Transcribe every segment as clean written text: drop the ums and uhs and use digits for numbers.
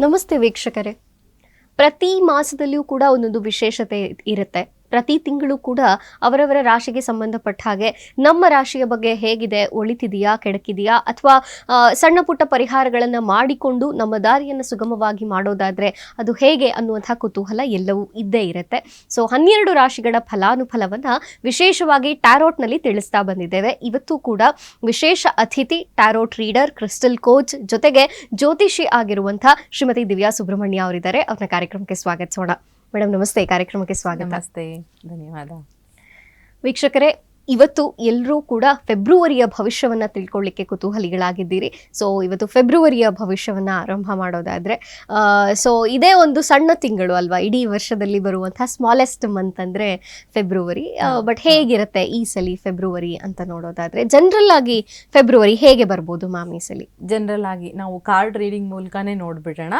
ನಮಸ್ತೆ ವೀಕ್ಷಕರೇ. ಪ್ರತಿ ಮಾಸದಲ್ಲಿಯೂ ಕೂಡ ಒಂದೊಂದು ವಿಶೇಷತೆ ಇರುತ್ತೆ. ಪ್ರತಿ ತಿಂಗಳು ಕೂಡ ಅವರವರ ರಾಶಿಗೆ ಸಂಬಂಧಪಟ್ಟ ಹಾಗೆ ನಮ್ಮ ರಾಶಿಯ ಬಗ್ಗೆ ಹೇಗಿದೆ, ಒಳಿತಿದೆಯಾ, ಕೆಡಕಿದೆಯಾ, ಅಥವಾ ಸಣ್ಣ ಪುಟ್ಟ ಪರಿಹಾರಗಳನ್ನು ಮಾಡಿಕೊಂಡು ನಮ್ಮ ದಾರಿಯನ್ನು ಸುಗಮವಾಗಿ ಮಾಡೋದಾದ್ರೆ ಅದು ಹೇಗೆ ಅನ್ನುವಂಥ ಕುತೂಹಲ ಎಲ್ಲವೂ ಇದ್ದೇ ಇರುತ್ತೆ. ಸೊ 12 ರಾಶಿಗಳ ಫಲಾನುಫಲವನ್ನ ವಿಶೇಷವಾಗಿ ಟ್ಯಾರೋಟ್ನಲ್ಲಿ ತಿಳಿಸ್ತಾ ಬಂದಿದ್ದೇವೆ. ಇವತ್ತು ಕೂಡ ವಿಶೇಷ ಅತಿಥಿ ಟ್ಯಾರೋಟ್ ರೀಡರ್, ಕ್ರಿಸ್ಟಲ್ ಕೋಚ್, ಜೊತೆಗೆ ಜ್ಯೋತಿಷಿ ಆಗಿರುವಂಥ ಶ್ರೀಮತಿ ದಿವ್ಯಾ ಸುಬ್ರಹ್ಮಣ್ಯ ಅವರಿದ್ದಾರೆ. ಅವ್ರನ್ನ ಕಾರ್ಯಕ್ರಮಕ್ಕೆ ಸ್ವಾಗತಿಸೋಣ. ಮೇಡಮ್ ನಮಸ್ತೆ, ಕಾರ್ಯಕ್ರಮಕ್ಕೆ ಸ್ವಾಗತ. ನಮಸ್ತೆ, ಧನ್ಯವಾದ. ವೀಕ್ಷಕರೇ, ಇವತ್ತು ಎಲ್ಲರೂ ಕೂಡ ಫೆಬ್ರವರಿಯ ಭವಿಷ್ಯವನ್ನ ತಿಳ್ಕೊಳ್ಳಿಕ್ಕೆ ಕುತೂಹಲಿಗಳಾಗಿದ್ದೀರಿ. ಸೊ ಇವತ್ತು ಫೆಬ್ರವರಿಯ ಭವಿಷ್ಯವನ್ನ ಆರಂಭ ಮಾಡೋದಾದ್ರೆ ಸೊ ಇದೇ ಒಂದು ಸಣ್ಣ ತಿಂಗಳು ಅಲ್ವಾ, ಇಡೀ ವರ್ಷದಲ್ಲಿ ಬರುವಂತಹ ಸ್ಮಾಲೆಸ್ಟ್ ಮಂತ್ ಅಂದ್ರೆ ಫೆಬ್ರವರಿ. ಬಟ್ ಹೇಗಿರುತ್ತೆ ಈ ಸಲ ಫೆಬ್ರವರಿ ಅಂತ ನೋಡೋದಾದ್ರೆ, ಜನರಲ್ ಆಗಿ ಫೆಬ್ರವರಿ ಹೇಗೆ ಬರ್ಬೋದು ಮ್ಯಾಮ್ ಈ ಸಲ? ಜನರಲ್ ಆಗಿ ನಾವು ಕಾರ್ಡ್ ರೀಡಿಂಗ್ ಮೂಲಕನೇ ನೋಡ್ಬಿಡೋಣ.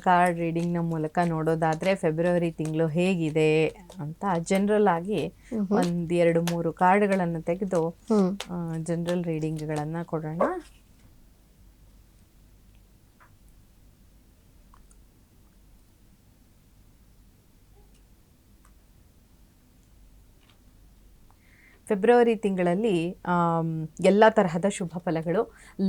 ಕಾರ್ಡ್ ರೀಡಿಂಗ್ ನ ಮೂಲಕ ನೋಡೋದಾದ್ರೆ ಫೆಬ್ರವರಿ ತಿಂಗಳು ಹೇಗಿದೆ ಅಂತ ಜನರಲ್ ಆಗಿ 1-2-3 ಕಾರ್ಡ್ಗಳನ್ನು ತೆಗೆದು ಜನರಲ್ ರೀಡಿಂಗ್ಗಳನ್ನ ಕೊಡೋಣ. ಫೆಬ್ರವರಿ ತಿಂಗಳಲ್ಲಿ ಎಲ್ಲ ತರಹದ ಶುಭ ಫಲಗಳು.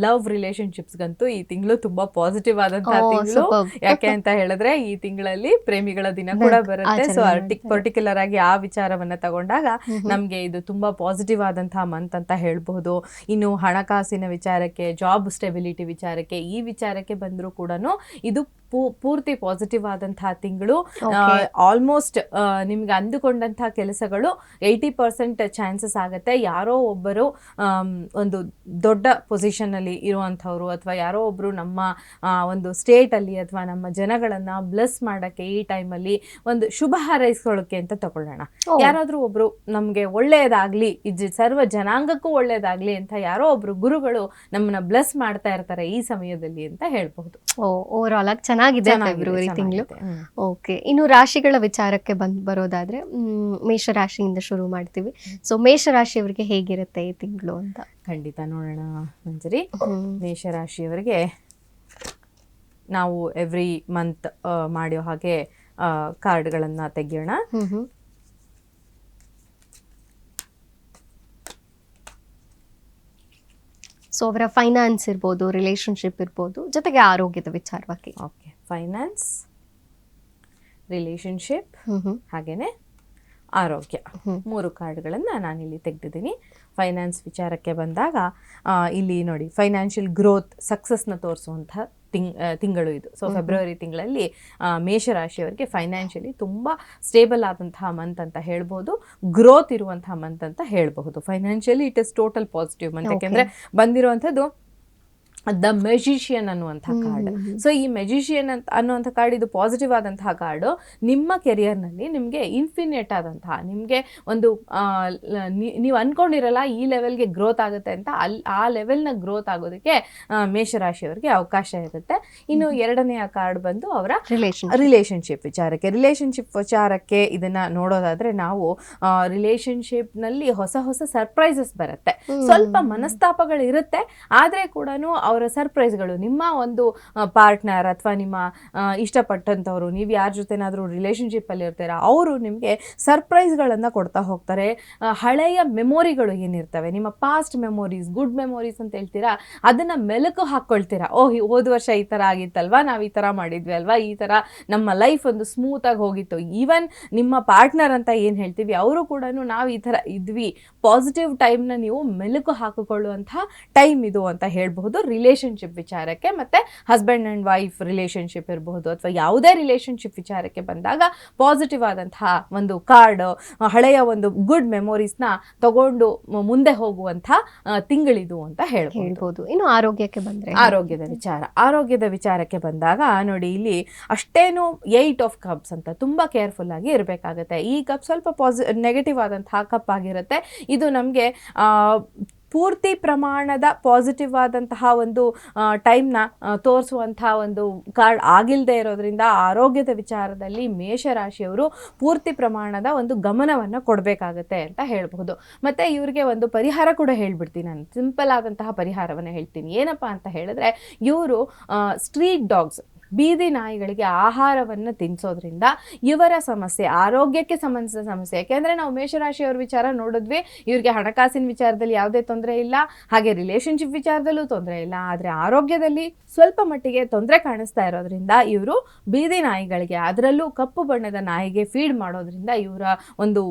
ಲವ್ ರಿಲೇಶನ್ಶಿಪ್ಸ್ಗಂತೂ ಈ ತಿಂಗಳು ತುಂಬಾ ಪಾಸಿಟಿವ್ ಆದಂತಹ ತಿಂಗಳು. ಯಾಕೆ ಅಂತ ಹೇಳಿದ್ರೆ ಈ ತಿಂಗಳಲ್ಲಿ ಪ್ರೇಮಿಗಳ ದಿನ ಕೂಡ ಬರುತ್ತೆ. ಸೊ ಪರ್ಟಿಕ್ಯುಲರ್ ಆಗಿ ಆ ವಿಚಾರವನ್ನ ತಗೊಂಡಾಗ ನಮ್ಗೆ ಇದು ತುಂಬಾ ಪಾಸಿಟಿವ್ ಆದಂತಹ ಮಂತ್ ಅಂತ ಹೇಳ್ಬಹುದು. ಇನ್ನು ಹಣಕಾಸಿನ ವಿಚಾರಕ್ಕೆ, ಜಾಬ್ ಸ್ಟೆಬಿಲಿಟಿ ವಿಚಾರಕ್ಕೆ, ಈ ವಿಚಾರಕ್ಕೆ ಬಂದರೂ ಕೂಡ ಇದು ಪೂರ್ತಿ ಪಾಸಿಟಿವ್ ಆದಂತಹ ತಿಂಗಳು. ಆಲ್ಮೋಸ್ಟ್ ನಿಮ್ಗೆ ಅಂದುಕೊಂಡಂತಹ ಕೆಲಸಗಳು 80% ಚಾನ್ಸಸ್ ಆಗುತ್ತೆ. ಯಾರೋ ಒಬ್ಬರು ಒಂದು ದೊಡ್ಡ ಪೊಸಿಷನ್ ಅಲ್ಲಿ ಇರುವಂಥವ್ರು, ಅಥವಾ ಯಾರೋ ಒಬ್ರು ನಮ್ಮ ಒಂದು ಸ್ಟೇಟ್ ಅಲ್ಲಿ ಅಥವಾ ನಮ್ಮ ಜನಗಳನ್ನ ಬ್ಲೆಸ್ ಮಾಡಕ್ಕೆ ಈ ಟೈಮಲ್ಲಿ ಒಂದು ಶುಭ ಹಾರೈಸ್ಕೊಳ್ಳೋಕೆ ಅಂತ ತಗೊಳ್ಳೋಣ. ಯಾರಾದ್ರೂ ಒಬ್ರು ನಮ್ಗೆ ಒಳ್ಳೆಯದಾಗ್ಲಿ, ಸರ್ವ ಜನಾಂಗಕ್ಕೂ ಒಳ್ಳೇದಾಗ್ಲಿ ಅಂತ ಯಾರೋ ಒಬ್ರು ಗುರುಗಳು ನಮ್ಮನ್ನ ಬ್ಲೆಸ್ ಮಾಡ್ತಾ ಇರ್ತಾರೆ ಈ ಸಮಯದಲ್ಲಿ ಅಂತ ಹೇಳ್ಬಹುದು. ಓವರ್ ಆಲ್ ಆಗಿ ಚೆನ್ನಾಗಿದೆ ಫೆಬ್ರವರಿ ತಿಂಗಳು. ಓಕೆ, ಇನ್ನು ರಾಶಿಗಳ ವಿಚಾರಕ್ಕೆ ಬರೋದಾದ್ರೆ ಮೇಷರಾಶಿಯಿಂದ ಶುರು ಮಾಡ್ತೀವಿ. ಸೊ ಮೇಷರಾಶಿಯವರಿಗೆ ಹೇಗಿರುತ್ತೆ ಈ ತಿಂಗಳು ಅಂತ ಖಂಡಿತ ನೋಡೋಣ ಮಂಜರಿ. ಮೇಷರಾಶಿಯವರಿಗೆ ನಾವು ಎವ್ರಿ ಮಂತ್ ಮಾಡೋ ಹಾಗೆ ಕಾರ್ಡ್ಗಳನ್ನ ತೆಗೆಯೋಣ. ಸೊ ಅವರ ಫೈನಾನ್ಸ್ ಇರ್ಬೋದು, ರಿಲೇಶನ್ಶಿಪ್ ಇರ್ಬೋದು, ಜೊತೆಗೆ ಆರೋಗ್ಯದ ವಿಚಾರವಾಗಿ. ಓಕೆ, ಫೈನಾನ್ಸ್, ರಿಲೇಶನ್ಶಿಪ್ ಹಾಗೇನೆ ಆರೋಗ್ಯ, 3 ಕಾರ್ಡ್ಗಳನ್ನು ನಾನಿಲ್ಲಿ ತೆಗೆದಿದ್ದೀನಿ. ಫೈನಾನ್ಸ್ ವಿಚಾರಕ್ಕೆ ಬಂದಾಗ ಇಲ್ಲಿ ನೋಡಿ, ಫೈನಾನ್ಷಿಯಲ್ ಗ್ರೋತ್, ಸಕ್ಸಸ್ನ ತೋರಿಸುವಂತಹ ತಿಂಗಳು ಇದು. ಸೊ ಫೆಬ್ರವರಿ ತಿಂಗಳಲ್ಲಿ ಮೇಷರಾಶಿಯವರಿಗೆ ಫೈನಾನ್ಷಿಯಲಿ ತುಂಬ ಸ್ಟೇಬಲ್ ಆದಂತಹ ಮಂತ್ ಅಂತ ಹೇಳ್ಬೋದು. ಗ್ರೋತ್ ಇರುವಂತಹ ಮಂತ್ ಅಂತ ಹೇಳ್ಬಹುದು. Financially it is total positive month. ಯಾಕೆಂದರೆ ಬಂದಿರುವಂಥದ್ದು ದ ಮೆಜಿಷಿಯನ್ ಅನ್ನುವಂಥ ಕಾರ್ಡ್. ಸೊ ಈ ಮೆಜಿಷಿಯನ್ ಅನ್ನುವಂಥ ಕಾರ್ಡ್ ಇದು ಪಾಸಿಟಿವ್ ಆದಂತಹ ಕಾರ್ಡು. ನಿಮ್ಮ ಕೆರಿಯರ್ನಲ್ಲಿ ನಿಮಗೆ ಇನ್ಫಿನಿಟ್ ಆದಂತಹ, ನಿಮಗೆ ಒಂದು ನೀವು ಅನ್ಕೊಂಡಿರಲ್ಲ ಈ ಲೆವೆಲ್ಗೆ ಗ್ರೋತ್ ಆಗುತ್ತೆ ಅಂತ, ಆ ಲೆವೆಲ್ನ ಗ್ರೋತ್ ಆಗೋದಕ್ಕೆ ಮೇಷರಾಶಿಯವರಿಗೆ ಅವಕಾಶ ಇರುತ್ತೆ. ಇನ್ನು ಎರಡನೆಯ ಕಾರ್ಡ್ ಬಂದು ಅವರ ರಿಲೇಶನ್ಶಿಪ್ ವಿಚಾರಕ್ಕೆ ಇದನ್ನ ನೋಡೋದಾದ್ರೆ, ನಾವು ರಿಲೇಶನ್ಶಿಪ್ನಲ್ಲಿ ಹೊಸ ಹೊಸ ಸರ್ಪ್ರೈಸಸ್ ಬರುತ್ತೆ. ಸ್ವಲ್ಪ ಮನಸ್ತಾಪಗಳು ಇರುತ್ತೆ, ಆದರೆ ಕೂಡ ಅವರ ಸರ್ಪ್ರೈಸ್ಗಳು, ನಿಮ್ಮ ಒಂದು ಪಾರ್ಟ್ನರ್ ಅಥವಾ ನಿಮ್ಮ ಇಷ್ಟಪಟ್ಟಂಥವ್ರು, ನೀವು ಯಾರ ಜೊತೆನಾದರೂ ರಿಲೇಶನ್ಶಿಪ್ಪಲ್ಲಿ ಇರ್ತೀರಾ, ಅವರು ನಿಮಗೆ ಸರ್ಪ್ರೈಸ್ಗಳನ್ನು ಕೊಡ್ತಾ ಹೋಗ್ತಾರೆ. ಹಳೆಯ ಮೆಮೊರಿಗಳು ಏನಿರ್ತವೆ, ನಿಮ್ಮ ಪಾಸ್ಟ್ ಮೆಮೊರೀಸ್, ಗುಡ್ ಮೆಮೊರೀಸ್ ಅಂತ ಹೇಳ್ತೀರಾ, ಅದನ್ನು ಮೆಲುಕು ಹಾಕ್ಕೊಳ್ತೀರಾ. ಹೋದ ವರ್ಷ ಈ ಥರ ಆಗಿತ್ತಲ್ವಾ, ನಾವು ಈ ಥರ ಮಾಡಿದ್ವಿ ಅಲ್ವಾ, ಈ ಥರ ನಮ್ಮ ಲೈಫ್ ಒಂದು ಸ್ಮೂತಾಗಿ ಹೋಗಿತ್ತು. ಈವನ್ ನಿಮ್ಮ ಪಾರ್ಟ್ನರ್ ಅಂತ ಏನು ಹೇಳ್ತೀವಿ, ಅವರು ಕೂಡ ನಾವು ಈ ಥರ ಇದ್ವಿ, ಪಾಸಿಟಿವ್ ಟೈಮ್ನ ನೀವು ಮೆಲುಕು ಹಾಕಿಕೊಳ್ಳುವಂಥ ಟೈಮ್ ಇದು ಅಂತ ಹೇಳ್ಬಹುದು. ರಿಲೇಶನ್ಶಿಪ್ ವಿಚಾರಕ್ಕೆ, ಮತ್ತೆ ಹಸ್ಬೆಂಡ್ ಅಂಡ್ ವೈಫ್ ರಿಲೇಶನ್ಶಿಪ್ ಇರಬಹುದು, ಅಥವಾ ಯಾವುದೇ ರಿಲೇಶನ್ಶಿಪ್ ವಿಚಾರಕ್ಕೆ ಬಂದಾಗ ಪಾಸಿಟಿವ್ ಆದಂತಹ ಒಂದು ಕಾರ್ಡ್, ಹಳೆಯ ಒಂದು ಗುಡ್ ಮೆಮೊರೀಸ್ನ ತಗೊಂಡು ಮುಂದೆ ಹೋಗುವಂಥ ತಿಂಗಳಿದು ಅಂತ ಹೇಳ್ಬೋದು. ಇನ್ನು ಆರೋಗ್ಯಕ್ಕೆ ಬಂದ್ರೆ, ಆರೋಗ್ಯದ ವಿಚಾರಕ್ಕೆ ಬಂದಾಗ ನೋಡಿ, ಇಲ್ಲಿ ಅಷ್ಟೇನು 8 ಆಫ್ ಕಪ್ಸ್ ಅಂತ ತುಂಬಾ ಕೇರ್ಫುಲ್ ಆಗಿ ಇರಬೇಕಾಗುತ್ತೆ. ಈ ಕಪ್ ಸ್ವಲ್ಪ ನೆಗೆಟಿವ್ ಆದಂತಹ ಕಪ್ ಆಗಿರುತ್ತೆ. ಇದು ನಮಗೆ ಪೂರ್ತಿ ಪ್ರಮಾಣದ ಪಾಸಿಟಿವ್ ಆದಂತಹ ಒಂದು ಟೈಮ್ನ ತೋರಿಸುವಂತಹ ಒಂದು ಕಾರ್ಡ್ ಆಗಿಲ್ಲದೆ ಇರೋದ್ರಿಂದ ಆರೋಗ್ಯದ ವಿಚಾರದಲ್ಲಿ ಮೇಷರಾಶಿಯವರು ಪೂರ್ತಿ ಪ್ರಮಾಣದ ಒಂದು ಗಮನವನ್ನು ಕೊಡಬೇಕಾಗತ್ತೆ ಅಂತ ಹೇಳ್ಬಹುದು. ಮತ್ತು ಇವರಿಗೆ ಒಂದು ಪರಿಹಾರ ಕೂಡ ಹೇಳ್ಬಿಡ್ತೀನಿ ನಾನು, ಸಿಂಪಲ್ ಆದಂತಹ ಪರಿಹಾರವನ್ನು ಹೇಳ್ತೀನಿ. ಏನಪ್ಪ ಅಂತ ಹೇಳಿದ್ರೆ, ಇವರು ಸ್ಟ್ರೀಟ್ ಡಾಗ್ಸ್ ಬೀದಿ ನಾಯಿಗಳಿಗೆ ಆಹಾರವನ್ನು ತಿನ್ನಿಸೋದ್ರಿಂದ ಇವರ ಸಮಸ್ಯೆ, ಆರೋಗ್ಯಕ್ಕೆ ಸಂಬಂಧಿಸಿದ ಸಮಸ್ಯೆ, ಯಾಕೆಂದರೆ ನಾವು ಮೇಷರಾಶಿಯವ್ರ ವಿಚಾರ ನೋಡಿದ್ವಿ, ಇವ್ರಿಗೆ ಹಣಕಾಸಿನ ವಿಚಾರದಲ್ಲಿ ಯಾವುದೇ ತೊಂದರೆ ಇಲ್ಲ, ಹಾಗೆ ರಿಲೇಷನ್ಶಿಪ್ ವಿಚಾರದಲ್ಲೂ ತೊಂದರೆ ಇಲ್ಲ, ಆದರೆ ಆರೋಗ್ಯದಲ್ಲಿ ಸ್ವಲ್ಪ ಮಟ್ಟಿಗೆ ತೊಂದರೆ ಕಾಣಿಸ್ತಾ ಇರೋದ್ರಿಂದ ಇವರು ಬೀದಿ ನಾಯಿಗಳಿಗೆ, ಅದರಲ್ಲೂ ಕಪ್ಪು ಬಣ್ಣದ ನಾಯಿಗೆ ಫೀಡ್ ಮಾಡೋದ್ರಿಂದ ಇವರ ಒಂದು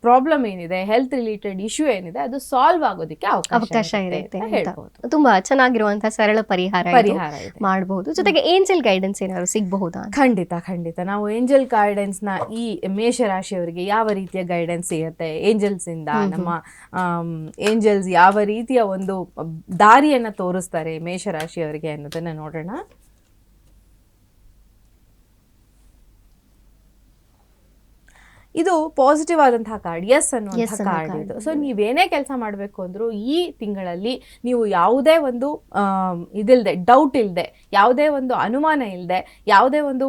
ಪ್ರಾಬ್ಲಮ್ ಏನಿದೆ, ಹೆಲ್ತ್ ರಿಲೇಟೆಡ್ ಇಶ್ಯೂ ಏನಿದೆ, ಅದು ಸಾಲ್ವ್ ಆಗೋದಕ್ಕೆ ಅವಕಾಶ ಇರುತ್ತೆ ಅಂತ ಹೇಳ್ಬೋದು. ತುಂಬಾ ಚೆನ್ನಾಗಿರುವಂತಹ ಸರಳ ಪರಿಹಾರ ಮಾಡಬಹುದು. ಜೊತೆಗೆ ಏಂಜಲ್ ಗೈಡೆನ್ಸ್ ಏನಾದ್ರು ಸಿಗಬಹುದಾ? ಖಂಡಿತ ನಾವು ಏಂಜಲ್ ಗೈಡೆನ್ಸ್ ನ ಈ ಮೇಷರಾಶಿಯವರಿಗೆ ಯಾವ ರೀತಿಯ ಗೈಡೆನ್ಸ್ ಸಿಗುತ್ತೆ, ಏಂಜಲ್ಸ್ ಇಂದ ನಮ್ಮ ಏಂಜಲ್ಸ್ ಯಾವ ರೀತಿಯ ಒಂದು ದಾರಿಯನ್ನ ತೋರಿಸ್ತಾರೆ ಮೇಷರಾಶಿಯವರಿಗೆ ಅನ್ನೋದನ್ನ ನೋಡೋಣ. ಇದು ಪಾಸಿಟಿವ್ ಆದಂತಹ ಕಾರ್ಡ್, ಎಸ್ ಅನ್ನುವಂತಹ ಕಾರ್ಡ್ ಇದು. ಸೊ ನೀವೇನೇ ಕೆಲಸ ಮಾಡಬೇಕು ಅಂದ್ರೂ ಈ ತಿಂಗಳಲ್ಲಿ ನೀವು ಯಾವುದೇ ಒಂದು ಇದಿಲ್ಲದೆ, ಡೌಟ್ ಇಲ್ಲದೆ, ಯಾವುದೇ ಒಂದು ಅನುಮಾನ ಇಲ್ಲದೆ, ಯಾವುದೇ ಒಂದು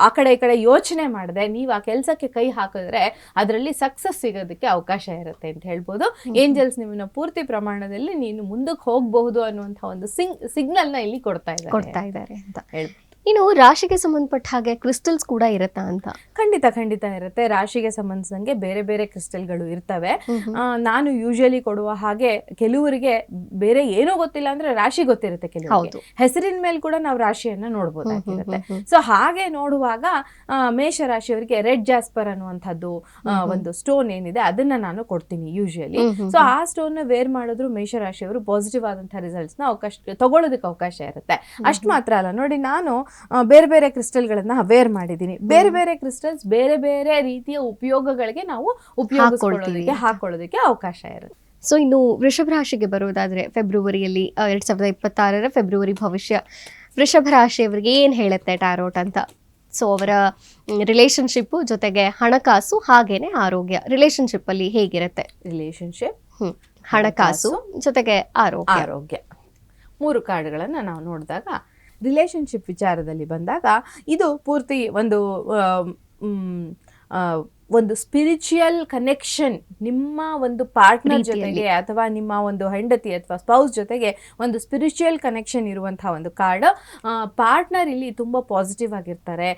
ಆ ಕಡೆ ಈ ಕಡೆ ಯೋಚನೆ ಮಾಡದೆ ನೀವು ಆ ಕೆಲಸಕ್ಕೆ ಕೈ ಹಾಕಿದ್ರೆ ಅದರಲ್ಲಿ ಸಕ್ಸಸ್ ಸಿಗೋದಕ್ಕೆ ಅವಕಾಶ ಇರುತ್ತೆ ಅಂತ ಹೇಳ್ಬೋದು. ಏಂಜಲ್ಸ್ ನಿಮ್ಮನ್ನ ಪೂರ್ತಿ ಪ್ರಮಾಣದಲ್ಲಿ ನೀನು ಮುಂದಕ್ಕೆ ಹೋಗಬಹುದು ಅನ್ನುವಂತಹ ಒಂದು ಸಿಗ್ನಲ್ನ ಇಲ್ಲಿ ಕೊಡ್ತಾ ಇದ್ದಾರೆ ಅಂತ ಹೇಳ್ಬೋದು. ಇನ್ನು ರಾಶಿಗೆ ಸಂಬಂಧಪಟ್ಟ ಹಾಗೆ ಕ್ರಿಸ್ಟಲ್ಸ್ ಕೂಡ ಇರುತ್ತಾ ಅಂತ? ಖಂಡಿತ ಇರುತ್ತೆ. ರಾಶಿಗೆ ಸಂಬಂಧಿಸಿದಂಗೆ ಬೇರೆ ಬೇರೆ ಕ್ರಿಸ್ಟಲ್ಗಳು ಇರ್ತವೆ. ನಾನು ಯೂಶಲಿ ಕೊಡುವ ಹಾಗೆ ಕೆಲವರಿಗೆ ಬೇರೆ ಏನೂ ಗೊತ್ತಿಲ್ಲ ಅಂದ್ರೆ ರಾಶಿ ಗೊತ್ತಿರುತ್ತೆ, ಕೆಲವರಿಗೆ ಹೆಸರಿನ ಮೇಲೆ ಕೂಡ ನಾವು ರಾಶಿಯನ್ನ ನೋಡ್ಬೋದಾಗಿರುತ್ತೆ. ಸೊ ಹಾಗೆ ನೋಡುವಾಗ ಮೇಷರಾಶಿಯವರಿಗೆ ರೆಡ್ ಜಾಸ್ಪರ್ ಅನ್ನುವಂಥದ್ದು ಒಂದು ಸ್ಟೋನ್ ಏನಿದೆ ಅದನ್ನ ನಾನು ಕೊಡ್ತೀನಿ ಯೂಶಲಿ. ಸೊ ಆ ಸ್ಟೋನ್ ನ ವೇರ್ ಮಾಡಿದ್ರು ಮೇಷರಾಶಿಯವರು ಪಾಸಿಟಿವ್ ಆದಂತಹ ರಿಸಲ್ಟ್ಸ್ ನ ತಗೊಳ್ಳೋದಕ್ಕೆ ಅವಕಾಶ ಇರುತ್ತೆ. ಅಷ್ಟು ಮಾತ್ರ ಅಲ್ಲ ನೋಡಿ, ನಾನು ಬೇರೆ ಬೇರೆ ಕ್ರಿಸ್ಟಲ್ಗಳನ್ನ ವೇರ್ ಮಾಡಿದ್ದೀನಿ. ಬೇರೆ ಬೇರೆ ಕ್ರಿಸ್ಟಲ್ಸ್ ಬೇರೆ ಬೇರೆ ರೀತಿಯ ಉಪಯೋಗಗಳಿಗೆ ನಾವು ಹಾಕೊಳ್ಳೋದಕ್ಕೆ ಅವಕಾಶ ಇರುತ್ತೆ. ಸೊ ಇನ್ನು ವೃಷಭ ರಾಶಿಗೆ ಬರೋದಾದ್ರೆ ಫೆಬ್ರವರಿಯಲ್ಲಿ 2026 ಫೆಬ್ರವರಿ ಭವಿಷ್ಯ ವೃಷಭ ರಾಶಿಯವರಿಗೆ ಏನ್ ಹೇಳುತ್ತೆ ಟಾರೋಟ್ ಅಂತ? ಸೊ ಅವರ ರಿಲೇಶನ್ಶಿಪ್ ಜೊತೆಗೆ ಹಣಕಾಸು ಹಾಗೇನೆ ಆರೋಗ್ಯ. ರಿಲೇಶನ್ಶಿಪ್ ಅಲ್ಲಿ ಹೇಗಿರುತ್ತೆ? ಹಣಕಾಸು ಜೊತೆಗೆ ಆರೋಗ್ಯ. 3 ಕಾರ್ಡ್ಗಳನ್ನ ನಾವು ನೋಡಿದಾಗ ರಿಲೇಶನ್ಶಿಪ್ ವಿಚಾರದಲ್ಲಿ ಬಂದಾಗ ಇದು ಪೂರ್ತಿ ಒಂದು ಸ್ಪಿರಿಚುಯಲ್ ಕನೆಕ್ಷನ್ ನಿಮ್ಮ ಒಂದು ಪಾರ್ಟ್ನರ್ ಜೊತೆಗೆ ಅಥವಾ ನಿಮ್ಮ ಒಂದು ಹೆಂಡತಿ ಅಥವಾ ಸ್ಪೌಸ್ ಜೊತೆಗೆ ಒಂದು ಸ್ಪಿರಿಚುವಲ್ ಕನೆಕ್ಷನ್ ಇರುವಂತಹ ಒಂದು ಕಾರ್ಡ್. ಪಾರ್ಟ್ನರ್ ಇಲ್ಲಿ ತುಂಬ ಪಾಸಿಟಿವ್ ಆಗಿರ್ತಾರೆ,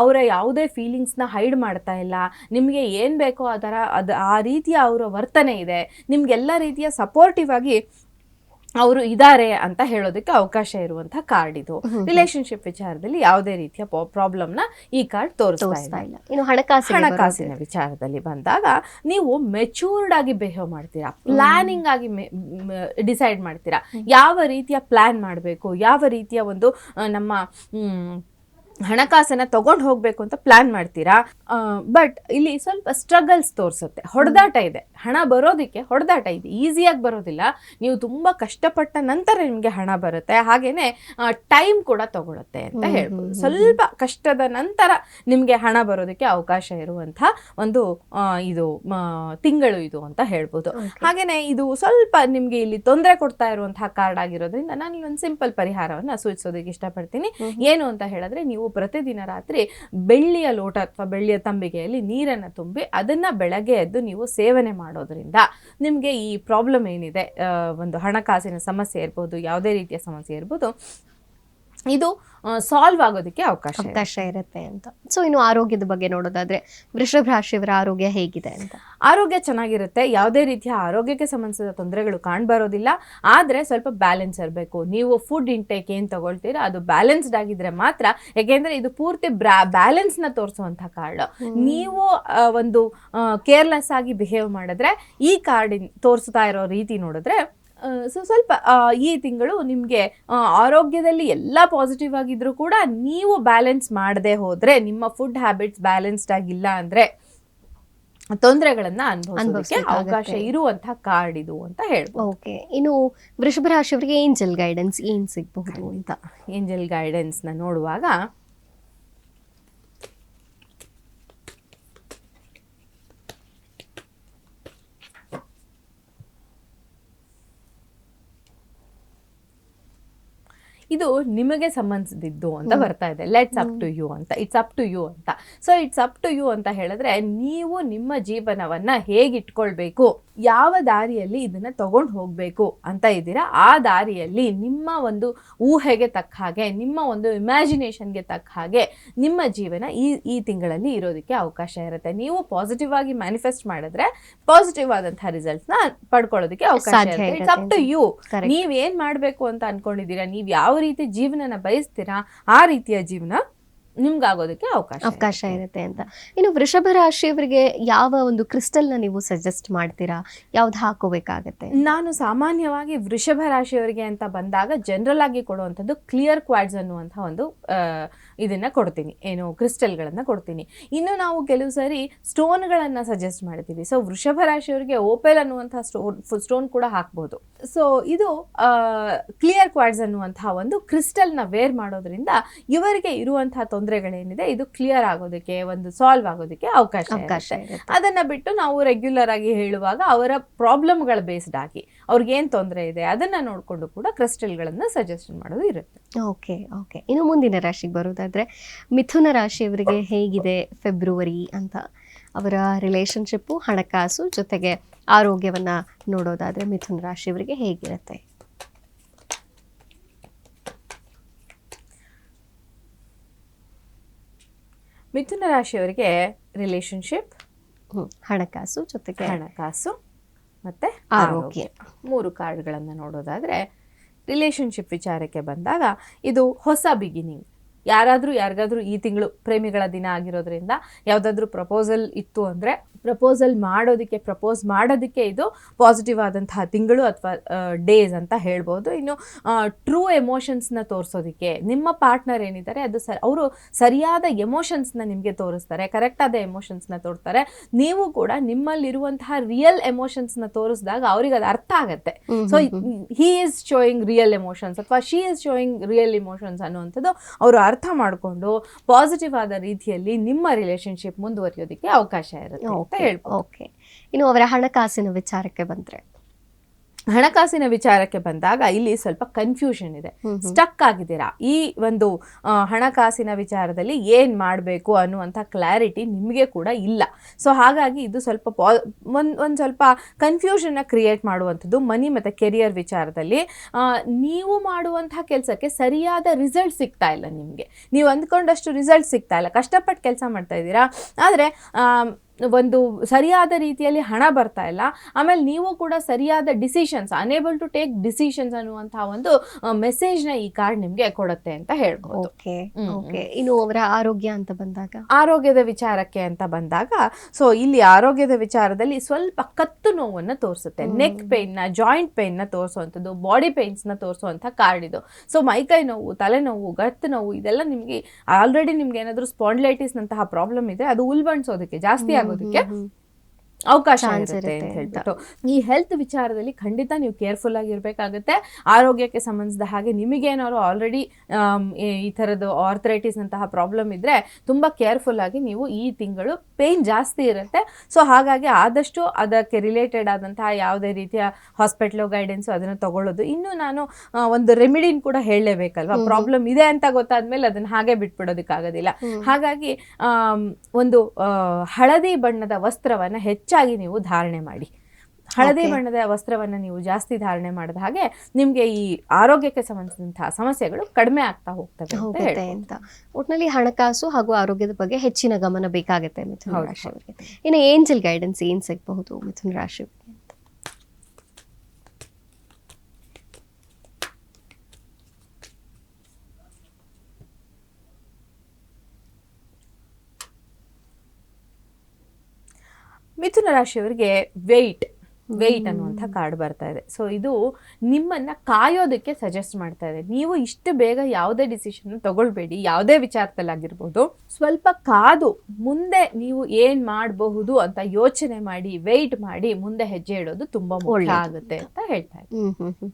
ಅವರ ಯಾವುದೇ ಫೀಲಿಂಗ್ಸ್ನ ಹೈಡ್ ಮಾಡ್ತಾ ಇಲ್ಲ, ನಿಮಗೆ ಏನು ಬೇಕೋ ಆ ರೀತಿಯ ಅವರ ವರ್ತನೆ ಇದೆ, ನಿಮಗೆಲ್ಲ ರೀತಿಯ ಸಪೋರ್ಟಿವ್ ಆಗಿ ಅವರು ಇದ್ದಾರೆ ಅಂತ ಹೇಳೋದಕ್ಕೆ ಅವಕಾಶ ಇರುವಂತಹ ಕಾರ್ಡ್ ಇದು. ರಿಲೇಶನ್ಶಿಪ್ ವಿಚಾರದಲ್ಲಿ ಯಾವುದೇ ರೀತಿಯ ಪ್ರಾಬ್ಲಮ್ ನ ಈ ಕಾರ್ಡ್ ತೋರಿಸ್ತಾ ಇಲ್ಲ. ಇನ್ನು ಹಣಕಾಸಿನ ವಿಚಾರದಲ್ಲಿ ಬಂದಾಗ ನೀವು ಮೆಚೂರ್ಡ್ ಆಗಿ ಬಿಹೇವ್ ಮಾಡ್ತೀರಾ, ಪ್ಲಾನಿಂಗ್ ಆಗಿ ಡಿಸೈಡ್ ಮಾಡ್ತೀರಾ, ಯಾವ ರೀತಿಯ ಪ್ಲಾನ್ ಮಾಡಬೇಕು, ಯಾವ ರೀತಿಯ ಒಂದು ನಮ್ಮ ಹಣಕಾಸನ್ನ ತಗೊಂಡು ಹೋಗ್ಬೇಕು ಅಂತ ಪ್ಲಾನ್ ಮಾಡ್ತೀರಾ. ಬಟ್ ಇಲ್ಲಿ ಸ್ವಲ್ಪ ಸ್ಟ್ರಗಲ್ಸ್ ತೋರಿಸುತ್ತೆ, ಹೊಡೆದಾಟ ಇದೆ, ಹಣ ಬರೋದಕ್ಕೆ ಹೊಡೆದಾಟ ಇದೆ, ಈಸಿಯಾಗಿ ಬರೋದಿಲ್ಲ, ನೀವು ತುಂಬಾ ಕಷ್ಟಪಟ್ಟ ನಂತರ ನಿಮಗೆ ಹಣ ಬರುತ್ತೆ, ಹಾಗೇನೆ ಟೈಮ್ ಕೂಡ ತಗೊಳುತ್ತೆ ಅಂತ ಹೇಳ್ಬೋದು. ಸ್ವಲ್ಪ ಕಷ್ಟದ ನಂತರ ನಿಮಗೆ ಹಣ ಬರೋದಕ್ಕೆ ಅವಕಾಶ ಇರುವಂಥ ಒಂದು ಇದು ತಿಂಗಳು ಇದು ಅಂತ ಹೇಳ್ಬೋದು. ಹಾಗೇನೆ ಇದು ಸ್ವಲ್ಪ ನಿಮ್ಗೆ ಇಲ್ಲಿ ತೊಂದರೆ ಕೊಡ್ತಾ ಇರುವಂತಹ ಕಾರ್ಡ್ ಆಗಿರೋದ್ರಿಂದ ನಾನು ಇಲ್ಲೊಂದು ಸಿಂಪಲ್ ಪರಿಹಾರವನ್ನ ಸೂಚಿಸೋದಕ್ಕೆ ಇಷ್ಟಪಡ್ತೀನಿ. ಏನು ಅಂತ ಹೇಳಿದ್ರೆ, ನೀವು ಪ್ರತಿದಿನ ರಾತ್ರಿ ಬೆಳ್ಳಿಯ ಲೋಟ ಅಥವಾ ಬೆಳ್ಳಿಯ ತಂಬಿಗೆಯಲ್ಲಿ ನೀರನ್ನು ತುಂಬಿ ಅದನ್ನ ಬೆಳಗ್ಗೆ ಎದ್ದು ನೀವು ಸೇವನೆ ಮಾಡೋದ್ರಿಂದ ನಿಮಗೆ ಈ ಪ್ರಾಬ್ಲಮ್ ಏನಿದೆ, ಒಂದು ಹಣಕಾಸಿನ ಸಮಸ್ಯೆ ಇರ್ಬೋದು, ಯಾವುದೇ ರೀತಿಯ ಸಮಸ್ಯೆ ಇರ್ಬೋದು, ಇದು ಸಾಲ್ವ್ ಆಗೋದಕ್ಕೆ ಅವಕಾಶ ಇರುತ್ತೆ ಅಂತ. ಸೊ ಇನ್ನು ಆರೋಗ್ಯದ ಬಗ್ಗೆ ನೋಡೋದಾದ್ರೆ ವೃಷಭ ರಾಶಿಯವರ ಆರೋಗ್ಯ ಹೇಗಿದೆ ಅಂತ? ಆರೋಗ್ಯ ಚೆನ್ನಾಗಿರುತ್ತೆ, ಯಾವುದೇ ರೀತಿಯ ಆರೋಗ್ಯಕ್ಕೆ ಸಂಬಂಧಿಸಿದ ತೊಂದರೆಗಳು ಕಾಣಬರೋದಿಲ್ಲ. ಆದರೆ ಸ್ವಲ್ಪ ಬ್ಯಾಲೆನ್ಸ್ ಇರಬೇಕು. ನೀವು ಫುಡ್ ಇಂಟೇಕ್ ಏನು ತಗೊಳ್ತೀರಾ ಅದು ಬ್ಯಾಲೆನ್ಸ್ಡ್ ಆಗಿದ್ರೆ ಮಾತ್ರ, ಯಾಕೆಂದ್ರೆ ಇದು ಪೂರ್ತಿ ಬ್ಯಾಲೆನ್ಸ್ನ ತೋರಿಸುವಂಥ ಕಾರ್ಡ್. ನೀವು ಒಂದು ಕೇರ್ಲೆಸ್ ಆಗಿ ಬಿಹೇವ್ ಮಾಡಿದ್ರೆ, ಈ ಕಾರ್ಡ್ ತೋರಿಸ್ತಾ ಇರೋ ರೀತಿ ನೋಡಿದ್ರೆ ಸ್ವಲ್ಪ ಈ ತಿಂಗಳು ನಿಮಗೆ ಆರೋಗ್ಯದಲ್ಲಿ ಎಲ್ಲ ಪಾಸಿಟಿವ್ ಆಗಿದ್ರು ಕೂಡ ನೀವು ಬ್ಯಾಲೆನ್ಸ್ ಮಾಡದೆ ಹೋದ್ರೆ, ನಿಮ್ಮ ಫುಡ್ ಹ್ಯಾಬಿಟ್ಸ್ ಬ್ಯಾಲೆನ್ಸ್ಡ್ ಆಗಿಲ್ಲ ಅಂದ್ರೆ ತೊಂದರೆಗಳನ್ನ ಅನುಭವಿಸೋದಕ್ಕೆ ಅವಕಾಶ ಇರುವಂತಹ ಕಾರ್ಡ್ ಇದು ಅಂತ ಹೇಳ್ಬೋದು. ಓಕೆ, ಇನ್ನು ವೃಷಭ ರಾಶಿಯವರಿಗೆ ಏಂಜಲ್ ಗೈಡೆನ್ಸ್ ಏನ್ ಸಿಗಬಹುದು ಅಂತ? ಏಂಜಲ್ ಗೈಡೆನ್ಸ್ ನ ನೋಡುವಾಗ ಇದು ನಿಮಗೆ ಸಂಬಂಧಿಸಿದ್ದು ಅಂತ ಬರ್ತಾ ಇದೆ. ಲೆಟ್ಸ್ ಅಪ್ ಟು ಯು ಅಂತ, ಇಟ್ಸ್ ಅಪ್ ಟು ಯು ಅಂತ. So it's up to you ಅಂತ ಹೇಳಿದ್ರೆ ನೀವು ನಿಮ್ಮ ಜೀವನವನ್ನ ಹೇಗೆ ಇಟ್ಕೊಳ್ಬೇಕು, ಯಾವ ದಾರಿಯಲ್ಲಿ ಇದನ್ನ ತಗೊಂಡು ಹೋಗ್ಬೇಕು ಅಂತ ಇದ್ದೀರಾ, ಆ ದಾರಿಯಲ್ಲಿ ನಿಮ್ಮ ಒಂದು ಊಹೆಗೆ ತಕ್ಕ ಹಾಗೆ, ನಿಮ್ಮ ಒಂದು ಇಮ್ಯಾಜಿನೇಷನ್ಗೆ ತಕ್ಕ ಹಾಗೆ ನಿಮ್ಮ ಜೀವನ ಈ ತಿಂಗಳಲ್ಲಿ ಇರೋದಕ್ಕೆ ಅವಕಾಶ ಇರುತ್ತೆ. ನೀವು ಪಾಸಿಟಿವ್ ಆಗಿ ಮ್ಯಾನಿಫೆಸ್ಟ್ ಮಾಡಿದ್ರೆ ಪಾಸಿಟಿವ್ ಆದಂತಹ ರಿಸಲ್ಟ್ಸ್ ನ ಪಡ್ಕೊಳ್ಳೋದಕ್ಕೆ ಅವಕಾಶ ಇರುತ್ತೆ. It's up to you. ನೀವ್ ಏನ್ ಮಾಡ್ಬೇಕು ಅಂತ ಅನ್ಕೊಂಡಿದ್ದೀರಾ, ನೀವ್ ಯಾವ ರೀತಿ ಜೀವನನ ಬಯಸ್ತೀರಾ, ಆ ರೀತಿಯ ಜೀವನ ನಿಮ್ಗಾಗೋದಕ್ಕೆ ಅವಕಾಶ ಇರುತ್ತೆ ಅಂತ. ಇನ್ನು ವೃಷಭ ರಾಶಿಯವರಿಗೆ ಯಾವ ಒಂದು ಕ್ರಿಸ್ಟಲ್ ನ ನೀವು ಸಜೆಸ್ಟ್ ಮಾಡ್ತೀರಾ, ಯಾವ್ದು ಹಾಕೋಬೇಕಾಗತ್ತೆ? ನಾನು ಸಾಮಾನ್ಯವಾಗಿ ವೃಷಭ ರಾಶಿಯವರಿಗೆ ಅಂತ ಬಂದಾಗ ಜನರಲ್ ಆಗಿ ಕೊಡುವಂಥದ್ದು ಕ್ಲಿಯರ್ ಕ್ವಾಡ್ಸ್ ಅನ್ನುವಂಥ ಒಂದು ಇದನ್ನ ಕೊಡ್ತೀನಿ, ಏನು ಕ್ರಿಸ್ಟಲ್ಗಳನ್ನ ಕೊಡ್ತೀನಿ. ಇನ್ನು ನಾವು ಕೆಲವು ಸರಿ ಸ್ಟೋನ್ಗಳನ್ನ ಸಜೆಸ್ಟ್ ಮಾಡ್ತೀವಿ. ಸೊ ವೃಷಭ ರಾಶಿಯವರಿಗೆ ಓಪೆಲ್ ಅನ್ನುವಂಥ ಸ್ಟೋನ್ ಕೂಡ ಹಾಕ್ಬೋದು. ಸೊ ಇದು ಕ್ಲಿಯರ್ ಕ್ವಾಡ್ಸ್ ಅನ್ನುವಂತಹ ಒಂದು ಕ್ರಿಸ್ಟಲ್ನ ವೇರ್ ಮಾಡೋದ್ರಿಂದ ಇವರಿಗೆ ಇರುವಂತಹ ತೊಂದರೆಗಳೇನಿದೆ ಇದು ಕ್ಲಿಯರ್ ಆಗೋದಕ್ಕೆ, ಒಂದು ಸಾಲ್ವ್ ಆಗೋದಕ್ಕೆ ಅವಕಾಶ ಇರುತ್ತೆ. ಅದನ್ನ ಬಿಟ್ಟು ನಾವು ರೆಗ್ಯುಲರ್ ಆಗಿ ಹೇಳುವಾಗ ಅವರ ಪ್ರಾಬ್ಲಮ್ಗಳ ಬೇಸ್ಡ್ ಆಗಿ ಅವ್ರಿಗೆ ಏನ್ ತೊಂದರೆ ಇದೆ ಅದನ್ನ ನೋಡ್ಕೊಂಡು ಕೂಡ ಕ್ರಿಸ್ಟಲ್ಗಳನ್ನ ಸಜೆಷನ್ ಮಾಡೋದು ಇರುತ್ತೆ. ಓಕೆ. ಇನ್ನು ಮುಂದಿನ ರಾಶಿಗೆ ಬರೋದಾದ್ರೆ ಮಿಥುನ ರಾಶಿಯವರಿಗೆ ಹೇಗಿದೆ ಫೆಬ್ರವರಿ ಅಂತ, ಅವರ ರಿಲೇಶನ್ಶಿಪ್ಪು, ಹಣಕಾಸು ಜೊತೆಗೆ ಆರೋಗ್ಯವನ್ನ ನೋಡೋದಾದ್ರೆ ಮಿಥುನ ರಾಶಿಯವರಿಗೆ ಹೇಗಿರುತ್ತೆ? ಮಿಥುನ ರಾಶಿಯವರಿಗೆ ರಿಲೇಶನ್ಶಿಪ್, ಹಣಕಾಸು ಮತ್ತೆ ಆರೋಗ್ಯ 3 ಕಾರ್ಡ್ಗಳನ್ನು ನೋಡೋದಾದ್ರೆ, ರಿಲೇಶನ್ಶಿಪ್ ವಿಚಾರಕ್ಕೆ ಬಂದಾಗ ಇದು ಹೊಸ ಬಿಗಿನಿಂಗ್. ಯಾರಿಗಾದ್ರೂ ಈ ತಿಂಗಳು ಪ್ರೇಮಿಗಳ ದಿನ ಆಗಿರೋದ್ರಿಂದ ಯಾವುದಾದ್ರೂ ಪ್ರಪೋಸಲ್ ಇತ್ತು ಅಂದರೆ ಪ್ರಪೋಸ್ ಮಾಡೋದಕ್ಕೆ ಇದು ಪಾಸಿಟಿವ್ ಆದಂತಹ ತಿಂಗಳು ಅಥವಾ ಡೇಸ್ ಅಂತ ಹೇಳ್ಬೋದು. ಇನ್ನು ಟ್ರೂ ಎಮೋಷನ್ಸ್ನ ತೋರಿಸೋದಕ್ಕೆ ನಿಮ್ಮ ಪಾರ್ಟ್ನರ್ ಏನಿದ್ದಾರೆ ಅದು ಅವರು ಸರಿಯಾದ ಎಮೋಷನ್ಸ್ನ ನಿಮಗೆ ತೋರಿಸ್ತಾರೆ, ಕರೆಕ್ಟಾದ ಎಮೋಷನ್ಸ್ನ ತೋರಿಸ್ತಾರೆ. ನೀವು ಕೂಡ ನಿಮ್ಮಲ್ಲಿರುವಂತಹ ರಿಯಲ್ ಎಮೋಷನ್ಸ್ನ ತೋರಿಸಿದಾಗ ಅವ್ರಿಗೆ ಅದು ಅರ್ಥ ಆಗುತ್ತೆ. So he is showing real emotions ಅಥವಾ she is showing real emotions ಅನ್ನುವಂಥದ್ದು ಅವರು ಅರ್ಥ ಮಾಡಿಕೊಂಡು ಪಾಸಿಟಿವ್ ಆದ ರೀತಿಯಲ್ಲಿ ನಿಮ್ಮ ರಿಲೇಶನ್ಶಿಪ್ ಮುಂದುವರಿಯೋದಕ್ಕೆ ಅವಕಾಶ ಇರುತ್ತೆ ಅಂತ ಹೇಳ್ಬೋದು. ಓಕೆ. ಇನ್ನು ಅವರ ಹಣಕಾಸಿನ ವಿಚಾರಕ್ಕೆ ಬಂದಾಗ ಇಲ್ಲಿ ಸ್ವಲ್ಪ ಕನ್ಫ್ಯೂಷನ್ ಇದೆ, ಸ್ಟಕ್ ಆಗಿದ್ದೀರಾ. ಈ ಒಂದು ಹಣಕಾಸಿನ ವಿಚಾರದಲ್ಲಿ ಏನ್ ಮಾಡಬೇಕು ಅನ್ನುವಂಥ ಕ್ಲಾರಿಟಿ ನಿಮಗೆ ಕೂಡ ಇಲ್ಲ. ಸೊ ಹಾಗಾಗಿ ಇದು ಸ್ವಲ್ಪ ಒಂದು ಸ್ವಲ್ಪ ಕನ್ಫ್ಯೂಷನ್ನ ಕ್ರಿಯೇಟ್ ಮಾಡುವಂಥದ್ದು. ಮನಿ ಮತ್ತು ಕೆರಿಯರ್ ವಿಚಾರದಲ್ಲಿ ನೀವು ಮಾಡುವಂತಹ ಕೆಲಸಕ್ಕೆ ಸರಿಯಾದ ರಿಸಲ್ಟ್ ಸಿಗ್ತಾ ಇಲ್ಲ, ನಿಮಗೆ ನೀವು ಅಂದ್ಕೊಂಡಷ್ಟು ರಿಸಲ್ಟ್ ಸಿಗ್ತಾ ಇಲ್ಲ. ಕಷ್ಟಪಟ್ಟು ಕೆಲಸ ಮಾಡ್ತಾ ಇದ್ದೀರಾ, ಆದರೆ ಒಂದು ಸರಿಯಾದ ರೀತಿಯಲ್ಲಿ ಹಣ ಬರ್ತಾ ಇಲ್ಲ. ಆಮೇಲೆ ನೀವು ಕೂಡ ಸರಿಯಾದ decisions, unable to take decisions ಅನ್ನುವಂತಹ ಒಂದು ಮೆಸೇಜ್ನ ಈ ಕಾರ್ಡ್ ನಿಮಗೆ ಕೊಡುತ್ತೆ ಅಂತ ಹೇಳ್ಬೋದು. ಇನ್ನು ಅವರ ಆರೋಗ್ಯದ ವಿಚಾರಕ್ಕೆ ಅಂತ ಬಂದಾಗ, ಸೊ ಇಲ್ಲಿ ಆರೋಗ್ಯದ ವಿಚಾರದಲ್ಲಿ ಸ್ವಲ್ಪ ಕತ್ತು ನೋವನ್ನು ತೋರಿಸುತ್ತೆ. ನೆಕ್ ಪೇನ್ನ, ಜಾಯಿಂಟ್ ಪೇನ್ನ ತೋರಿಸುವಂಥದ್ದು, ಬಾಡಿ ಪೇನ್ಸ್ನ ತೋರಿಸುವಂಥ ಕಾರ್ಡ್ ಇದು. ಸೊ ಮೈಕೈ ನೋವು, ತಲೆನೋವು, ಗತ್ತು ನೋವು ಇದೆಲ್ಲ ನಿಮಗೆ ಆಲ್ರೆಡಿ ನಿಮ್ಗೆ ಏನಾದರೂ ಸ್ಪಾಂಡ್ಲೈಟಿಸ್ ನಂತಹ ಪ್ರಾಬ್ಲಮ್ ಇದೆ, ಅದು ಉಲ್ಬಣಿಸೋದಕ್ಕೆ ಜಾಸ್ತಿ ಆಗೋದಕ್ಕೆ ಅವಕಾಶ ಇರುತ್ತೆ ಅಂತ ಹೇಳ್ಬಿಟ್ಟು ಈ ಹೆಲ್ತ್ ವಿಚಾರದಲ್ಲಿ ಖಂಡಿತ ನೀವು ಕೇರ್ಫುಲ್ ಆಗಿರ್ಬೇಕಾಗುತ್ತೆ. ಆರೋಗ್ಯಕ್ಕೆ ಸಂಬಂಧಿಸಿದ ಹಾಗೆ ನಿಮಗೇನಾದ್ರು ಆಲ್ರೆಡಿ ಈ ಥರದ್ದು ಆರ್ಥರೈಟಿಸ್ ನಂತಹ ಪ್ರಾಬ್ಲಮ್ ಇದ್ರೆ ತುಂಬಾ ಕೇರ್ಫುಲ್ ಆಗಿ ನೀವು ಈ ತಿಂಗಳು ಪೇನ್ ಜಾಸ್ತಿ ಇರುತ್ತೆ. ಸೊ ಹಾಗಾಗಿ ಆದಷ್ಟು ಅದಕ್ಕೆ ರಿಲೇಟೆಡ್ ಆದಂತಹ ಯಾವುದೇ ರೀತಿಯ ಹಾಸ್ಪಿಟಲ್ ಗೈಡೆನ್ಸ್ ಅದನ್ನು ತಗೊಳ್ಳೋದು. ಇನ್ನು ನಾನು ಒಂದು ರೆಮಿಡಿನ್ ಕೂಡ ಹೇಳಲೇಬೇಕಲ್ವಾ, ಪ್ರಾಬ್ಲಮ್ ಇದೆ ಅಂತ ಗೊತ್ತಾದ್ಮೇಲೆ ಅದನ್ನ ಹಾಗೆ ಬಿಟ್ಬಿಡೋದಕ್ಕಾಗೋದಿಲ್ಲ. ಹಾಗಾಗಿ ಒಂದು ಹಳದಿ ಬಣ್ಣದ ವಸ್ತ್ರವನ್ನ ಹೆಚ್ಚಾಗಿ ನೀವು ಧಾರಣೆ ಮಾಡಿ. ಹಳದಿ ಬಣ್ಣದ ವಸ್ತ್ರವನ್ನು ನೀವು ಜಾಸ್ತಿ ಧಾರಣೆ ಮಾಡಿದ ಹಾಗೆ ನಿಮ್ಗೆ ಈ ಆರೋಗ್ಯಕ್ಕೆ ಸಂಬಂಧಿಸಿದಂತಹ ಸಮಸ್ಯೆಗಳು ಕಡಿಮೆ ಆಗ್ತಾ ಹೋಗ್ತವೆ ಅಂತ. ಒಟ್ಟಿನಲ್ಲಿ ಹಣಕಾಸು ಹಾಗೂ ಆರೋಗ್ಯದ ಬಗ್ಗೆ ಹೆಚ್ಚಿನ ಗಮನ ಬೇಕಾಗುತ್ತೆ ಮಿಥುನ ರಾಶಿಯವರಿಗೆ. ಇನ್ನು ಏಂಜಲ್ ಗೈಡೆನ್ಸ್ ಏನ್ ಸಿಗಬಹುದು ಮಿಥುನ ರಾಶಿಯವರಿಗೆ? ಮಿಥುನ ರಾಶಿಯವರಿಗೆ ವೇಟ್ ಅನ್ನುವಂಥ ಕಾರ್ಡ್ ಬರ್ತಾ ಇದೆ. ಸೊ ಇದು ನಿಮ್ಮನ್ನ ಕಾಯೋದಕ್ಕೆ ಸಜೆಸ್ಟ್ ಮಾಡ್ತಾ ಇದೆ. ನೀವು ಇಷ್ಟು ಬೇಗ ಯಾವುದೇ ಡಿಸಿಷನ್ ತಗೊಳ್ಬೇಡಿ, ಯಾವುದೇ ವಿಚಾರದಲ್ಲಾಗಿರ್ಬೋದು. ಸ್ವಲ್ಪ ಕಾದು ಮುಂದೆ ನೀವು ಏನ್ ಮಾಡಬಹುದು ಅಂತ ಯೋಚನೆ ಮಾಡಿ, ವೇಟ್ ಮಾಡಿ ಮುಂದೆ ಹೆಜ್ಜೆ ಇಡೋದು ತುಂಬಾ ಮುಖ್ಯ ಆಗುತ್ತೆ ಅಂತ ಹೇಳ್ತಾ ಇದ್ದಾರೆ.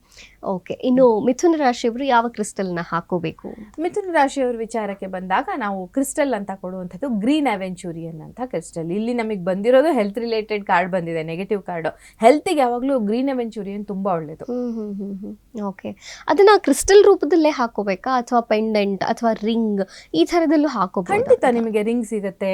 ಓಕೆ. ಇನ್ನು ಮಿಥುನ ರಾಶಿಯವರು ಯಾವ ಕ್ರಿಸ್ಟಲ್ ನ ಹಾಕೋಬೇಕು? ಮಿಥುನ ರಾಶಿಯವರ ವಿಚಾರಕ್ಕೆ ಬಂದಾಗ ನಾವು ಕ್ರಿಸ್ಟಲ್ ಅಂತ ಕೊಡುವಂಥದ್ದು ಗ್ರೀನ್ ಅವೆಂಚೂರಿಯನ್ ಅಂತ ಕ್ರಿಸ್ಟಲ್. ಇಲ್ಲಿ ನಮಗೆ ಬಂದಿರೋದು ಹೆಲ್ತ್ ರಿಲೇಟೆಡ್ ಕಾರ್ಡ್ ಬಂದಿದೆ, ನೆಗೆಟಿವ್ ಕಾರ್ಡ್. ಹೆಲ್ತಿಗೆ ಯಾವಾಗಲೂ ಗ್ರೀನ್ ಅವೆಂಚೂರಿಯನ್ ತುಂಬ ಒಳ್ಳೆಯದು. ಓಕೆ, ಅದನ್ನ ಕ್ರಿಸ್ಟಲ್ ರೂಪದಲ್ಲೇ ಹಾಕೋಬೇಕಾ ಅಥವಾ ಪೆಂಡೆಂಟ್ ಅಥವಾ ರಿಂಗ್ ಈ ಥರದಲ್ಲೂ ಹಾಕೋಬಹುದು? ಖಂಡಿತ ನಿಮಗೆ ರಿಂಗ್ ಸಿಗುತ್ತೆ,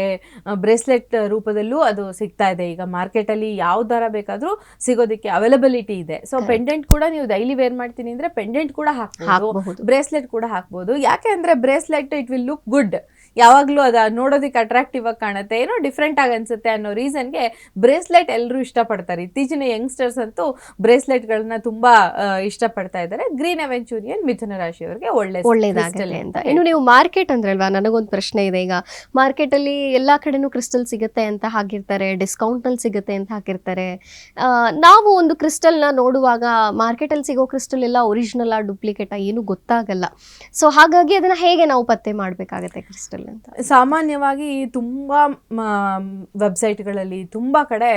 ಬ್ರೇಸ್ಲೆಟ್ ರೂಪದಲ್ಲೂ ಅದು ಸಿಗ್ತಾ ಇದೆ. ಈಗ ಮಾರ್ಕೆಟಲ್ಲಿ ಯಾವ ದರ ಬೇಕಾದರೂ ಸಿಗೋದಕ್ಕೆ ಅವೈಲಬಿಲಿಟಿ ಇದೆ. ಸೊ ಪೆಂಡೆಂಟ್ ಕೂಡ ನೀವು ಡೈಲಿ ವೇರ್ ಮಾಡ್ತೀನಿ ಅಂದರೆ ಪೆಂಡೆಂಟ್ ಕೂಡ ಹಾಕ್ಬೋದು, ಬ್ರೇಸ್ಲೆಟ್ ಕೂಡ ಹಾಕ್ಬೋದು. ಯಾಕೆ ಅಂದರೆ bracelet it will look good, ಯಾವಾಗಲೂ ಅದು ನೋಡೋದಕ್ಕೆ ಅಟ್ರಾಕ್ಟಿವ್ ಆಗಿ ಕಾಣುತ್ತೆ, ಏನೋ ಡಿಫ್ರೆಂಟ್ ಆಗಿ ಅನ್ಸುತ್ತೆ ಅನ್ನೋ ರೀಸನ್ಗೆ ಬ್ರೇಸ್ಲೆಟ್ ಎಲ್ಲರೂ ಇಷ್ಟಪಡ್ತಾರೆ. ಇತ್ತೀಚಿನ ಯಂಗ್ಸ್ಟರ್ಸ್ ಅಂತೂ ಬ್ರೇಸ್ಲೆಟ್ಗಳನ್ನ ತುಂಬಾ ಇಷ್ಟಪಡ್ತಾ ಇದ್ದಾರೆ. ಗ್ರೀನ್ ಅವೆಂಚೂರಿಯನ್ ಮಿಥುನ ರಾಶಿಯವರಿಗೆ ಒಳ್ಳೇದಾಗಲಿ ಅಂತ. ಇನ್ನು ನೀವು ಮಾರ್ಕೆಟ್ ಅಂದ್ರಲ್ವಾ, ನನಗೊಂದು ಪ್ರಶ್ನೆ ಇದೆ. ಈಗ ಮಾರ್ಕೆಟ್ ಅಲ್ಲಿ ಎಲ್ಲಾ ಕಡೆನೂ ಕ್ರಿಸ್ಟಲ್ ಸಿಗುತ್ತೆ ಅಂತ ಹಾಕಿರ್ತಾರೆ, ಡಿಸ್ಕೌಂಟ್ ನಲ್ಲಿ ಸಿಗುತ್ತೆ ಅಂತ ಹಾಕಿರ್ತಾರೆ. ನಾವು ಒಂದು ಕ್ರಿಸ್ಟಲ್ ನ ನೋಡುವಾಗ ಮಾರ್ಕೆಟ್ ಅಲ್ಲಿ ಸಿಗೋ ಕ್ರಿಸ್ಟಲ್ ಎಲ್ಲ ಒರಿಜಿನಲ್ ಡೂಪ್ಲಿಕೇಟ್ ಏನು ಗೊತ್ತಾಗಲ್ಲ. ಸೊ ಹಾಗಾಗಿ ಅದನ್ನ ಹೇಗೆ ನಾವು ಪತ್ತೆ ಮಾಡ್ಬೇಕಾಗತ್ತೆ ಕ್ರಿಸ್ಟಲ್ ಅಂತ? ಸಾಮಾನ್ಯವಾಗಿ ತುಂಬಾ ವೆಬ್ಸೈಟ್ಗಳಲ್ಲಿ ತುಂಬಾ ಕಡೆ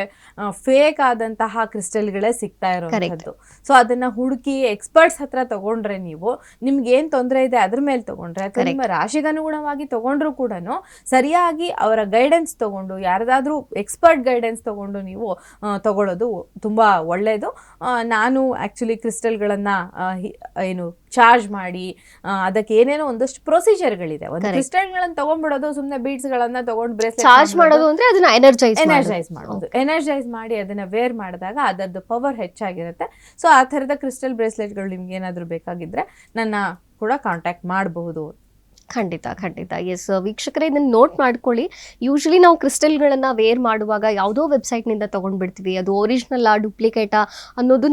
ಫೇಕ್ ಆದಂತಹ ಕ್ರಿಸ್ಟಲ್ಗಳೇ ಸಿಗ್ತಾ ಇರೋದು. ಸೊ ಅದನ್ನ ಹುಡುಕಿ ಎಕ್ಸ್ಪರ್ಟ್ಸ್ ಹತ್ರ ತಗೊಂಡ್ರೆ ನೀವು ನಿಮ್ಗೆ ಏನ್ ತೊಂದರೆ ಇದೆ ಅದ್ರ ಮೇಲೆ ತಗೊಂಡ್ರೆ ಅಥವಾ ನಿಮ್ಮ ರಾಶಿಗನುಗುಣವಾಗಿ ತಗೊಂಡ್ರು ಕೂಡ ಸರಿಯಾಗಿ ಅವರ ಗೈಡೆನ್ಸ್ ತಗೊಂಡು, ಯಾರದಾದ್ರೂ ಎಕ್ಸ್ಪರ್ಟ್ ಗೈಡೆನ್ಸ್ ತಗೊಂಡು ನೀವು ತಗೊಳ್ಳೋದು ತುಂಬಾ ಒಳ್ಳೇದು. ನಾನು ಆಕ್ಚುಲಿ ಕ್ರಿಸ್ಟಲ್ಗಳನ್ನ ಏನು ಚಾರ್ಜ್ ಮಾಡಿ ಅದಕ್ಕೆ ಏನೇನೋ ಒಂದಷ್ಟು ಪ್ರೊಸೀಜರ್ಗಳಿದೆ. ಒಂದು ಕ್ರಿಸ್ಟಲ್ಗಳನ್ನ ತಗೊಂಡ್ಬಿಡೋದು, ಸುಮ್ಮನೆ ಬೀಡ್ಸ್ ಗಳನ್ನ ತಗೊಂಡು ಬ್ರೇಸ್ಲೆಟ್ ಚಾರ್ಜ್ ಮಾಡೋದು ಅಂದ್ರೆ ಅದನ್ನ ಎನರ್ಜೈಸ್ ಮಾಡೋದು. ಎನರ್ಜೈಸ್ ಮಾಡಿ ಅದನ್ನ ವೇರ್ ಮಾಡಿದಾಗ ಅದರದ್ದು ಪವರ್ ಹೆಚ್ಚಾಗಿರುತ್ತೆ. ಸೊ ಆ ಥರದ ಕ್ರಿಸ್ಟಲ್ ಬ್ರೇಸ್ಲೆಟ್ಗಳು ನಿಮ್ಗೆ ಏನಾದರೂ ಬೇಕಾಗಿದ್ರೆ ನನ್ನ ಕೂಡ ಕಾಂಟ್ಯಾಕ್ಟ್ ಮಾಡಬಹುದು. ಖಂಡಿತ ಖಂಡಿತ. ಎಸ್ ವೀಕ್ಷಕರೇ, ಇದನ್ನು ನೋಟ್ ಮಾಡ್ಕೊಳ್ಳಿ. ಯೂಶಲಿ ನಾವು ಕ್ರಿಸ್ಟಲ್ಗಳನ್ನು ವೇರ್ ಮಾಡುವಾಗ ಯಾವುದೋ ವೆಬ್ಸೈಟ್ನಿಂದ ತೊಗೊಂಡ್ಬಿಡ್ತೀವಿ. ಅದು ಒರಿಜಿನಲ್ಲಾ ಡೂಪ್ಲಿಕೇಟಾ ಅನ್ನೋದು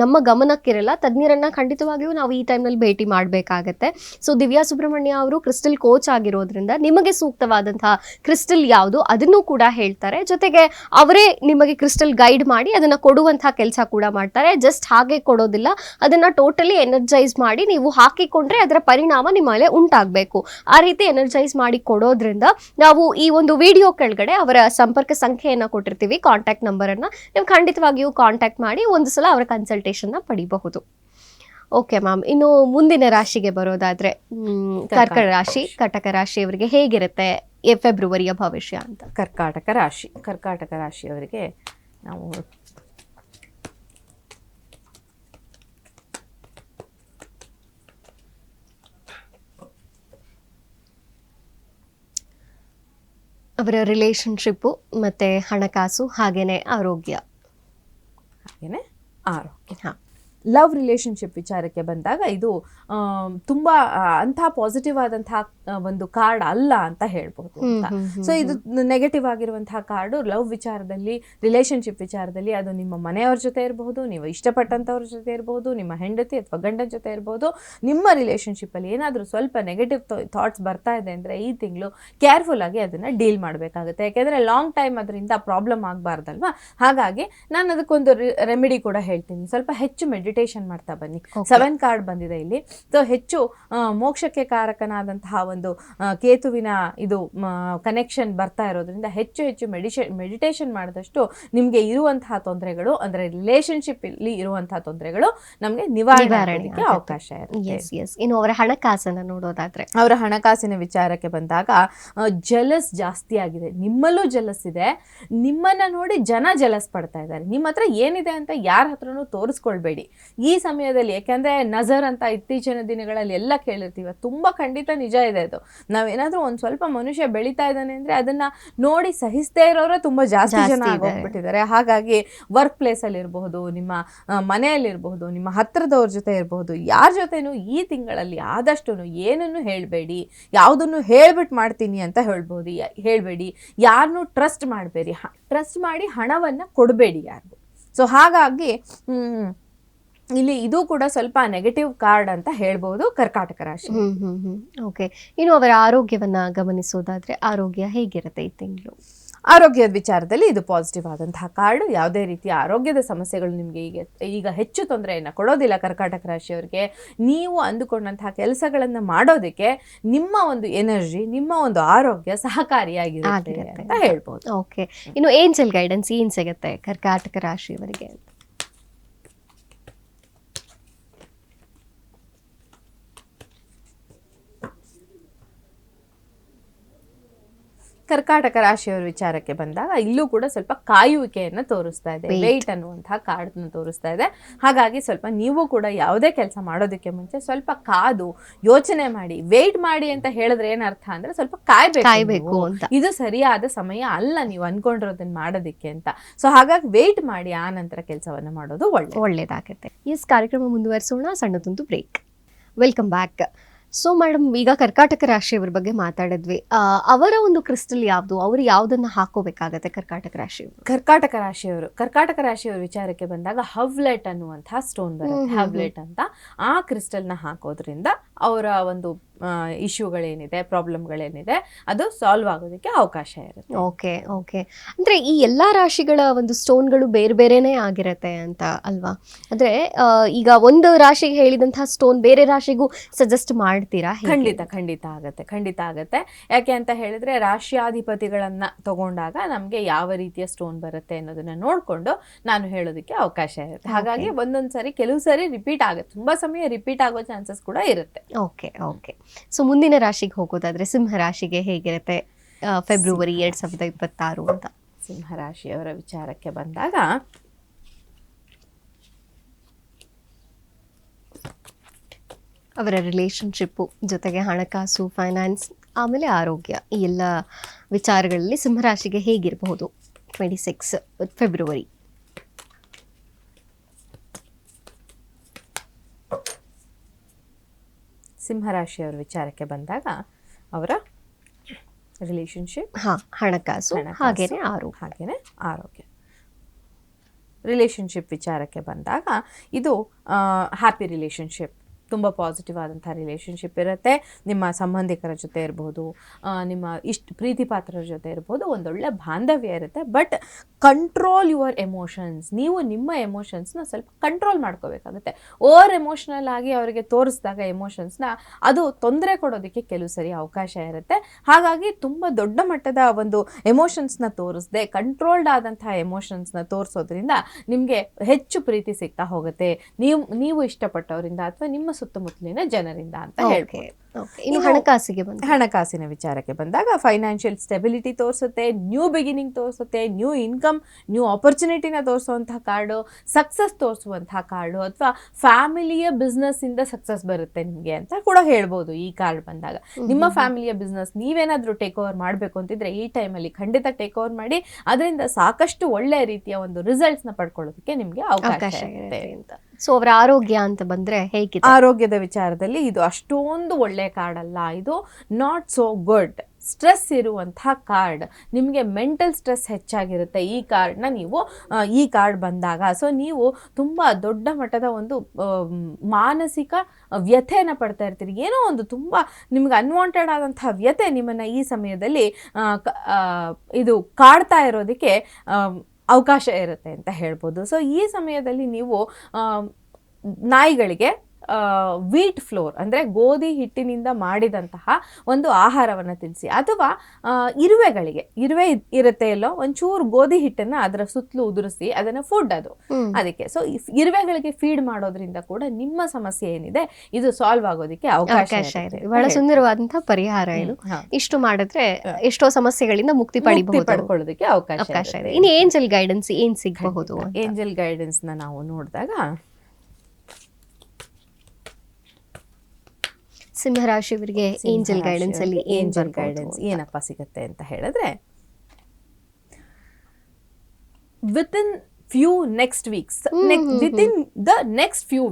ನಮ್ಮ ಗಮನಕ್ಕಿರಲ್ಲ. ತಜ್ಞರನ್ನು ಖಂಡಿತವಾಗಿಯೂ ನಾವು ಈ ಟೈಮ್ನಲ್ಲಿ ಭೇಟಿ ಮಾಡಬೇಕಾಗತ್ತೆ. ಸೊ ದಿವ್ಯಾ ಸುಬ್ರಹ್ಮಣ್ಯ ಅವರು ಕ್ರಿಸ್ಟಲ್ ಕೋಚ್ ಆಗಿರೋದ್ರಿಂದ ನಿಮಗೆ ಸೂಕ್ತವಾದಂತಹ ಕ್ರಿಸ್ಟಲ್ ಯಾವುದು ಅದನ್ನು ಕೂಡ ಹೇಳ್ತಾರೆ. ಜೊತೆಗೆ ಅವರೇ ನಿಮಗೆ ಕ್ರಿಸ್ಟಲ್ ಗೈಡ್ ಮಾಡಿ ಅದನ್ನು ಕೊಡುವಂತಹ ಕೆಲಸ ಕೂಡ ಮಾಡ್ತಾರೆ. ಜಸ್ಟ್ ಹಾಗೆ ಕೊಡೋದಿಲ್ಲ, ಅದನ್ನು ಟೋಟಲಿ ಎನರ್ಜೈಸ್ ಮಾಡಿ ನೀವು ಹಾಕಿಕೊಂಡ್ರೆ ಅದರ ಪರಿಣಾಮ ನಿಮ್ಮ ಮೇಲೆ ಉಂಟಾಗಬೇಕು. ಆ ರೀತಿ ಎನರ್ಜೈಸ್ ಮಾಡಿ ಕೊಡೋದ್ರಿಂದ ನಾವು ಈ ಒಂದು ವಿಡಿಯೋ ಕೆಳಗಡೆ ಅವರ ಸಂಪರ್ಕ ಸಂಖ್ಯೆಯನ್ನ ಕೊಟ್ಟಿರ್ತೀವಿ, ಕಾಂಟ್ಯಾಕ್ಟ್ ನಂಬರ್ ಅನ್ನ. ನೀವು ಖಂಡಿತವಾಗಿಯೂ ಕಾಂಟ್ಯಾಕ್ಟ್ ಮಾಡಿ ಒಂದು ಸಲ ಅವರ ಕನ್ಸಲ್ಟೇಷನ್ ನ ಪಡಿಬಹುದು. ಓಕೆ ಮ್ಯಾಮ್, ಇನ್ನು ಮುಂದಿನ ರಾಶಿಗೆ ಬರೋದಾದ್ರೆ ಕರ್ಕಟ ರಾಶಿ, ಕಟಕ ರಾಶಿಯವರಿಗೆ ಹೇಗಿರುತ್ತೆ ಫೆಬ್ರವರಿಯ ಭವಿಷ್ಯ ಅಂತ? ಕರ್ಕಾಟಕ ರಾಶಿಯವರಿಗೆ ನಾವು ಅವರ ರಿಲೇಶನ್ಶಿಪ್ಪು ಮತ್ತೆ ಹಣಕಾಸು ಹಾಗೇನೆ ಆರೋಗ್ಯ. ಲವ್ ರಿಲೇಶನ್ಶಿಪ್ ವಿಚಾರಕ್ಕೆ ಬಂದಾಗ ಇದು ತುಂಬ ಅಂಥ ಪಾಸಿಟಿವ್ ಆದಂತಹ ಒಂದು ಕಾರ್ಡ್ ಅಲ್ಲ ಅಂತ ಹೇಳ್ಬೋದು. ಸೊ ಇದು ನೆಗೆಟಿವ್ ಆಗಿರುವಂತಹ ಕಾರ್ಡು ಲವ್ ವಿಚಾರದಲ್ಲಿ, ರಿಲೇಶನ್ಶಿಪ್ ವಿಚಾರದಲ್ಲಿ. ಅದು ನಿಮ್ಮ ಮನೆಯವ್ರ ಜೊತೆ ಇರಬಹುದು, ನೀವು ಇಷ್ಟಪಟ್ಟಂಥವ್ರ ಜೊತೆ ಇರಬಹುದು, ನಿಮ್ಮ ಹೆಂಡತಿ ಅಥವಾ ಗಂಡನ ಜೊತೆ ಇರಬಹುದು. ನಿಮ್ಮ ರಿಲೇಶನ್ಶಿಪ್ಪಲ್ಲಿ ಏನಾದರೂ ಸ್ವಲ್ಪ ನೆಗೆಟಿವ್ ಥಾಟ್ಸ್ ಬರ್ತಾ ಇದೆ ಅಂದರೆ ಈ ತಿಂಗಳು ಕೇರ್ಫುಲ್ ಆಗಿ ಅದನ್ನು ಡೀಲ್ ಮಾಡಬೇಕಾಗುತ್ತೆ. ಯಾಕೆಂದರೆ ಲಾಂಗ್ ಟೈಮ್ ಅದರಿಂದ ಪ್ರಾಬ್ಲಮ್ ಆಗಬಾರ್ದಲ್ವಾ. ಹಾಗಾಗಿ ನಾನು ಅದಕ್ಕೊಂದು ರೆಮಿಡಿ ಕೂಡ ಹೇಳ್ತೀನಿ. ಸ್ವಲ್ಪ ಹೆಚ್ಚು ಮೆಡಿಟೇಷನ್ ಮಾಡ್ತಾ ಬನ್ನಿ. 7 ಕಾರ್ಡ್ ಬಂದಿದೆ ಇಲ್ಲಿ. ಸೊ ಹೆಚ್ಚು ಮೋಕ್ಷಕ್ಕೆ ಕಾರಕನಾದಂತಹ ಒಂದು ಕೇತುವಿನ ಇದು ಕನೆಕ್ಷನ್ ಬರ್ತಾ ಇರೋದ್ರಿಂದ ಹೆಚ್ಚು ಮೆಡಿಟೇಷನ್ ಮಾಡಿದಷ್ಟು ನಿಮಗೆ ಇರುವಂತಹ ತೊಂದರೆಗಳು, ಅಂದರೆ ರಿಲೇಶನ್ಶಿಪ್ ಇಲ್ಲಿ ಇರುವಂತಹ ತೊಂದರೆಗಳು ನಮಗೆ ನಿವಾರಣೆಗೆ ಅವಕಾಶ ಇರುತ್ತೆ. ಇನ್ನು ಅವರ ಹಣಕಾಸನ್ನು ನೋಡೋದಾದ್ರೆ, ಅವರ ಹಣಕಾಸಿನ ವಿಚಾರಕ್ಕೆ ಬಂದಾಗ ಜಲಸ್ ಜಾಸ್ತಿ ಆಗಿದೆ. ನಿಮ್ಮಲ್ಲೂ ಜಲಸ್ ಇದೆ, ನಿಮ್ಮನ್ನ ನೋಡಿ ಜನ ಜಲಸ್ ಪಡ್ತಾ ಇದ್ದಾರೆ. ನಿಮ್ಮ ಹತ್ರ ಏನಿದೆ ಅಂತ ಯಾರ ಹತ್ರನೂ ತೋರಿಸ್ಕೊಳ್ಬೇಡಿ ಈ ಸಮಯದಲ್ಲಿ. ಯಾಕೆಂದ್ರೆ ನಜರ್ ಅಂತ ಇತ್ತೀಚಿನ ದಿನಗಳಲ್ಲಿ ಎಲ್ಲ ಕೇಳಿರ್ತೀವಿ, ತುಂಬಾ ಖಂಡಿತ ನಿಜ ಇದೆ ಅದು. ನಾವೇನಾದ್ರೂ ಒಂದ್ ಸ್ವಲ್ಪ ಮನುಷ್ಯ ಬೆಳೀತಾ ಇದ್ದಾನೆ ಅಂದ್ರೆ ಅದನ್ನ ನೋಡಿ ಸಹಿಸದೇ ಇರೋರು ತುಂಬಾ ಜಾಸ್ತಿ ಜನ ಆಗೋಗ್ಬಿಟ್ಟಿದ್ದಾರೆ. ಹಾಗಾಗಿ ವರ್ಕ್ ಪ್ಲೇಸ್ ಅಲ್ಲಿ ಇರಬಹುದು, ನಿಮ್ಮ ಮನೆಯಲ್ಲಿರಬಹುದು, ನಿಮ್ಮ ಹತ್ರದವ್ರ ಜೊತೆ ಇರಬಹುದು, ಯಾರ ಜೊತೆನೂ ಈ ತಿಂಗಳಲ್ಲಿ ಆದಷ್ಟು ಏನನ್ನು ಹೇಳಬೇಡಿ. ಯಾವುದನ್ನು ಹೇಳ್ಬಿಟ್ಟು ಮಾಡ್ತೀನಿ ಅಂತ ಹೇಳ್ಬೇಡಿ. ಯಾರನ್ನೂ ಟ್ರಸ್ಟ್ ಮಾಡಬೇಡಿ. ಟ್ರಸ್ಟ್ ಮಾಡಿ ಹಣವನ್ನ ಕೊಡಬೇಡಿ ಯಾರಿಗೂ. ಸೊ ಹಾಗಾಗಿ ಇಲ್ಲಿ ಇದು ಕೂಡ ಸ್ವಲ್ಪ ನೆಗೆಟಿವ್ ಕಾರ್ಡ್ ಅಂತ ಹೇಳ್ಬೋದು ಕರ್ಕಾಟಕ ರಾಶಿ. ಓಕೆ, ಇನ್ನು ಅವರ ಆರೋಗ್ಯವನ್ನ ಗಮನಿಸೋದಾದ್ರೆ ಆರೋಗ್ಯ ಹೇಗಿರುತ್ತೆ ಈ ತಿಂಗಳು? ಆರೋಗ್ಯದ ವಿಚಾರದಲ್ಲಿ ಇದು ಪಾಸಿಟಿವ್ ಆದಂತಹ ಕಾರ್ಡ್. ಯಾವುದೇ ರೀತಿಯ ಆರೋಗ್ಯದ ಸಮಸ್ಯೆಗಳು ನಿಮಗೆ ಈಗ ಹೆಚ್ಚು ತೊಂದರೆಯನ್ನು ಕೊಡೋದಿಲ್ಲ. ಕರ್ಕಾಟಕ ರಾಶಿಯವರಿಗೆ ನೀವು ಅಂದುಕೊಂಡಂತಹ ಕೆಲಸಗಳನ್ನು ಮಾಡೋದಕ್ಕೆ ನಿಮ್ಮ ಒಂದು ಎನರ್ಜಿ, ನಿಮ್ಮ ಒಂದು ಆರೋಗ್ಯ ಸಹಕಾರಿಯಾಗಿರುತ್ತೆ ಅಂತ ಹೇಳ್ಬೋದು. ಓಕೆ, ಇನ್ನು ಏಂಜಲ್ ಗೈಡೆನ್ಸ್ ಏನ್ ಸಿಗುತ್ತೆ ಕರ್ಕಾಟಕ ರಾಶಿಯವರಿಗೆ? ಕರ್ಕಾಟಕ ರಾಶಿಯವರ ವಿಚಾರಕ್ಕೆ ಬಂದಾಗ ಇಲ್ಲೂ ಕೂಡ ಸ್ವಲ್ಪ ಕಾಯುವಿಕೆಯನ್ನು ತೋರಿಸ್ತಾ ಇದೆ, ವೇಟ್ ಅನ್ನುವಂತಹ ಕಾರ್ಡ್ನ ತೋರಿಸ್ತಾ ಇದೆ. ಹಾಗಾಗಿ ಸ್ವಲ್ಪ ನೀವು ಕೂಡ ಯಾವುದೇ ಕೆಲಸ ಮಾಡೋದಕ್ಕೆ ಮುಂಚೆ ಸ್ವಲ್ಪ ಕಾದು ಯೋಚನೆ ಮಾಡಿ. ವೇಟ್ ಮಾಡಿ ಅಂತ ಹೇಳಿದ್ರೆ ಏನರ್ಥ ಅಂದ್ರೆ ಸ್ವಲ್ಪ ಕಾಯ್ಬೇಕು ಅಂತ. ಇದು ಸರಿಯಾದ ಸಮಯ ಅಲ್ಲ ನೀವು ಅನ್ಕೊಂಡಿರೋದನ್ನ ಮಾಡೋದಕ್ಕೆ ಅಂತ. ಸೊ ಹಾಗಾಗಿ ವೇಟ್ ಮಾಡಿ, ಆ ನಂತರ ಕೆಲಸವನ್ನ ಮಾಡೋದು ಒಳ್ಳೇದಾಗುತ್ತೆ. ಈ ಕಾರ್ಯಕ್ರಮ ಮುಂದುವರಿಸೋಣ, ಸಣ್ಣದೊಂದು break. Welcome back. So madam, ಈಗ ಕರ್ಕಾಟಕ ರಾಶಿಯವರ ಬಗ್ಗೆ ಮಾತಾಡಿದ್ವಿ. ಅವರ ಒಂದು ಕ್ರಿಸ್ಟಲ್ ಯಾವುದು, ಅವರು ಯಾವುದನ್ನ ಹಾಕೋಬೇಕಾಗತ್ತೆ ಕರ್ಕಾಟಕ ರಾಶಿಯವರು? ಕರ್ಕಾಟಕ ರಾಶಿಯವರ ವಿಚಾರಕ್ಕೆ ಬಂದಾಗ ಹವ್ಲೆಟ್ ಅನ್ನುವಂತಹ ಸ್ಟೋನ್ ಬರುತ್ತೆ. ಹವ್ಲೆಟ್ ಅಂತ ಆ ಕ್ರಿಸ್ಟಲ್ನ ಹಾಕೋದ್ರಿಂದ ಅವರ ಒಂದು ಇಶ್ಯೂಗಳೇನಿದೆ, ಪ್ರಾಬ್ಲಮ್ಗಳೇನಿದೆ, ಅದು ಸಾಲ್ವ್ ಆಗೋದಕ್ಕೆ ಅವಕಾಶ ಇರುತ್ತೆ. Okay okay. ಅಂದ್ರೆ ಈ ಎಲ್ಲಾ ರಾಶಿಗಳ ಒಂದು ಸ್ಟೋನ್ಗಳು ಬೇರೆ ಬೇರೆನೇ ಆಗಿರತ್ತೆ ಅಂತ ಅಲ್ವಾ? ಅಂದ್ರೆ ಈಗ ಒಂದು ರಾಶಿಗೆ ಹೇಳಿದಂತಹ ಸ್ಟೋನ್ ಬೇರೆ ರಾಶಿಗೂ ಸಜೆಸ್ಟ್ ಮಾಡ್ತೀರಾ? ಖಂಡಿತ ಆಗತ್ತೆ. ಯಾಕೆ ಅಂತ ಹೇಳಿದ್ರೆ ರಾಶಿಯಾಧಿಪತಿಗಳನ್ನ ತಗೊಂಡಾಗ ನಮ್ಗೆ ಯಾವ ರೀತಿಯ ಸ್ಟೋನ್ ಬರುತ್ತೆ ಅನ್ನೋದನ್ನ ನೋಡ್ಕೊಂಡು ನಾನು ಹೇಳೋದಕ್ಕೆ ಅವಕಾಶ ಇರುತ್ತೆ. ಹಾಗಾಗಿ ಒಂದೊಂದ್ಸರಿ ಕೆಲವು ಸರಿ ರಿಪೀಟ್ ಆಗುತ್ತೆ, ತುಂಬಾ ಸಮಯ ರಿಪೀಟ್ ಆಗೋ ಚಾನ್ಸಸ್ ಕೂಡ ಇರುತ್ತೆ. Okay okay. ಸೊ ಮುಂದಿನ ರಾಶಿಗೆ ಹೋಗೋದಾದ್ರೆ ಸಿಂಹ ರಾಶಿಗೆ ಹೇಗಿರುತ್ತೆ ಫೆಬ್ರವರಿ 2026 ಅಂತ? ಸಿಂಹ ರಾಶಿಯವರ ವಿಚಾರಕ್ಕೆ ಬಂದಾಗ ಅವರ ರಿಲೇಶನ್ಶಿಪ್ಪು ಜೊತೆಗೆ ಹಣಕಾಸು, ಫೈನಾನ್ಸ್, ಆಮೇಲೆ ಆರೋಗ್ಯ, ಈ ಎಲ್ಲ ವಿಚಾರಗಳಲ್ಲಿ ಸಿಂಹರಾಶಿಗೆ ಹೇಗಿರಬಹುದು 26 ಫೆಬ್ರವರಿ? ಸಿಂಹರಾಶಿಯವರ ವಿಚಾರಕ್ಕೆ ಬಂದಾಗ ಅವರ ರಿಲೇಶನ್ಶಿಪ್, ಹಣಕಾಸು, ಹಾಗೇನೆ ಆರೋಗ್ಯ. ರಿಲೇಶನ್ಶಿಪ್ ವಿಚಾರಕ್ಕೆ ಬಂದಾಗ ಇದು ಹ್ಯಾಪಿ ರಿಲೇಶನ್ಶಿಪ್, ತುಂಬ ಪಾಸಿಟಿವ್ ಆದಂಥ ರಿಲೇಶನ್ಶಿಪ್ ಇರುತ್ತೆ. ನಿಮ್ಮ ಸಂಬಂಧಿಕರ ಜೊತೆ ಇರ್ಬೋದು, ನಿಮ್ಮ ಪ್ರೀತಿ ಪಾತ್ರರ ಜೊತೆ ಇರ್ಬೋದು, ಒಂದೊಳ್ಳೆ ಬಾಂಧವ್ಯ ಇರುತ್ತೆ. ಬಟ್ ಕಂಟ್ರೋಲ್ ಯುವರ್ ಎಮೋಷನ್ಸ್, ನೀವು ನಿಮ್ಮ ಎಮೋಷನ್ಸ್ನ ಸ್ವಲ್ಪ ಕಂಟ್ರೋಲ್ ಮಾಡ್ಕೋಬೇಕಾಗುತ್ತೆ. ಓವರ್ ಎಮೋಷ್ನಲ್ ಆಗಿ ಅವರಿಗೆ ತೋರಿಸಿದಾಗ ಎಮೋಷನ್ಸ್ನ ಅದು ತೊಂದರೆ ಕೊಡೋದಕ್ಕೆ ಕೆಲವು ಸರಿ ಅವಕಾಶ ಇರುತ್ತೆ. ಹಾಗಾಗಿ ತುಂಬ ದೊಡ್ಡ ಮಟ್ಟದ ಒಂದು ಎಮೋಷನ್ಸ್ನ ತೋರಿಸದೆ ಕಂಟ್ರೋಲ್ಡ್ ಆದಂಥ ಎಮೋಷನ್ಸ್ನ ತೋರಿಸೋದ್ರಿಂದ ನಿಮಗೆ ಹೆಚ್ಚು ಪ್ರೀತಿ ಸಿಗ್ತಾ ಹೋಗುತ್ತೆ, ನೀವು ಇಷ್ಟಪಟ್ಟವರಿಂದ ಅಥವಾ ನಿಮ್ಮ ಸುತ್ತಮುತ್ತಲಿನ ಜನರಿಂದ ಅಂತ ಹೇಳ್ಬೋದು. ಇನ್ನು ಹಣಕಾಸಿನ ವಿಚಾರಕ್ಕೆ ಬಂದಾಗ ಫೈನಾನ್ಷಿಯಲ್ ಸ್ಟೆಬಿಲಿಟಿ ತೋರಿಸುತ್ತೆ, ನ್ಯೂ ಬಿಗಿನಿಂಗ್ ತೋರಿಸುತ್ತೆ, ನ್ಯೂ ಇನ್ಕಮ್, ನ್ಯೂ ಆಪರ್ಚುನಿಟಿನ ತೋರಿಸುವಂತಹ ಕಾರ್ಡು, ಸಕ್ಸಸ್ ತೋರಿಸುವಂತಹ ಕಾರ್ಡು, ಅಥವಾ ಫ್ಯಾಮಿಲಿಯ ಬಿಸ್ನೆಸ್ ಇಂದ ಸಕ್ಸಸ್ ಬರುತ್ತೆ ನಿಮಗೆ ಅಂತ ಕೂಡ ಹೇಳ್ಬೋದು. ಈ ಕಾರ್ಡ್ ಬಂದಾಗ ನಿಮ್ಮ ಫ್ಯಾಮಿಲಿಯ ಬಿಸ್ನೆಸ್ ನೀವೇನಾದ್ರೂ ಟೇಕ್ ಓವರ್ ಮಾಡಬೇಕು ಅಂತಿದ್ರೆ ಈ ಟೈಮಲ್ಲಿ ಖಂಡಿತ ಟೇಕ್ ಓವರ್ ಮಾಡಿ. ಅದರಿಂದ ಸಾಕಷ್ಟು ಒಳ್ಳೆ ರೀತಿಯ ಒಂದು ರಿಸಲ್ಟ್ಸ್ ನ ಪಡ್ಕೊಳ್ಳೋದಕ್ಕೆ ನಿಮ್ಗೆ ಅವಕಾಶ ಇರುತ್ತೆ ಅಂತ. ಸೊ ಅವರ ಆರೋಗ್ಯ ಅಂತ ಬಂದ್ರೆ ಹೇಗೆ? ಆರೋಗ್ಯದ ವಿಚಾರದಲ್ಲಿ ಇದು ಅಷ್ಟೊಂದು ಒಳ್ಳೆ ಕಾರ್ಡ್ ಅಲ್ಲ, ಇದು ನಾಟ್ ಸೋ ಗುಡ್. ಸ್ಟ್ರೆಸ್ ಇರುವಂತಹ ಕಾರ್ಡ್, ನಿಮಗೆ ಮೆಂಟಲ್ ಸ್ಟ್ರೆಸ್ ಹೆಚ್ಚಾಗಿರುತ್ತೆ ಈ ಕಾರ್ಡ್ನ ನೀವು ಈ ಕಾರ್ಡ್ ಬಂದಾಗ. ಸೊ ನೀವು ತುಂಬ ದೊಡ್ಡ ಮಟ್ಟದ ಒಂದು ಮಾನಸಿಕ ವ್ಯಥೆಯನ್ನು ಪಡ್ತಾ ಇರ್ತೀರಿ. ಏನೋ ಒಂದು ತುಂಬ ನಿಮ್ಗೆ ಅನ್ವಾಂಟೆಡ್ ಆದಂತಹ ವ್ಯಥೆ ನಿಮ್ಮನ್ನು ಈ ಸಮಯದಲ್ಲಿ ಇದು ಕಾಡ್ತಾ ಇರೋದಕ್ಕೆ ಅವಕಾಶ ಇರುತ್ತೆ ಅಂತ ಹೇಳ್ಬೋದು. ಸೊ ಈ ಸಮಯದಲ್ಲಿ ನೀವು ನಾಯಿಗಳಿಗೆ ವೀಟ್ ಫ್ಲೋರ್ ಅಂದರೆ ಗೋಧಿ ಹಿಟ್ಟಿನಿಂದ ಮಾಡಿದಂತಹ ಒಂದು ಆಹಾರವನ್ನು ತಿನ್ನಿಸಿ, ಅಥವಾ ಇರುವೆ ಇರುತ್ತೆ ಎಲ್ಲೋ ಒಂಚೂರು ಗೋಧಿ ಹಿಟ್ಟನ್ನು ಅದರ ಸುತ್ತಲೂ ಉದುರಿಸಿ ಅದನ್ನು ಫುಡ್ ಅದಕ್ಕೆ. ಸೊ ಇರುವೆಗಳಿಗೆ ಫೀಡ್ ಮಾಡೋದ್ರಿಂದ ಕೂಡ ನಿಮ್ಮ ಸಮಸ್ಯೆ ಏನಿದೆ ಇದು ಸಾಲ್ವ್ ಆಗೋದಕ್ಕೆ ಅವಕಾಶ ಇದೆ. ಬಹಳ ಸುಂದರವಾದಂತಹ ಪರಿಹಾರ ಇದು. ಇಷ್ಟು ಮಾಡಿದ್ರೆ ಎಷ್ಟೋ ಸಮಸ್ಯೆಗಳಿಂದ ಮುಕ್ತಿ ಪಡ್ಕೊಳ್ಳೋದಕ್ಕೆ ಅವಕಾಶ ಇದೆ. ಇನ್ನು ಏಂಜಲ್ ಗೈಡೆನ್ಸ್ ಏನ್ ಸಿಗಬಹುದು? ಏಂಜಲ್ ಗೈಡೆನ್ಸ್ ನ ನಾವು ನೋಡಿದಾಗ ಸಿಂಹರಾಶಿಯವರಿಗೆ ಏಂಜಲ್ ಗೈಡೆನ್ಸ್ ಅಲ್ಲಿ ಏನಪ್ಪ ಸಿಗುತ್ತೆ ಅಂತ ಹೇಳಿದ್ರೆ, within few next weeks, within the next few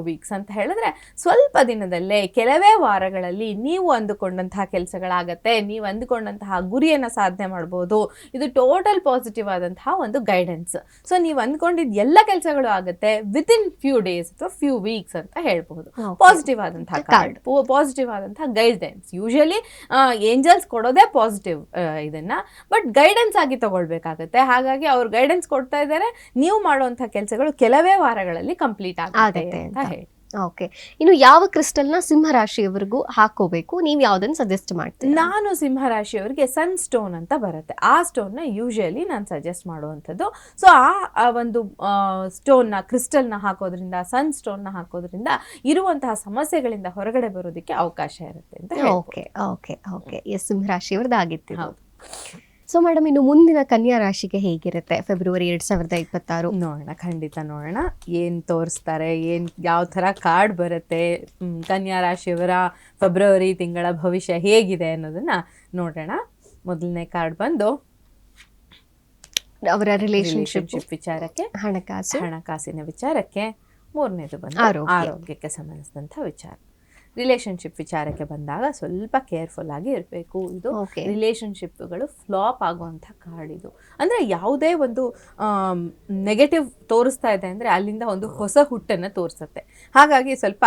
weeks ಅಂತ ಹೇಳಿದ್ರೆ ಸ್ವಲ್ಪ ದಿನದಲ್ಲೇ, ಕೆಲವೇ ವಾರಗಳಲ್ಲಿ ನೀವು ಅಂದುಕೊಂಡಂತಹ ಕೆಲಸಗಳಾಗತ್ತೆ, ನೀವು ಅಂದುಕೊಂಡಂತಹ ಗುರಿಯನ್ನು ಸಾಧನೆ ಮಾಡ್ಬೋದು. ಇದು ಟೋಟಲ್ ಪಾಸಿಟಿವ್ ಆದಂತಹ ಒಂದು ಗೈಡೆನ್ಸ್. ಸೊ ನೀವು ಅಂದ್ಕೊಂಡಿದ್ದ ಎಲ್ಲ ಕೆಲಸಗಳು ಆಗುತ್ತೆ ವಿತಿನ್ ಫ್ಯೂ ಡೇಸ್ ಅಥವಾ ಫ್ಯೂ ವೀಕ್ಸ್ ಅಂತ ಹೇಳ್ಬಹುದು. ಪಾಸಿಟಿವ್ ಆದಂತಹ ಕಾರ್ಡ್, ಪಾಸಿಟಿವ್ ಆದಂತಹ ಗೈಡೆನ್ಸ್. ಯೂಶಲಿ ಏಂಜಲ್ಸ್ ಕೊಡೋದೇ ಪಾಸಿಟಿವ್ ಇದನ್ನ, ಬಟ್ ಗೈಡೆನ್ಸ್ ಆಗಿ ತಗೊಳ್ಬೇಕಾಗತ್ತೆ. ಹಾಗಾಗಿ ಅವ್ರು ಗೈಡೆನ್ಸ್ ಕೊಡ್ತಾ ಇದ್ದಾರೆ, ನೀವು ಮಾಡುವಂತಹ ಕೆಲಸಗಳು ಕೆಲವೇ ವಾರಗಳಲ್ಲಿ ಕಂಪ್ಲೀಟ್ ಆಗುತ್ತೆ ಅಂತ ಹೇಳಿ. ಓಕೆ. ಇನ್ನು ಯಾವ ಕ್ರಿಸ್ಟಲ್ನ ಸಿಂಹರಾಶಿಯವರೆಗೂ ಹಾಕೋಬೇಕು, ನೀವು ಯಾವ್ದನ್ನ ಸಜೆಸ್ಟ್ ಮಾಡ್ತೀರಾ? ನಾನು ಸಿಂಹರಾಶಿಯವರಿಗೆ ಸನ್ ಸ್ಟೋನ್ ಅಂತ ಬರುತ್ತೆ, ಆ ಸ್ಟೋನ್ನ ಯೂಶುವಲಿ ನಾನು ಸಜೆಸ್ಟ್ ಮಾಡುವಂಥದ್ದು. ಸೊ ಆ ಒಂದು ಸ್ಟೋನ್ನ ಕ್ರಿಸ್ಟಲ್ನ ಹಾಕೋದ್ರಿಂದ, ಸನ್ ಸ್ಟೋನ್ನ ಹಾಕೋದ್ರಿಂದ ಇರುವಂತಹ ಸಮಸ್ಯೆಗಳಿಂದ ಹೊರಗಡೆ ಬರೋದಕ್ಕೆ ಅವಕಾಶ ಇರುತ್ತೆ ಅಂತ ಹೇಳ್ಬೋದು. Okay okay okay. ಎಸ್, ಸಿಂಹರಾಶಿಯವ್ರದ್ದಾಗಿತ್ತು. ಹೌದು. ಸೊ ಮೇಡಮ್, ಇನ್ನು ಮುಂದಿನ ಕನ್ಯಾ ರಾಶಿಗೆ ಹೇಗಿರುತ್ತೆ ಫೆಬ್ರವರಿ 2026? ನೋಡೋಣ, ಖಂಡಿತ ನೋಡೋಣ ಏನು ತೋರಿಸ್ತಾರೆ, ಯಾವ ಥರ ಕಾರ್ಡ್ ಬರುತ್ತೆ, ಕನ್ಯಾ ರಾಶಿಯವರ ಫೆಬ್ರವರಿ ತಿಂಗಳ ಭವಿಷ್ಯ ಹೇಗಿದೆ ಅನ್ನೋದನ್ನ ನೋಡೋಣ. ಮೊದಲನೇ ಕಾರ್ಡ್ ಬಂದು ಅವರ ರಿಲೇಶನ್ಶಿಪ್ ವಿಚಾರಕ್ಕೆ, ಹಣಕಾಸಿನ ವಿಚಾರಕ್ಕೆ. ಮೂರನೇದು ಬಂದು ಆರೋಗ್ಯಕ್ಕೆ ಸಂಬಂಧಿಸಿದಂಥ ವಿಚಾರ. ರಿಲೇಶನ್ಶಿಪ್ ವಿಚಾರಕ್ಕೆ ಬಂದಾಗ ಸ್ವಲ್ಪ ಕೇರ್ಫುಲ್ ಆಗಿ ಇರಬೇಕು. ಇದು ರಿಲೇಶನ್ಶಿಪ್ಗಳು ಫ್ಲಾಪ್ ಆಗುವಂಥ ಕಾರ್ಡ್ ಇದು. ಅಂದರೆ ಯಾವುದೇ ಒಂದು ನೆಗೆಟಿವ್ ತೋರಿಸ್ತಾ ಇದೆ ಅಂದರೆ ಅಲ್ಲಿಂದ ಒಂದು ಹೊಸ ಹುಟ್ಟನ್ನು ತೋರಿಸುತ್ತೆ. ಹಾಗಾಗಿ ಸ್ವಲ್ಪ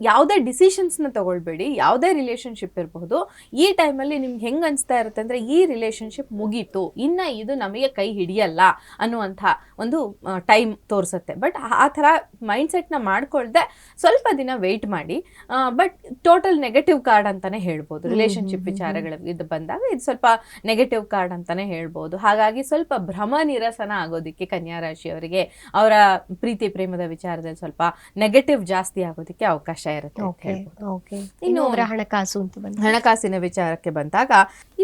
ಯಾವುದೇ ಡಿಸಿಷನ್ಸ್ನ ತಗೊಳ್ಬೇಡಿ. ಯಾವುದೇ ರಿಲೇಶನ್ಶಿಪ್ ಇರಬಹುದು, ಈ ಟೈಮಲ್ಲಿ ನಿಮ್ಗೆ ಹೆಂಗೆ ಅನಿಸ್ತಾ ಇರುತ್ತೆ ಅಂದರೆ ಈ ರಿಲೇಶನ್ಶಿಪ್ ಮುಗೀತು, ಇನ್ನು ಇದು ನಮಗೆ ಕೈ ಹಿಡಿಯಲ್ಲ ಅನ್ನುವಂಥ ಒಂದು ಟೈಮ್ ತೋರಿಸುತ್ತೆ. ಬಟ್ ಆ ಥರ ಮೈಂಡ್ಸೆಟ್ನ ಮಾಡ್ಕೊಳ್ದೆ ಸ್ವಲ್ಪ ದಿನ ವೆಯ್ಟ್ ಮಾಡಿ. ಬಟ್ ಟೋಟಲ್ ನೆಗೆಟಿವ್ ಕಾರ್ಡ್ ಅಂತಾನೆ ಹೇಳ್ಬೋದು. ರಿಲೇಶನ್ಶಿಪ್ ವಿಚಾರಗಳ ಇದು ಬಂದಾಗ ಇದು ಸ್ವಲ್ಪ ನೆಗೆಟಿವ್ ಕಾರ್ಡ್ ಅಂತಾನೆ ಹೇಳ್ಬೋದು. ಹಾಗಾಗಿ ಸ್ವಲ್ಪ ಭ್ರಮ ನಿರಸನ ಆಗೋದಕ್ಕೆ ಕನ್ಯಾ ರಾಶಿಯವರಿಗೆ ಅವರ ಪ್ರೀತಿ ಪ್ರೇಮದ ವಿಚಾರದಲ್ಲಿ ಸ್ವಲ್ಪ ನೆಗೆಟಿವ್ ಜಾಸ್ತಿ ಆಗೋದಕ್ಕೆ ಅವಕಾಶ ಇರುತ್ತೆ. ಇನ್ನು ಅವರ ಹಣಕಾಸು ಅಂತ ಬಂದ ಹಣಕಾಸಿನ ವಿಚಾರಕ್ಕೆ ಬಂದಾಗ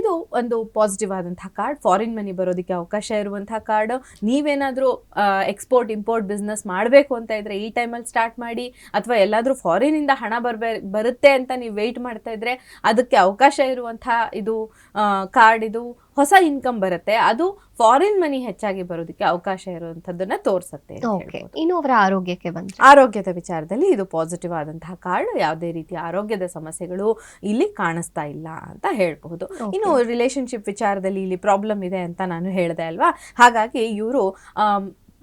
ಇದು ಒಂದು ಪಾಸಿಟಿವ್ ಆದಂತಹ ಕಾರ್ಡ್. ಫಾರಿನ್ ಮನಿ ಬರೋದಕ್ಕೆ ಅವಕಾಶ ಇರುವಂತಹ ಕಾರ್ಡ್. ನೀವೇನಾದ್ರೂ ಎಕ್ಸ್ಪೋರ್ಟ್ ಇಂಪೋರ್ಟ್ ಬಿಸ್ನೆಸ್ ಮಾಡಬೇಕು ಅಂತ ಇದ್ರೆ ಈ ಟೈಮಲ್ಲಿ ಸ್ಟಾರ್ಟ್ ಮಾಡಿ, ಅಥವಾ ಎಲ್ಲಾದ್ರೂ ಫಾರಿನ್ ಇಂದ ಹಣ ಬರುತ್ತೆ ಅಂತ ನೀವು ವೆಯ್ಟ್ ಮಾಡ್ತಾ ಇದ್ರೆ ಅದಕ್ಕೆ ಅವಕಾಶ ಇರುವಂತಹ ಇದು ಕಾರ್ಡ್. ಇದು ಹೊಸ ಇನ್ಕಮ್ ಬರುತ್ತೆ, ಅದು ಫಾರಿನ್ ಮನಿ ಹೆಚ್ಚಾಗಿ ಬರೋದಕ್ಕೆ ಅವಕಾಶ ಇರುವಂತದ್ದನ್ನ ತೋರಿಸುತ್ತೆ. ಇನ್ನು ಅವರ ಆರೋಗ್ಯಕ್ಕೆ ಬಂದ್ರೆ, ಆರೋಗ್ಯದ ವಿಚಾರದಲ್ಲಿ ಇದು ಪಾಸಿಟಿವ್ ಆದಂತಹ ಕಾರ್ಡ್. ಯಾವುದೇ ರೀತಿಯ ಆರೋಗ್ಯದ ಸಮಸ್ಯೆಗಳು ಇಲ್ಲಿ ಕಾಣಿಸ್ತಾ ಇಲ್ಲ ಅಂತ ಹೇಳ್ಬಹುದು. ಇನ್ನು ರಿಲೇಶನ್ಶಿಪ್ ವಿಚಾರದಲ್ಲಿ ಇಲ್ಲಿ ಪ್ರಾಬ್ಲಮ್ ಇದೆ ಅಂತ ನಾನು ಹೇಳಿದೆ ಅಲ್ವಾ, ಹಾಗಾಗಿ ಇವರು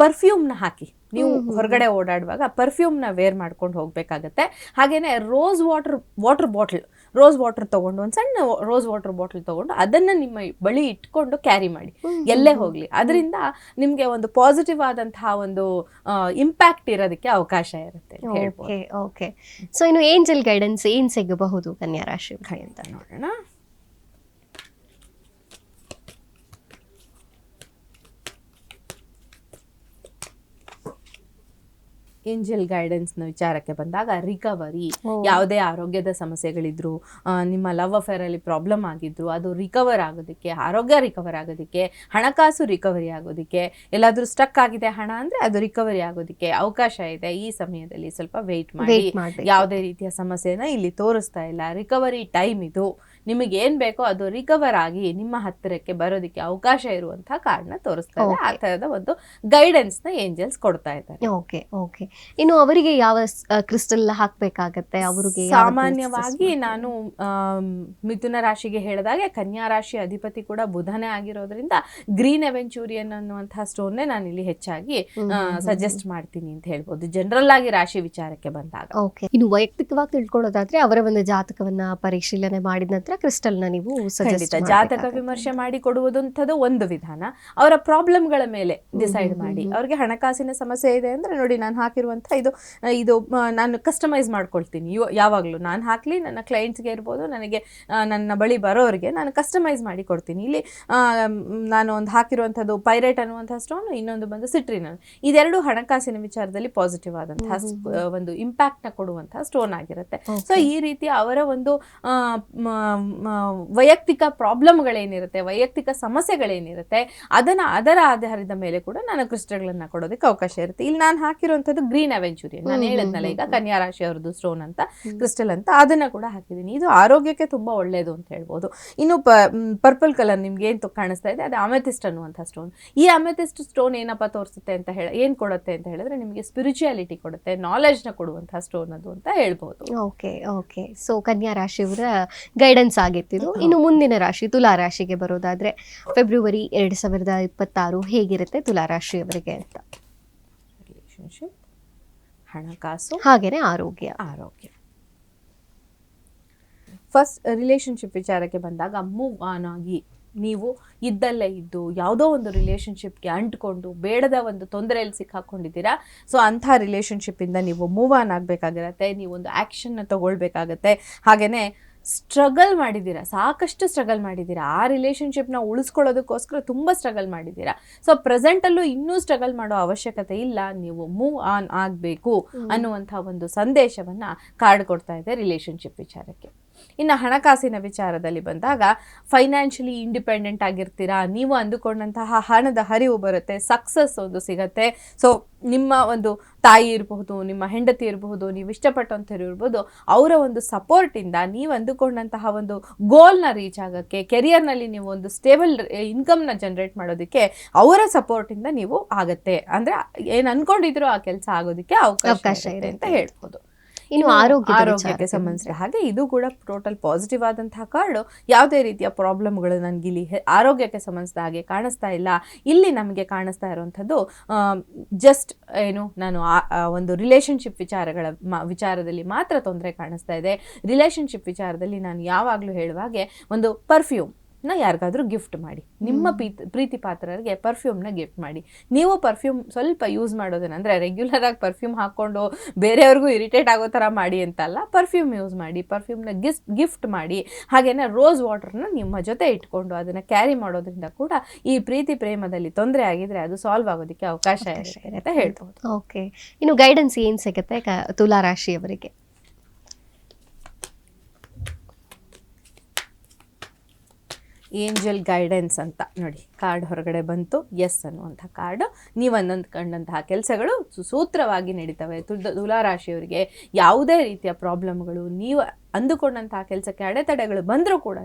ಪರ್ಫ್ಯೂಮ್ನ ಹಾಕಿ, ನೀವು ಹೊರಗಡೆ ಓಡಾಡುವಾಗ ಪರ್ಫ್ಯೂಮ್ನ ವೇರ್ ಮಾಡ್ಕೊಂಡು ಹೋಗ್ಬೇಕಾಗತ್ತೆ. ಹಾಗೇನೆ ರೋಸ್ ವಾಟರ್ ತಗೊಂಡು, ಒಂದು ಸಣ್ಣ ರೋಸ್ ವಾಟರ್ ಬಾಟಲ್ ತಗೊಂಡು ಅದನ್ನ ನಿಮ್ಮ ಬಳಿ ಇಟ್ಕೊಂಡು ಕ್ಯಾರಿ ಮಾಡಿ ಎಲ್ಲೇ ಹೋಗ್ಲಿ. ಅದರಿಂದ ನಿಮ್ಗೆ ಒಂದು ಪಾಸಿಟಿವ್ ಆದಂತಹ ಒಂದು ಇಂಪ್ಯಾಕ್ಟ್ ಇರೋದಕ್ಕೆ ಅವಕಾಶ ಇರುತ್ತೆ. ಓಕೆ. ಸೊ ಇನ್ನು ಏಂಜಲ್ ಗೈಡೆನ್ಸ್ ಏನ್ ಸಿಗಬಹುದು ಕನ್ಯಾ ರಾಶಿ ಅಂತ ನೋಡೋಣ. ಏಂಜಲ್ ಗೈಡೆನ್ಸ್ನ ವಿಚಾರಕ್ಕೆ ಬಂದಾಗ ರಿಕವರಿ, ಯಾವುದೇ ಆರೋಗ್ಯದ ಸಮಸ್ಯೆಗಳಿದ್ರು, ನಿಮ್ಮ ಲವ್ ಅಫೇರ್ ಅಲ್ಲಿ ಪ್ರಾಬ್ಲಮ್ ಆಗಿದ್ರು ಅದು ರಿಕವರ್ ಆಗೋದಕ್ಕೆ, ಆರೋಗ್ಯ ರಿಕವರ್ ಆಗೋದಕ್ಕೆ, ಹಣಕಾಸು ರಿಕವರಿ ಆಗೋದಕ್ಕೆ, ಎಲ್ಲಾದ್ರೂ ಸ್ಟಕ್ ಆಗಿದೆ ಹಣ ಅಂದ್ರೆ ಅದು ರಿಕವರಿ ಆಗೋದಕ್ಕೆ ಅವಕಾಶ ಇದೆ. ಈ ಸಮಯದಲ್ಲಿ ಸ್ವಲ್ಪ ವೆಯ್ಟ್ ಮಾಡಿ. ಯಾವುದೇ ರೀತಿಯ ಸಮಸ್ಯೆನ ಇಲ್ಲಿ ತೋರಿಸ್ತಾ ಇಲ್ಲ. ರಿಕವರಿ ಟೈಮ್ ಇದು. ನಿಮಗೆ ಏನ್ ಬೇಕೋ ಅದು ರಿಕವರ್ ಆಗಿ ನಿಮ್ಮ ಹತ್ತಿರಕ್ಕೆ ಬರೋದಕ್ಕೆ ಅವಕಾಶ ಇರುವಂತಹ ಕಾರ್ಡ್ನ ತೋರಿಸ್ತಾ ಇದೆ. ಆ ತರದ ಒಂದು ಗೈಡೆನ್ಸ್ ನ ಏಂಜಲ್ಸ್ ಕೊಡ್ತಾ ಇದ್ದಾರೆ. ಓಕೆ. ಇನ್ನು ಅವರಿಗೆ ಯಾವ ಕ್ರಿಸ್ಟಲ್ ಹಾಕ್ಬೇಕಾಗತ್ತೆ? ಅವರಿಗೆ ಸಾಮಾನ್ಯವಾಗಿ ನಾನು ಮಿಥುನ ರಾಶಿಗೆ ಹೇಳಿದಾಗೆ ಕನ್ಯಾ ರಾಶಿ ಅಧಿಪತಿ ಕೂಡ ಬುಧನೇ ಆಗಿರೋದ್ರಿಂದ ಗ್ರೀನ್ ಅವೆಂಚೂರಿಯನ್ ಅನ್ನುವಂತಹ ಸ್ಟೋನ್ನೇ ನಾನು ಇಲ್ಲಿ ಹೆಚ್ಚಾಗಿ ಸಜೆಸ್ಟ್ ಮಾಡ್ತೀನಿ ಅಂತ ಹೇಳ್ಬೋದು, ಜನರಲ್ ಆಗಿ ರಾಶಿ ವಿಚಾರಕ್ಕೆ ಬಂದಾಗ. ಓಕೆ. ಇನ್ನು ವೈಯಕ್ತಿಕವಾಗಿ ತಿಳ್ಕೊಳ್ಳೋದಾದ್ರೆ ಅವರ ಒಂದು ಜಾತಕವನ್ನ ಪರಿಶೀಲನೆ ಮಾಡಿದ ನಂತರ ಕ್ರಿಸ್ಟಲ್ ನ ನೀವು ಜಾತಕ ವಿಮರ್ಶೆ ಮಾಡಿ ಕೊಡುವುದಂಥದ್ದು ಒಂದು ವಿಧಾನ. ಅವರ ಪ್ರಾಬ್ಲಮ್ಗಳ ಮೇಲೆ ಡಿಸೈಡ್ ಮಾಡಿ. ಅವ್ರಿಗೆ ಹಣಕಾಸಿನ ಸಮಸ್ಯೆ ಇದೆ ಅಂದ್ರೆ ನೋಡಿ, ನಾನು ಹಾಕಿರುವಂಥ ಇದು ನಾನು ಕಸ್ಟಮೈಸ್ ಮಾಡ್ಕೊಳ್ತೀನಿ. ಯಾವಾಗಲೂ ನಾನು ಹಾಕಲಿ, ನನ್ನ ಕ್ಲೈಂಟ್ಸ್ಗೆ ಇರ್ಬೋದು, ನನಗೆ ನನ್ನ ಬಳಿ ಬರೋರಿಗೆ ನಾನು ಕಸ್ಟಮೈಸ್ ಮಾಡಿ ಕೊಡ್ತೀನಿ. ಇಲ್ಲಿ ನಾನು ಒಂದು ಹಾಕಿರುವಂಥದ್ದು ಪೈರೇಟ್ ಅನ್ನುವಂಥ ಸ್ಟೋನ್, ಇನ್ನೊಂದು ಬಂದು ಸಿಟ್ರಿನ್. ಇದೆರಡು ಹಣಕಾಸಿನ ವಿಚಾರದಲ್ಲಿ ಪಾಸಿಟಿವ್ ಆದಂತಹ ಒಂದು ಇಂಪ್ಯಾಕ್ಟ್ನ ಕೊಡುವಂತಹ ಸ್ಟೋನ್ ಆಗಿರುತ್ತೆ. ಸೊ ಈ ರೀತಿ ಅವರ ಒಂದು ವೈಯಕ್ತಿಕ ಪ್ರಾಬ್ಲಮ್ಗಳೇನಿರುತ್ತೆ, ವೈಯಕ್ತಿಕ ಸಮಸ್ಯೆಗಳೇನಿರುತ್ತೆ, ಅದರ ಆಧಾರದ ಮೇಲೆ ಕೂಡ ನಾನು ಕ್ರಿಸ್ಟಲ್ಗಳನ್ನ ಕೊಡೋದಕ್ಕೆ ಅವಕಾಶ ಇರುತ್ತೆ. ಇಲ್ಲಿ ನಾನು ಹಾಕಿರುವಂಥದ್ದು ಗ್ರೀನ್ ಅವೆಂಚೂರಿಯನ್, ನಾನು ಹೇಳಿದ್ನಲ್ಲ ಈಗ ಕನ್ಯಾ ರಾಶಿ ಅವರದ್ದು ಸ್ಟೋನ್ ಅಂತ, ಕ್ರಿಸ್ಟಲ್ ಅಂತ, ಅದನ್ನ ಕೂಡ ಹಾಕಿದ್ದೀನಿ. ಇದು ಆರೋಗ್ಯಕ್ಕೆ ತುಂಬಾ ಒಳ್ಳೇದು ಅಂತ ಹೇಳ್ಬೋದು. ಇನ್ನು ಪರ್ಪಲ್ ಕಲರ್ ನಿಮ್ಗೆ ಏನ್ ಕಾಣಿಸ್ತಾ ಇದೆ, ಅದು ಅಮೆಥಿಸ್ಟ್ ಅನ್ನುವಂಥ ಸ್ಟೋನ್. ಈ ಅಮೆಥಿಸ್ಟ್ ಸ್ಟೋನ್ ಏನಪ್ಪ ತೋರಿಸುತ್ತೆ ಅಂತ ಏನ್ ಕೊಡುತ್ತೆ ಅಂತ ಹೇಳಿದ್ರೆ, ನಿಮಗೆ ಸ್ಪಿರಿಚುಯಾಲಿಟಿ ಕೊಡುತ್ತೆ, ನಾಲೆಜ್ ನ ಕೊಡುವಂತಹ ಸ್ಟೋನ್ ಅದು ಅಂತ ಹೇಳ್ಬೋದು. ಓಕೆ. ಸೊ ಕನ್ಯಾ ರಾಶಿಯವರ ಗೈಡೆನ್ಸ್ ಆಗಿತ್ತು. ಇನ್ನು ಮುಂದಿನ ರಾಶಿ ತುಲಾ ರಾಶಿಗೆ ಬರೋದಾದ್ರೆ ಫೆಬ್ರವರಿ 2026 ಹೇಗಿರುತ್ತೆ ತುಲಾ ರಾಶಿಯವರಿಗೆ ಅಂತ? ರಿಲೇಶನ್ಶಿಪ್, ಹಣಕಾಸು, ಹಾಗೇನೆ ಆರೋಗ್ಯ. ಫಸ್ಟ್ ರಿಲೇಶನ್ಶಿಪ್ ವಿಚಾರಕ್ಕೆ ಬಂದಾಗ ಮೂವ್ ಆನ್ ಆಗಿ ನೀವು ಇದ್ದಲ್ಲೇ ಇದ್ದು ಯಾವುದೋ ಒಂದು ರಿಲೇಷನ್ಶಿಪ್ಗೆ ಅಂಟ್ಕೊಂಡು ಬೇಡದ ಒಂದು ತೊಂದರೆಯಲ್ಲಿ ಸಿಕ್ಕಾಕೊಂಡಿದ್ದೀರಾ. ಸೊ ಅಂಥ ರಿಲೇಷನ್ಶಿಪ್ಪಿಂದ ನೀವು ಮೂವ್ ಆನ್ ಆಗಬೇಕಾಗಿರತ್ತೆ, ನೀವೊಂದು ಆ್ಯಕ್ಷನ್ನ ತಗೊಳ್ಬೇಕಾಗತ್ತೆ. ಹಾಗೆಯೇ ಸ್ಟ್ರಗಲ್ ಮಾಡಿದ್ದೀರಾ, ಸಾಕಷ್ಟು ಸ್ಟ್ರಗಲ್ ಮಾಡಿದ್ದೀರಾ, ಆ ರಿಲೇಷನ್ಶಿಪ್ನ ಉಳಿಸ್ಕೊಳ್ಳೋದಕ್ಕೋಸ್ಕರ ತುಂಬ ಸ್ಟ್ರಗಲ್ ಮಾಡಿದ್ದೀರಾ. ಸೊ ಪ್ರೆಸೆಂಟಲ್ಲೂ ಇನ್ನೂ ಸ್ಟ್ರಗಲ್ ಮಾಡೋ ಅವಶ್ಯಕತೆ ಇಲ್ಲ, ನೀವು ಮೂವ್ ಆನ್ ಆಗಬೇಕು ಅನ್ನುವಂಥ ಒಂದು ಸಂದೇಶವನ್ನು ಕಾರ್ಡ್ ಕೊಡ್ತಾ ಇದೆ ರಿಲೇಷನ್ಶಿಪ್ ವಿಚಾರಕ್ಕೆ. ಇನ್ನು ಹಣಕಾಸಿನ ವಿಚಾರದಲ್ಲಿ ಬಂದಾಗ ಫೈನಾನ್ಷಿಯಲಿ ಇಂಡಿಪೆಂಡೆಂಟ್ ಆಗಿರ್ತೀರಾ, ನೀವು ಅಂದುಕೊಂಡಂತಹ ಹಣದ ಹರಿವು ಬರುತ್ತೆ, ಸಕ್ಸಸ್ ಒಂದು ಸಿಗತ್ತೆ. ಸೊ ನಿಮ್ಮ ಒಂದು ತಾಯಿ ಇರಬಹುದು, ನಿಮ್ಮ ಹೆಂಡತಿ ಇರಬಹುದು, ನೀವು ಇಷ್ಟಪಟ್ಟಂಥವ್ರು ಇರ್ಬೋದು, ಅವರ ಒಂದು ಸಪೋರ್ಟಿಂದ ನೀವು ಅಂದುಕೊಂಡಂತಹ ಒಂದು ಗೋಲ್ನ ರೀಚ್ ಆಗೋಕ್ಕೆ, ಕೆರಿಯರ್ನಲ್ಲಿ ನೀವು ಒಂದು ಸ್ಟೇಬಲ್ ಇನ್ಕಮ್ನ ಜನರೇಟ್ ಮಾಡೋದಕ್ಕೆ ಅವರ ಸಪೋರ್ಟಿಂದ ನೀವು ಆಗತ್ತೆ. ಅಂದರೆ ಏನು ಅಂದ್ಕೊಂಡಿದ್ರು ಆ ಕೆಲಸ ಆಗೋದಕ್ಕೆ ಅವಕಾಶ ಇದೆ ಅಂತ ಹೇಳ್ಬೋದು. ಇನ್ನು ಆರೋಗ್ಯಕ್ಕೆ ಸಂಬಂಧಿಸಿದ ಹಾಗೆ ಇದು ಕೂಡ ಟೋಟಲ್ ಪಾಸಿಟಿವ್ ಆದಂತಹ ಕಾರ್ಡು. ಯಾವುದೇ ರೀತಿಯ ಪ್ರಾಬ್ಲಮ್ಗಳು ನನಗಿಲ್ಲಿ ಆರೋಗ್ಯಕ್ಕೆ ಸಂಬಂಧಿಸಿದ ಹಾಗೆ ಕಾಣಿಸ್ತಾ ಇಲ್ಲ. ಇಲ್ಲಿ ನಮಗೆ ಕಾಣಿಸ್ತಾ ಇರುವಂಥದ್ದು ಜಸ್ಟ್ ಏನು ನಾನು ಒಂದು ರಿಲೇಷನ್ಶಿಪ್ ವಿಚಾರದಲ್ಲಿ ಮಾತ್ರ ತೊಂದರೆ ಕಾಣಿಸ್ತಾ ಇದೆ. ರಿಲೇಷನ್ಶಿಪ್ ವಿಚಾರದಲ್ಲಿ ನಾನು ಯಾವಾಗಲೂ ಹೇಳುವ ಹಾಗೆ ಒಂದು ಪರ್ಫ್ಯೂಮ್ ಯಾರಿಗಾದ್ರೂ ಗಿಫ್ಟ್ ಮಾಡಿ, ನಿಮ್ಮ ಪ್ರೀತಿ ಪಾತ್ರರಿಗೆ ಪರ್ಫ್ಯೂಮ್ನ ಗಿಫ್ಟ್ ಮಾಡಿ. ನೀವು ಪರ್ಫ್ಯೂಮ್ ಸ್ವಲ್ಪ ಯೂಸ್ ಮಾಡೋದೇನೆಂದರೆ ರೆಗ್ಯುಲರ್ ಆಗಿ ಪರ್ಫ್ಯೂಮ್ ಹಾಕ್ಕೊಂಡು ಬೇರೆಯವ್ರಿಗೂ ಇರಿಟೇಟ್ ಆಗೋ ಥರ ಮಾಡಿ ಅಂತಲ್ಲ, ಪರ್ಫ್ಯೂಮ್ ಯೂಸ್ ಮಾಡಿ, ಪರ್ಫ್ಯೂಮ್ನ ಗಿಫ್ಟ್ ಮಾಡಿ. ಹಾಗೇನೆ ರೋಸ್ ವಾಟರ್ನ ನಿಮ್ಮ ಜೊತೆ ಇಟ್ಕೊಂಡು ಅದನ್ನು ಕ್ಯಾರಿ ಮಾಡೋದ್ರಿಂದ ಕೂಡ ಈ ಪ್ರೀತಿ ಪ್ರೇಮದಲ್ಲಿ ತೊಂದರೆ ಆಗಿದ್ರೆ ಅದು ಸಾಲ್ವ್ ಆಗೋದಕ್ಕೆ ಅವಕಾಶ ಇದೆ ಅಂತ ಹೇಳ್ಬೋದು. ಓಕೆ, ಇನ್ನು ಗೈಡೆನ್ಸ್ ಏನು ಸಿಗುತ್ತೆ ತುಲಾ ರಾಶಿಯವರಿಗೆ? ಏಂಜಲ್ ಗೈಡೆನ್ಸ್ ಅಂತ ನೋಡಿ ಕಾರ್ಡ್ ಹೊರಗಡೆ ಬಂತು, ಎಸ್ ಅನ್ನುವಂಥ ಕಾರ್ಡ್. ನೀವು ಅಂದ್ಕೊಂಡಂತಹ ಕೆಲಸಗಳು ಸುಸೂತ್ರವಾಗಿ ನಡೀತವೆ. ತುಲಾ ರಾಶಿಯವರಿಗೆ ಯಾವುದೇ ರೀತಿಯ ಪ್ರಾಬ್ಲಮ್ಗಳು, ನೀವು ಅಂದುಕೊಂಡಂತಹ ಕೆಲಸಕ್ಕೆ ಅಡೆತಡೆಗಳು ಬಂದರೂ ಕೂಡ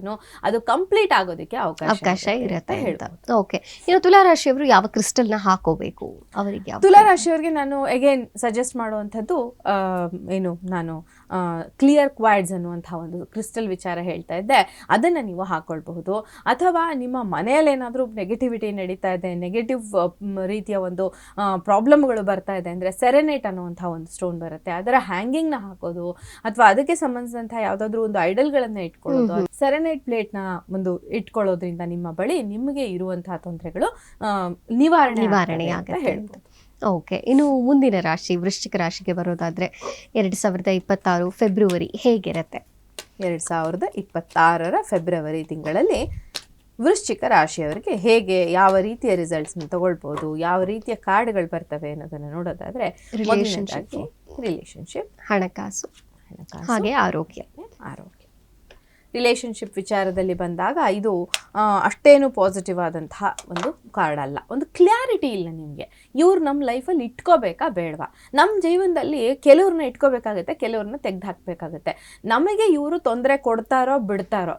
ಅದು ಕಂಪ್ಲೀಟ್ ಆಗೋದಕ್ಕೆ ಅವಕಾಶ ಇರುತ್ತೆ ಹೇಳ್ತಾರೆ. ಓಕೆ, ಇನ್ನು ತುಲಾ ರಾಶಿಯವರು ಯಾವ ಕ್ರಿಸ್ಟಲ್ನ ಹಾಕೋಬೇಕು ಅವರಿಗೆ? ತುಲಾ ರಾಶಿಯವರಿಗೆ ನಾನು ಅಗೇನ್ ಸಜೆಸ್ಟ್ ಮಾಡುವಂಥದ್ದು ನಾನು ಕ್ಲಿಯರ್ ಕ್ವಾಡ್ಸ್ ಅನ್ನುವಂಥ ಒಂದು ಕ್ರಿಸ್ಟಲ್ ವಿಚಾರ ಹೇಳ್ತಾ ಇದ್ದೆ, ಅದನ್ನು ನೀವು ಹಾಕೊಳ್ಬಹುದು. ಅಥವಾ ನಿಮ್ಮ ಮನೆಯಲ್ಲಿ ಏನಾದರೂ ನೆಗೆಟಿವಿಟಿ ನಡೀತಾ ಇದೆ, ನೆಗೆಟಿವ್ ರೀತಿಯ ಒಂದು ಪ್ರಾಬ್ಲಮ್ಗಳು ಬರ್ತಾ ಇದೆ ಅಂದರೆ ಸೆರೆನೇಟ್ ಅನ್ನುವಂಥ ಒಂದು ಸ್ಟೋನ್ ಬರುತ್ತೆ, ಅದರ ಹ್ಯಾಂಗಿಂಗ್ನ ಹಾಕೋದು, ಅಥವಾ ಅದಕ್ಕೆ ಸಂಬಂಧಿಸಿದಂಥ ಯಾವುದಾದ್ರೂ ಒಂದು ಐಡಲ್ಗಳನ್ನ ಇಟ್ಕೊಳ್ಳೋದು, ಸೆರೆನೇಟ್ ಪ್ಲೇಟ್ನ ಒಂದು ಇಟ್ಕೊಳ್ಳೋದ್ರಿಂದ ನಿಮ್ಮ ಬಳಿ ನಿಮಗೆ ಇರುವಂತಹ ತೊಂದರೆಗಳು ನಿವಾರಣೆ ಆಗುತ್ತೆ ಹೇಳ್ಬೋದು. ಓಕೆ, ಇನ್ನು ಮುಂದಿನ ರಾಶಿ ವೃಶ್ಚಿಕ ರಾಶಿಗೆ ಬರೋದಾದ್ರೆ 2026 ಫೆಬ್ರವರಿ ಹೇಗಿರುತ್ತೆ? 2026 ಫೆಬ್ರವರಿ ತಿಂಗಳಲ್ಲಿ ವೃಶ್ಚಿಕ ರಾಶಿಯವರಿಗೆ ಹೇಗೆ, ಯಾವ ರೀತಿಯ ರಿಸಲ್ಟ್ಸ್ನ ತಗೊಳ್ಬೋದು, ಯಾವ ರೀತಿಯ ಕಾರ್ಡ್ಗಳು ಬರ್ತವೆ ಅನ್ನೋದನ್ನು ನೋಡೋದಾದ್ರೆ ರಿಲೇಷನ್ಶಿಪ್, ಹಣಕಾಸು ಹಾಗೆ ಆರೋಗ್ಯ. ರಿಲೇಷನ್ಶಿಪ್ ವಿಚಾರದಲ್ಲಿ ಬಂದಾಗ ಇದು ಅಷ್ಟೇನು ಪಾಸಿಟಿವ್ ಆದಂತಹ ಒಂದು ಕಾರ್ಡ್ ಅಲ್ಲ. ಒಂದು ಕ್ಲಾರಿಟಿ ಇಲ್ಲ ನಿಮಗೆ, ಇವ್ರು ನಮ್ಮ ಲೈಫಲ್ಲಿ ಇಟ್ಕೋಬೇಕಾ ಬೇಡವಾ. ನಮ್ಮ ಜೀವನದಲ್ಲಿ ಕೆಲವ್ರನ್ನ ಇಟ್ಕೋಬೇಕಾಗುತ್ತೆ, ಕೆಲವ್ರನ್ನ ತೆಗೆದು ಹಾಕಬೇಕಾಗುತ್ತೆ. ನಮಗೆ ಇವರು ತೊಂದರೆ ಕೊಡ್ತಾರೋ ಬಿಡ್ತಾರೋ,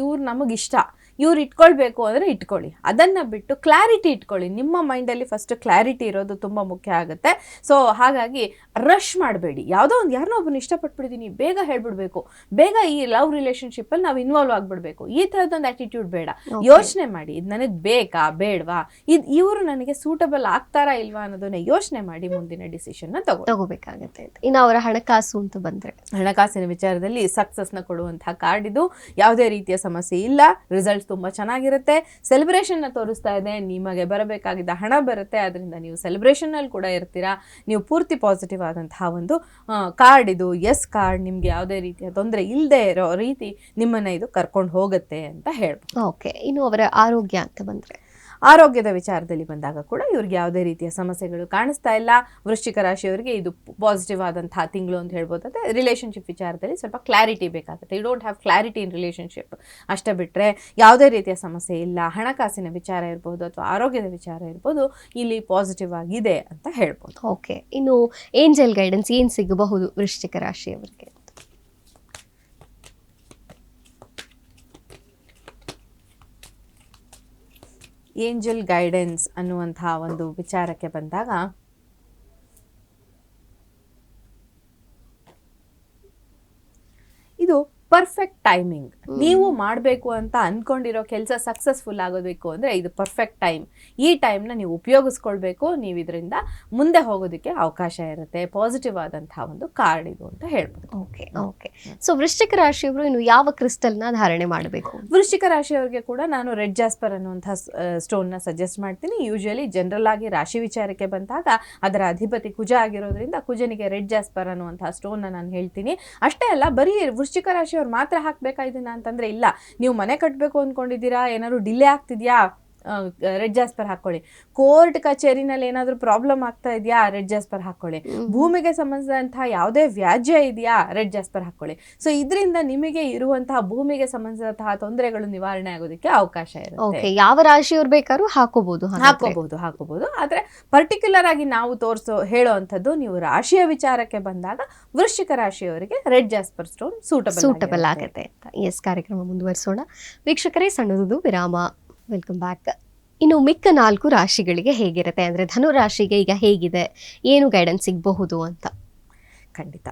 ಇವ್ರು ನಮಗಿಷ್ಟ, ಇವ್ರು ಇಟ್ಕೊಳ್ಬೇಕು ಅಂದರೆ ಇಟ್ಕೊಳ್ಳಿ, ಅದನ್ನು ಬಿಟ್ಟು ಕ್ಲಾರಿಟಿ ಇಟ್ಕೊಳ್ಳಿ. ನಿಮ್ಮ ಮೈಂಡಲ್ಲಿ ಫಸ್ಟ್ ಕ್ಲಾರಿಟಿ ಇರೋದು ತುಂಬ ಮುಖ್ಯ ಆಗುತ್ತೆ. ಸೊ ಹಾಗಾಗಿ ರಶ್ ಮಾಡಬೇಡಿ. ಯಾವುದೋ ಒಂದು ಯಾರನ್ನೋ ಒಬ್ಬನ ಇಷ್ಟಪಟ್ಬಿಡ್ತೀನಿ, ಬೇಗ ಹೇಳ್ಬಿಡ್ಬೇಕು, ಬೇಗ ಈ ಲವ್ ರಿಲೇಷನ್ಶಿಪ್ಪಲ್ಲಿ ನಾವು ಇನ್ವಾಲ್ವ್ ಆಗಿಬಿಡ್ಬೇಕು, ಈ ಥರದೊಂದು ಆ್ಯಟಿಟ್ಯೂಡ್ ಬೇಡ. ಯೋಚನೆ ಮಾಡಿ, ಇದು ನನಗೆ ಬೇಕಾ ಬೇಡವಾ, ಇವರು ನನಗೆ ಸೂಟಬಲ್ ಆಗ್ತಾರಾ ಇಲ್ವಾ ಅನ್ನೋದನ್ನ ಯೋಚನೆ ಮಾಡಿ ಮುಂದಿನ ಡಿಸಿಷನ್ನ ತಗೋಬೇಕಾಗತ್ತೆ. ಇನ್ನು ಅವರ ಹಣಕಾಸು ಅಂತ ಬಂದರೆ, ಹಣಕಾಸಿನ ವಿಚಾರದಲ್ಲಿ ಸಕ್ಸಸ್ನ ಕೊಡುವಂತಹ ಕಾರ್ಡ್ ಇದು. ಯಾವುದೇ ರೀತಿಯ ಸಮಸ್ಯೆ ಇಲ್ಲ, ರಿಸಲ್ಟ್ಸ್ ತುಂಬ ಚೆನ್ನಾಗಿರುತ್ತೆ, ಸೆಲೆಬ್ರೇಷನ್ನ ತೋರಿಸ್ತಾ ಇದೆ. ನಿಮಗೆ ಬರಬೇಕಾಗಿದ್ದ ಹಣ ಬರುತ್ತೆ, ಅದರಿಂದ ನೀವು ಸೆಲೆಬ್ರೇಷನ್ನಲ್ಲಿ ಕೂಡ ಇರ್ತೀರಾ. ನೀವು ಪೂರ್ತಿ ಪಾಸಿಟಿವ್ ಆದಂತಹ ಒಂದು ಕಾರ್ಡ್ ಇದು, ಎಸ್ ಕಾರ್ಡ್. ನಿಮಗೆ ಯಾವುದೇ ರೀತಿಯ ತೊಂದರೆ ಇಲ್ಲದೆ ಇರೋ ರೀತಿ ನಿಮ್ಮನ್ನು ಇದು ಕರ್ಕೊಂಡು ಹೋಗುತ್ತೆ ಅಂತ ಹೇಳ್ಬೋದು. ಓಕೆ, ಇನ್ನು ಅವರ ಆರೋಗ್ಯ ಅಂತ ಬಂದರೆ, ಆರೋಗ್ಯದ ವಿಚಾರದಲ್ಲಿ ಬಂದಾಗ ಕೂಡ ಇವ್ರಿಗೆ ಯಾವುದೇ ರೀತಿಯ ಸಮಸ್ಯೆಗಳು ಕಾಣಿಸ್ತಾ ಇಲ್ಲ. ವೃಶ್ಚಿಕ ರಾಶಿಯವರಿಗೆ ಇದು ಪಾಸಿಟಿವ್ ಆದಂತಹ ತಿಂಗಳು ಅಂತ ಹೇಳ್ಬೋದು. ಅದೇ ರಿಲೇಷನ್ಶಿಪ್ ವಿಚಾರದಲ್ಲಿ ಸ್ವಲ್ಪ ಕ್ಲಾರಿಟಿ ಬೇಕಾಗುತ್ತೆ. You don't have clarity in relationship, ಅಷ್ಟೇ ಬಿಟ್ಟರೆ ಯಾವುದೇ ರೀತಿಯ ಸಮಸ್ಯೆ ಇಲ್ಲ. ಹಣಕಾಸಿನ ವಿಚಾರ ಇರ್ಬೋದು ಅಥವಾ ಆರೋಗ್ಯದ ವಿಚಾರ ಇರ್ಬೋದು, ಇಲ್ಲಿ ಪಾಸಿಟಿವ್ ಆಗಿದೆ ಅಂತ ಹೇಳ್ಬೋದು. ಓಕೆ, ಇನ್ನು ಏಂಜಲ್ ಗೈಡೆನ್ಸ್ ಏನು ಸಿಗಬಹುದು ವೃಶ್ಚಿಕ ರಾಶಿಯವರಿಗೆ? ಏಂಜಲ್ ಗೈಡೆನ್ಸ್ ಅನ್ನುವಂತಹ ಒಂದು ವಿಚಾರಕ್ಕೆ ಬಂದಾಗ ಇದು ಪರ್ಫೆಕ್ಟ್ ಟೈಮಿಂಗ್ ನೀವು ಮಾಡಬೇಕು ಅಂತ ಅನ್ಕೊಂಡಿರೋ ಕೆಲಸ ಸಕ್ಸಸ್ಫುಲ್ ಆಗೋದಬೇಕು ಅಂದರೆ ಇದು ಪರ್ಫೆಕ್ಟ್ ಟೈಮ್. ಈ ಟೈಮ್ನ ನೀವು ಉಪಯೋಗಿಸ್ಕೊಳ್ಬೇಕು. ನೀವು ಇದರಿಂದ ಮುಂದೆ ಹೋಗೋದಕ್ಕೆ ಅವಕಾಶ ಇರುತ್ತೆ. ಪಾಸಿಟಿವ್ ಆದಂತಹ ಒಂದು ಕಾರ್ಡ್ ಇದು ಅಂತ ಹೇಳ್ಬೋದು. Okay okay. ಸೊ ವೃಶ್ಚಿಕ ರಾಶಿಯವರು ಇನ್ನು ಯಾವ ಕ್ರಿಸ್ಟಲ್ನ ಧಾರಣೆ ಮಾಡಬೇಕು? ವೃಶ್ಚಿಕ ರಾಶಿಯವರಿಗೆ ಕೂಡ ನಾನು ರೆಡ್ ಜಾಸ್ಪರ್ ಅನ್ನುವಂತಹ ಸ್ಟೋನ್ನ ಸಜೆಸ್ಟ್ ಮಾಡ್ತೀನಿ. ಯೂಶುವಲಿ ಜನರಲ್ ಆಗಿ ರಾಶಿ ವಿಚಾರಕ್ಕೆ ಬಂದಾಗ ಅದರ ಅಧಿಪತಿ ಕುಜ ಆಗಿರೋದ್ರಿಂದ ಕುಜನಿಗೆ ರೆಡ್ ಜಾಸ್ಪರ್ ಅನ್ನುವಂತಹ ಸ್ಟೋನ್ನ ನಾನು ಹೇಳ್ತೀನಿ. ಅಷ್ಟೇ ಅಲ್ಲ, ಬರೀ ವೃಶ್ಚಿಕ ರಾಶಿಯವ್ರು ಮಾತ್ರ ಹಾಕ್ಬೇಕಾ ಇದನ್ನ ಅಂತಂದ್ರೆ ಇಲ್ಲ. ನೀವು ಮನೆ ಕಟ್ಟಬೇಕು ಅಂದ್ಕೊಂಡಿದ್ದೀರಾ, ಏನಾದ್ರು ಡಿಲೇ ಆಗ್ತಿದ್ಯಾ, ರೆಡ್ ಜಾಸ್ಪರ್ ಹಾಕೊಳ್ಳಿ. ಕೋರ್ಟ್ ಕಚೇರಿನಲ್ಲಿ ಏನಾದರೂ ಪ್ರಾಬ್ಲಮ್ ಆಗ್ತಾ ಇದೆಯಾ, ರೆಡ್ ಜಾಸ್ಪರ್ ಹಾಕೊಳ್ಳಿ. ಭೂಮಿಗೆ ಸಂಬಂಧಿಸಿದಂತಹ ಯಾವುದೇ ವ್ಯಾಜ್ಯ ಇದೆಯಾ, ರೆಡ್ ಜಾಸ್ಪರ್ ಹಾಕೊಳ್ಳಿ. ಸೊ ಇದರಿಂದ ನಿಮಗೆ ಇರುವಂತಹ ಭೂಮಿಗೆ ಸಂಬಂಧಿಸಿದಂತಹ ತೊಂದರೆಗಳು ನಿವಾರಣೆ ಆಗೋದಕ್ಕೆ ಅವಕಾಶ ಇರುತ್ತೆ. ಯಾವ ರಾಶಿಯವ್ರು ಬೇಕಾದ್ರೂ ಹಾಕೋಬಹುದು. ಆದ್ರೆ ಪರ್ಟಿಕ್ಯುಲರ್ ಆಗಿ ನಾವು ಹೇಳೋವಂಥದ್ದು, ನೀವು ರಾಶಿಯ ವಿಚಾರಕ್ಕೆ ಬಂದಾಗ ವೃಶ್ಚಿಕ ರಾಶಿಯವರಿಗೆ ರೆಡ್ ಜಾಸ್ಪರ್ ಸ್ಟೋನ್ ಸೂಟಬಲ್ ಆಗುತ್ತೆ ಅಂತ. ಎಸ್, ಕಾರ್ಯಕ್ರಮ ಮುಂದುವರಿಸೋಣ. ವೀಕ್ಷಕರೇ, ಸಣ್ಣದು ವಿರಾಮ. Welcome back. ಇನ್ನು ಮಿಕ್ಕ 4 ರಾಶಿಗಳಿಗೆ ಹೇಗಿರುತ್ತೆ ಅಂದ್ರೆ ಧನು ರಾಶಿಗೆ ಈಗ ಹೇಗಿದೆ, ಏನು ಗೈಡೆನ್ಸ್ ಸಿಗಬಹುದು ಅಂತ? ಖಂಡಿತ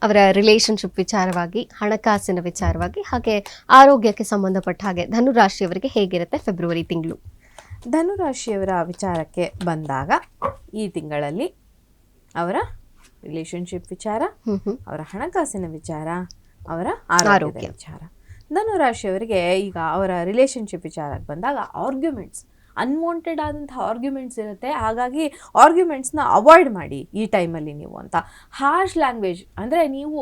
ಅವರ ರಿಲೇಶನ್ಶಿಪ್ ವಿಚಾರವಾಗಿ, ಹಣಕಾಸಿನ ವಿಚಾರವಾಗಿ, ಹಾಗೆ ಆರೋಗ್ಯಕ್ಕೆ ಸಂಬಂಧಪಟ್ಟ ಹಾಗೆ ಧನು ರಾಶಿಯವರಿಗೆ ಹೇಗಿರುತ್ತೆ ಫೆಬ್ರವರಿ ತಿಂಗಳು? ಧನು ರಾಶಿಯವರ ವಿಚಾರಕ್ಕೆ ಬಂದಾಗ ಈ ತಿಂಗಳಲ್ಲಿ ಅವರ ರಿಲೇಶನ್ಶಿಪ್ ವಿಚಾರ, ಅವರ ಹಣಕಾಸಿನ ವಿಚಾರ, ಅವರ ಆರೋಗ್ಯದ ವಿಚಾರ. ಧನು ರಾಶಿಯವರಿಗೆ ಈಗ ಅವರ ರಿಲೇಶನ್ಶಿಪ್ ವಿಚಾರಕ್ಕೆ ಬಂದಾಗ ಆರ್ಗ್ಯುಮೆಂಟ್ಸ್, ಅನ್ವಾಂಟೆಡ್ ಆದಂತಹ ಆರ್ಗ್ಯುಮೆಂಟ್ಸ್ ಇರುತ್ತೆ. ಹಾಗಾಗಿ ಆರ್ಗ್ಯುಮೆಂಟ್ಸ್ನ ಅವಾಯ್ಡ್ ಮಾಡಿ ಈ ಟೈಮಲ್ಲಿ ನೀವು ಅಂತ. ಹಾರ್ಶ್ ಲ್ಯಾಂಗ್ವೇಜ್ ಅಂದರೆ ನೀವು